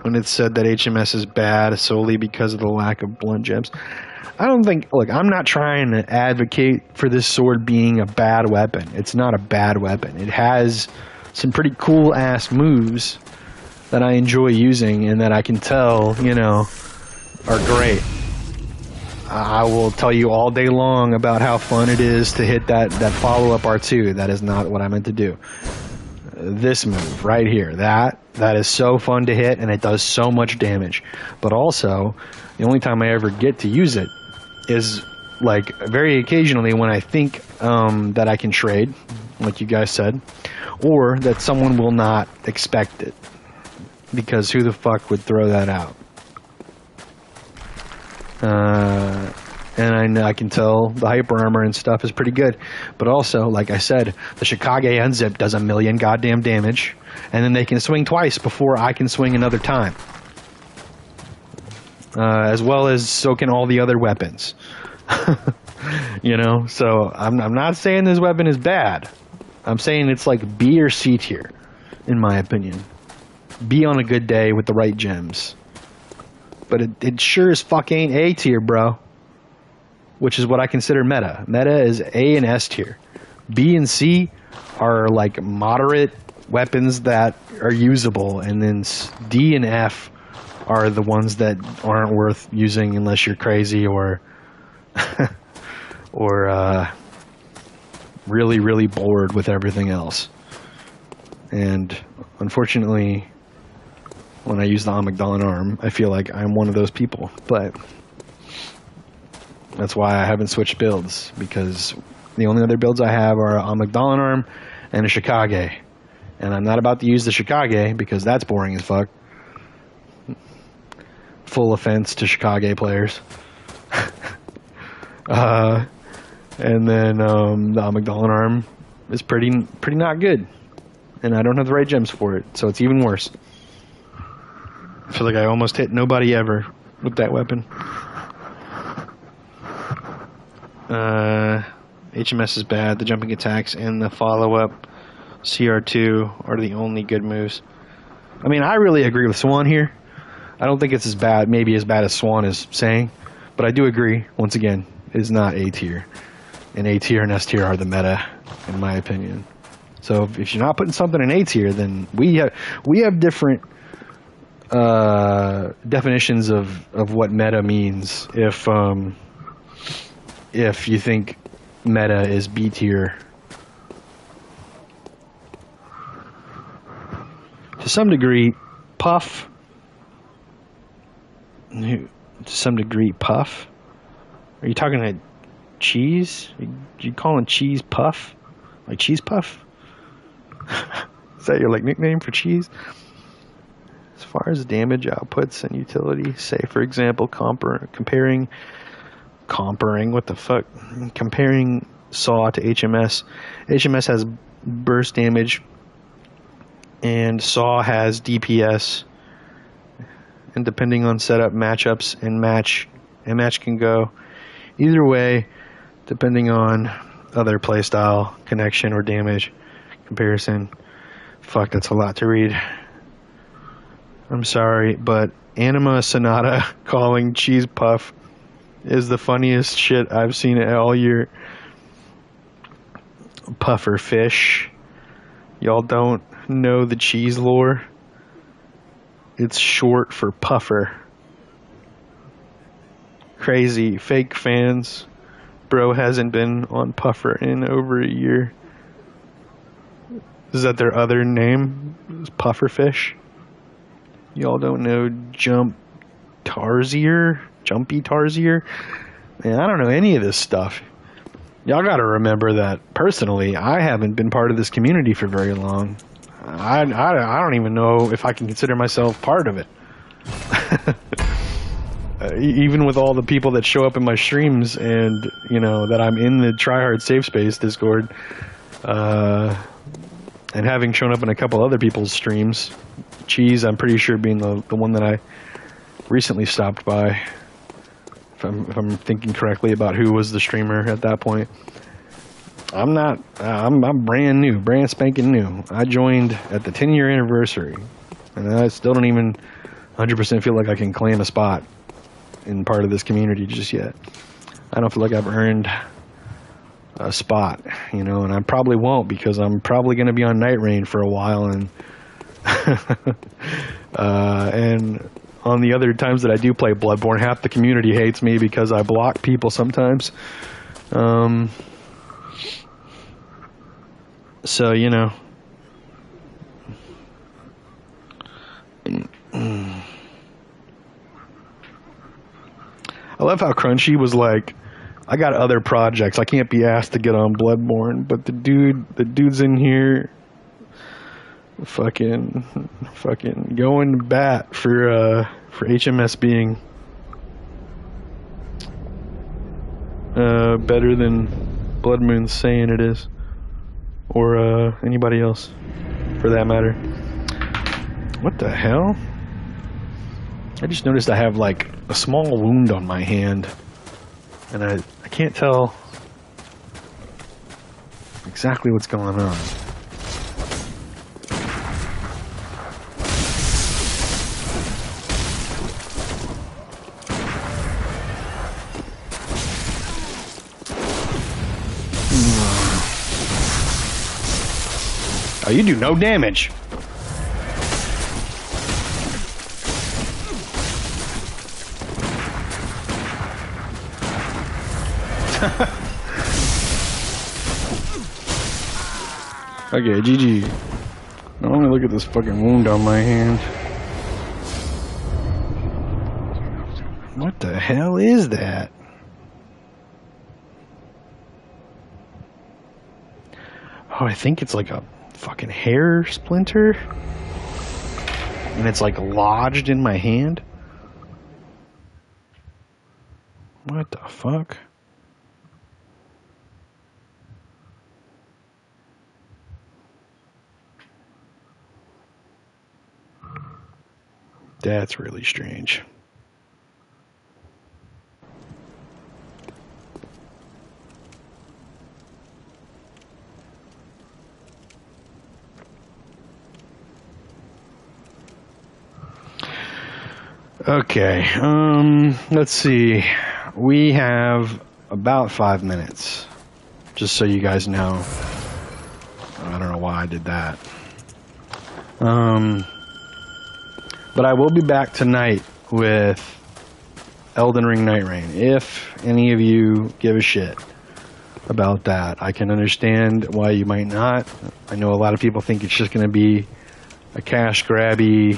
Speaker 1: when it's said that HMS is bad solely because of the lack of blunt gems. I don't think, look, I'm not trying to advocate for this sword being a bad weapon. It's not a bad weapon. It has some pretty cool ass moves that I enjoy using and that I can tell, you know, are great. I will tell you all day long about how fun it is to hit that follow-up R2. That is not what I meant to do. This move right here, that is so fun to hit, and it does so much damage. But also, the only time I ever get to use it is like very occasionally when I think that I can trade, like you guys said, or that someone will not expect it, because who the fuck would throw that out? And I know I can tell the hyper armor and stuff is pretty good, but also, like I said, the Chickage unzip does 1,000,000 goddamn damage, and then they can swing twice before I can swing another time. As well as so can all the other weapons. You know, so I'm not saying this weapon is bad. I'm saying it's like B or C tier, in my opinion. B on a good day with the right gems. But it sure as fuck ain't A tier, bro. Which is what I consider meta. Meta is A and S tier. B and C are like moderate weapons that are usable, and then D and F are the ones that aren't worth using unless you're crazy or or really, really bored with everything else. And unfortunately, when I use the Amygdalin arm, I feel like I'm one of those people. But that's why I haven't switched builds, because the only other builds I have are Amygdalin arm and a Chickage. And I'm not about to use the Chickage because that's boring as fuck. Full offense to Chickage players. And then the Amygdalin arm is pretty not good, and I don't have the right gems for it, so it's even worse. I feel like I almost hit nobody ever with that weapon. HMS is bad. The jumping attacks and the follow-up CR2 are the only good moves. I mean, I really agree with Swan here. I don't think it's as bad, maybe as bad as Swan is saying, but I do agree, once again, it is not A tier. And A tier and S tier are the meta, in my opinion. So if you're not putting something in A tier, then we have different definitions of what meta means. If you think meta is B tier, to some degree, Puff. To some degree, Puff. Are you talking to Cheese? You calling Cheese Puff? Like Cheese Puff? Is that your like nickname for Cheese? As far as damage outputs and utility, say for example, comparing what the fuck? Comparing Saw to HMS. HMS has burst damage, and Saw has DPS. And depending on setup, matchups, and match can go either way, depending on other playstyle, connection, or damage comparison. Fuck, that's a lot to read. I'm sorry, but Anima Sonata calling Cheese Puff is the funniest shit I've seen all year. Puffer fish. Y'all don't know the cheese lore? It's short for puffer. Crazy. Fake fans. Bro hasn't been on Puffer in over a year. Is that their other name? Is Pufferfish? Y'all don't know Jumpy Tarsier? Man, I don't know any of this stuff. Y'all gotta remember that, personally, I haven't been part of this community for very long. I don't even know if I can consider myself part of it. Even with all the people that show up in my streams and, you know, that I'm in the Tryhard Safe Space Discord, and having shown up in a couple other people's streams, Cheese, I'm pretty sure being the one that I recently stopped by, if I'm thinking correctly about who was the streamer at that point. I'm brand new, brand spanking new. I joined at the 10-year anniversary, and I still don't even 100% feel like I can claim a spot in part of this community just yet. I don't feel like I've earned a spot, you know, and I probably won't, because I'm probably going to be on Nightreign for a while, and and on the other times that I do play Bloodborne, half the community hates me because I block people sometimes. So, you know. I love how Crunchy was like, I got other projects. I can't be asked to get on Bloodborne, but the dude's in here fucking going to bat for HMS being better than Blood Moon's saying it is, or anybody else for that matter. What the hell? I just noticed I have like a small wound on my hand, and I can't tell exactly what's going on. Oh, you do no damage. Okay, GG. Now let me look at this fucking wound on my hand. What the hell is that? Oh, I think it's like a fucking hair splinter. And it's like lodged in my hand. What the fuck? That's really strange. Okay, let's see. We have about 5 minutes. Just so you guys know. I don't know why I did that. But I will be back tonight with Elden Ring Nightreign, if any of you give a shit about that. I can understand why you might not. I know a lot of people think it's just going to be a cash grabby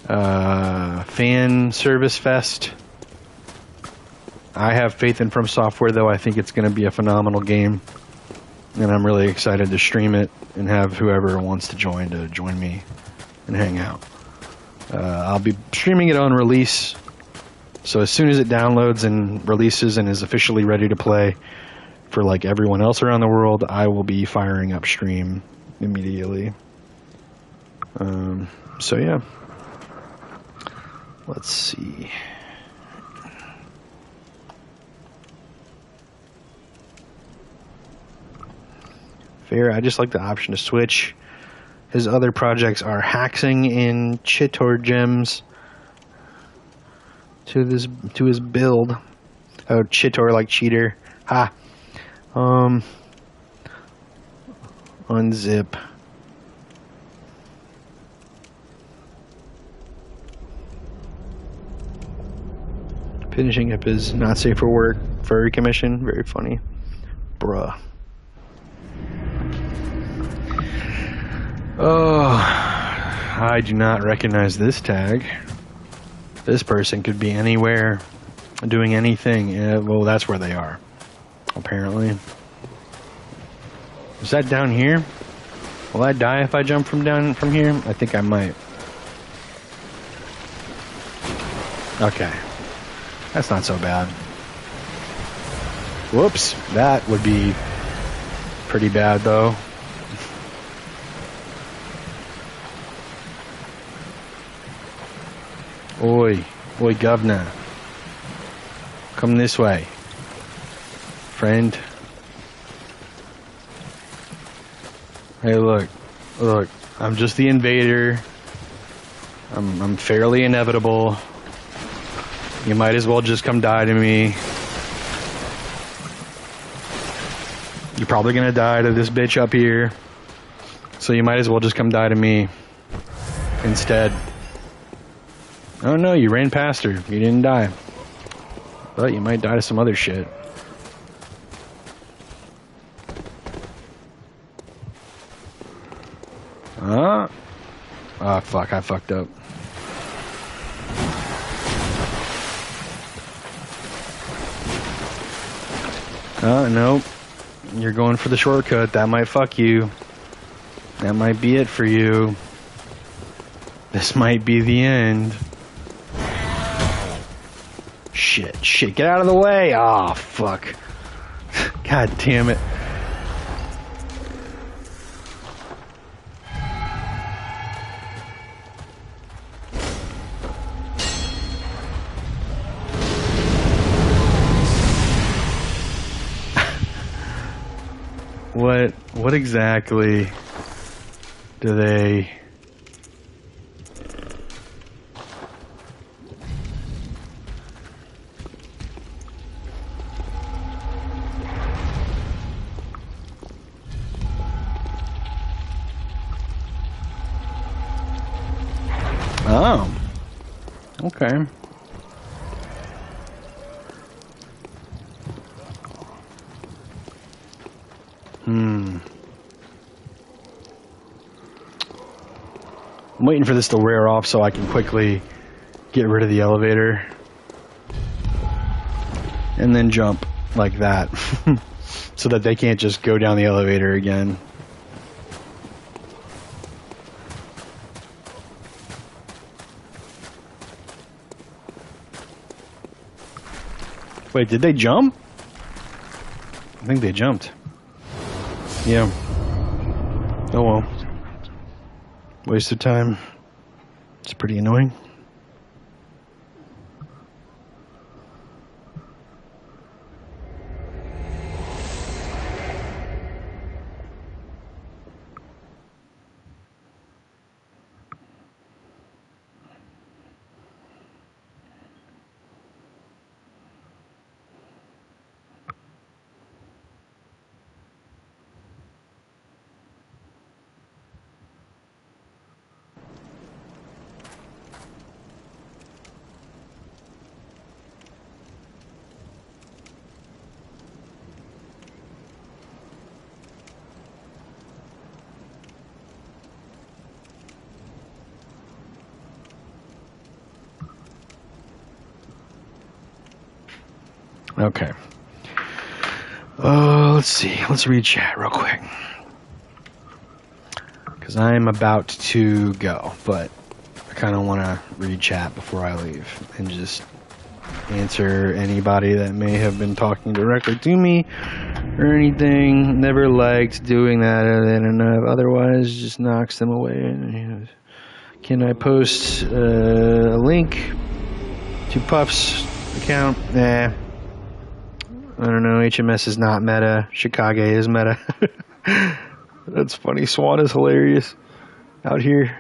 Speaker 1: fan service fest. I have faith in From Software, though. I think it's going to be a phenomenal game, and I'm really excited to stream it and have whoever wants to join me and hang out. I'll be streaming it on release, so as soon as it downloads and releases and is officially ready to play for like everyone else around the world, I will be firing up stream immediately. So yeah, let's see. Fair, I just like the option to switch. His other projects are Haxing in Chitor gems to his build. Oh, Chitor like cheater. Ha. Unzip. Finishing up his not safe for work furry commission. Very funny. Bruh. Oh, I do not recognize this tag. This person could be anywhere, doing anything. Well, that's where they are, apparently. Is that down here? Will I die if I jump from here? I think I might. Okay. That's not so bad. Whoops. That would be pretty bad, though. Oi, governor. Come this way, friend. Hey, look, I'm just the invader. I'm fairly inevitable. You might as well just come die to me. You're probably gonna die to this bitch up here, so you might as well just come die to me instead. Oh no, you ran past her. You didn't die. But you might die to some other shit. Huh? Oh fuck, I fucked up. Nope. You're going for the shortcut. That might fuck you. That might be it for you. This might be the end. Shit. Get out of the way. Ah, fuck. God damn it. What exactly do they... Oh. Okay. I'm waiting for this to wear off so I can quickly get rid of the elevator. And then jump like that. So that they can't just go down the elevator again. Wait, did they jump? I think they jumped. Yeah. Oh well. Waste of time. It's pretty annoying. Okay. Let's see. Let's read chat real quick. Because I'm about to go, but I kind of want to read chat before I leave and just answer anybody that may have been talking directly to me or anything. Never liked doing that and otherwise just knocks them away. Can I post a link to Puff's account? Nah. I don't know. HMS is not meta. Chicago is meta. That's funny. Swan is hilarious out here.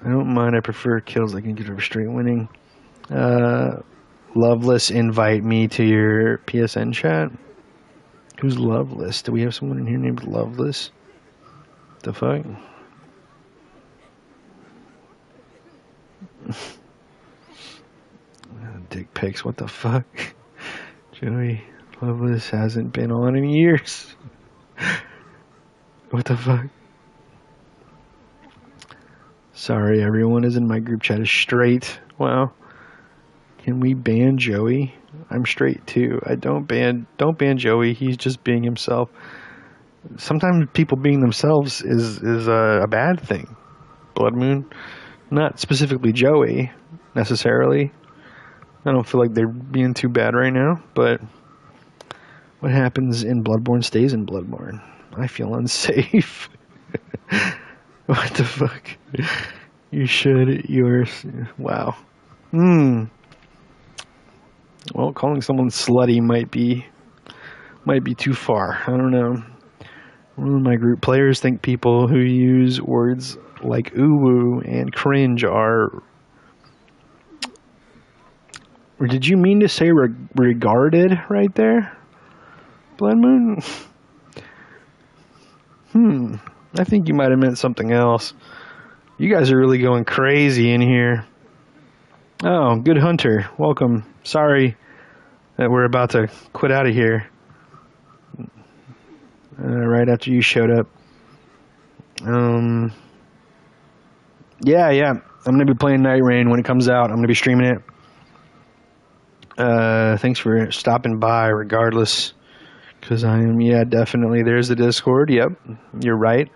Speaker 1: I don't mind. I prefer kills I can get over straight winning. Loveless, invite me to your PSN chat. Who's Loveless? Do we have someone in here named Loveless? The fuck? Dick pics. What the fuck? Joey Loveless hasn't been on in years. What the fuck? Sorry, everyone is in my group chat is straight. Wow. Can we ban Joey? I'm straight too. Don't ban Joey. He's just being himself. Sometimes people being themselves is a bad thing. Blood Moon, not specifically Joey necessarily. I don't feel like they're being too bad right now, but what happens in Bloodborne stays in Bloodborne. I feel unsafe. What the fuck? You should. Wow. Well, calling someone slutty might be too far. I don't know. One of my group players think people who use words like uwu and cringe are... Or did you mean to say regarded right there? Blood Moon? I think you might have meant something else. You guys are really going crazy in here. Oh, Good Hunter. Welcome. Sorry that we're about to quit out of here. Right after you showed up. Yeah. I'm going to be playing Nightreign when it comes out. I'm going to be streaming it. Thanks for stopping by regardless. Because I am, yeah, definitely. There's the Discord. Yep, you're right.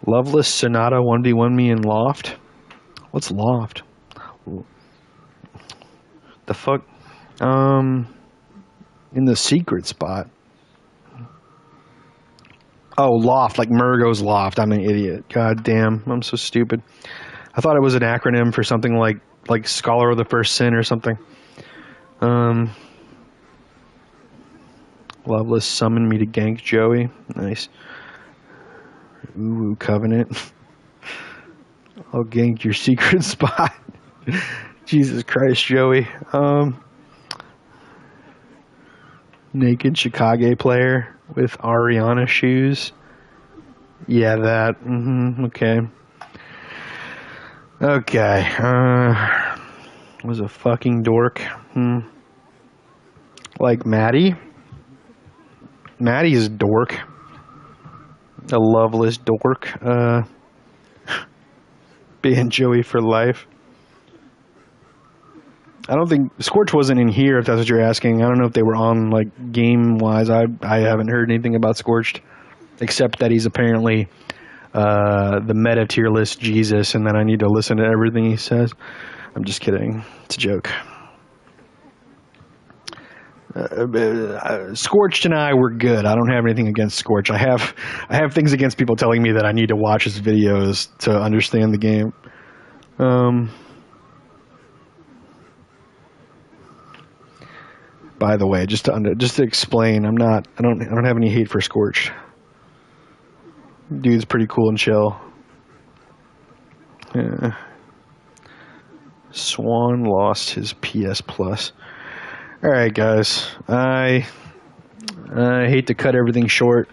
Speaker 1: Loveless Sonata 1v1 me in Loft. What's Loft? The fuck? In the secret spot. Oh, Loft, like Murgo's Loft. I'm an idiot. God damn, I'm so stupid. I thought it was an acronym for something like Scholar of the First Sin or something. Loveless summoned me to gank Joey. Nice. Ooh, Covenant. I'll gank your secret spot. Jesus Christ, Joey. Naked Chicago player with Ariana shoes. Yeah, that. Okay. Okay. Was a fucking dork. Like Maddie. Maddie's a dork. A loveless dork. Being Joey for life. I don't think Scorch wasn't in here, if that's what you're asking. I don't know if they were on, like, game-wise. I haven't heard anything about Scorched, except that he's apparently the meta tier list Jesus, and that I need to listen to everything he says. I'm just kidding. It's a joke. Scorched and I were good. I don't have anything against Scorch. I have things against people telling me that I need to watch his videos to understand the game. By the way, just to explain, I don't have any hate for Scorched. Dude's pretty cool and chill. Yeah. Swan lost his PS Plus. All right, guys. I hate to cut everything short,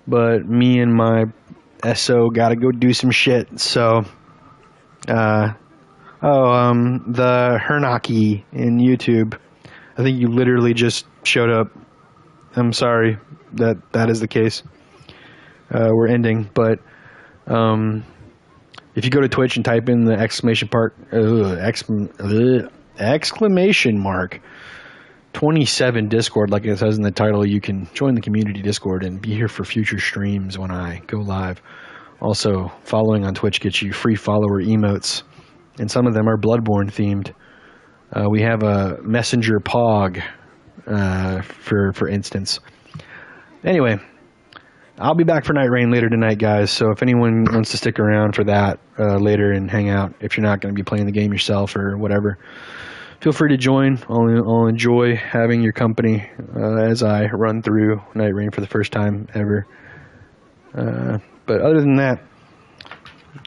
Speaker 1: but me and my SO gotta go do some shit. So, the Hernaki in YouTube. I think you literally just showed up. I'm sorry that is the case. We're ending, but if you go to Twitch and type in the exclamation mark 27 Discord, like it says in the title, you can join the community Discord and be here for future streams when I go live. Also, following on Twitch gets you free follower emotes, and some of them are Bloodborne themed. We have a messenger pog, for instance. Anyway, I'll be back for Nightreign later tonight, guys. So if anyone wants to stick around for that later and hang out, if you're not going to be playing the game yourself or whatever, feel free to join. I'll enjoy having your company as I run through Nightreign for the first time ever. But other than that,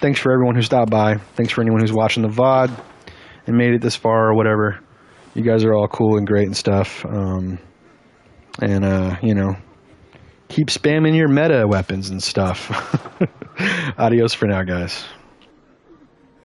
Speaker 1: thanks for everyone who stopped by. Thanks for anyone who's watching the VOD and made it this far or whatever. You guys are all cool and great and stuff. Keep spamming your meta weapons and stuff. Adios for now, guys.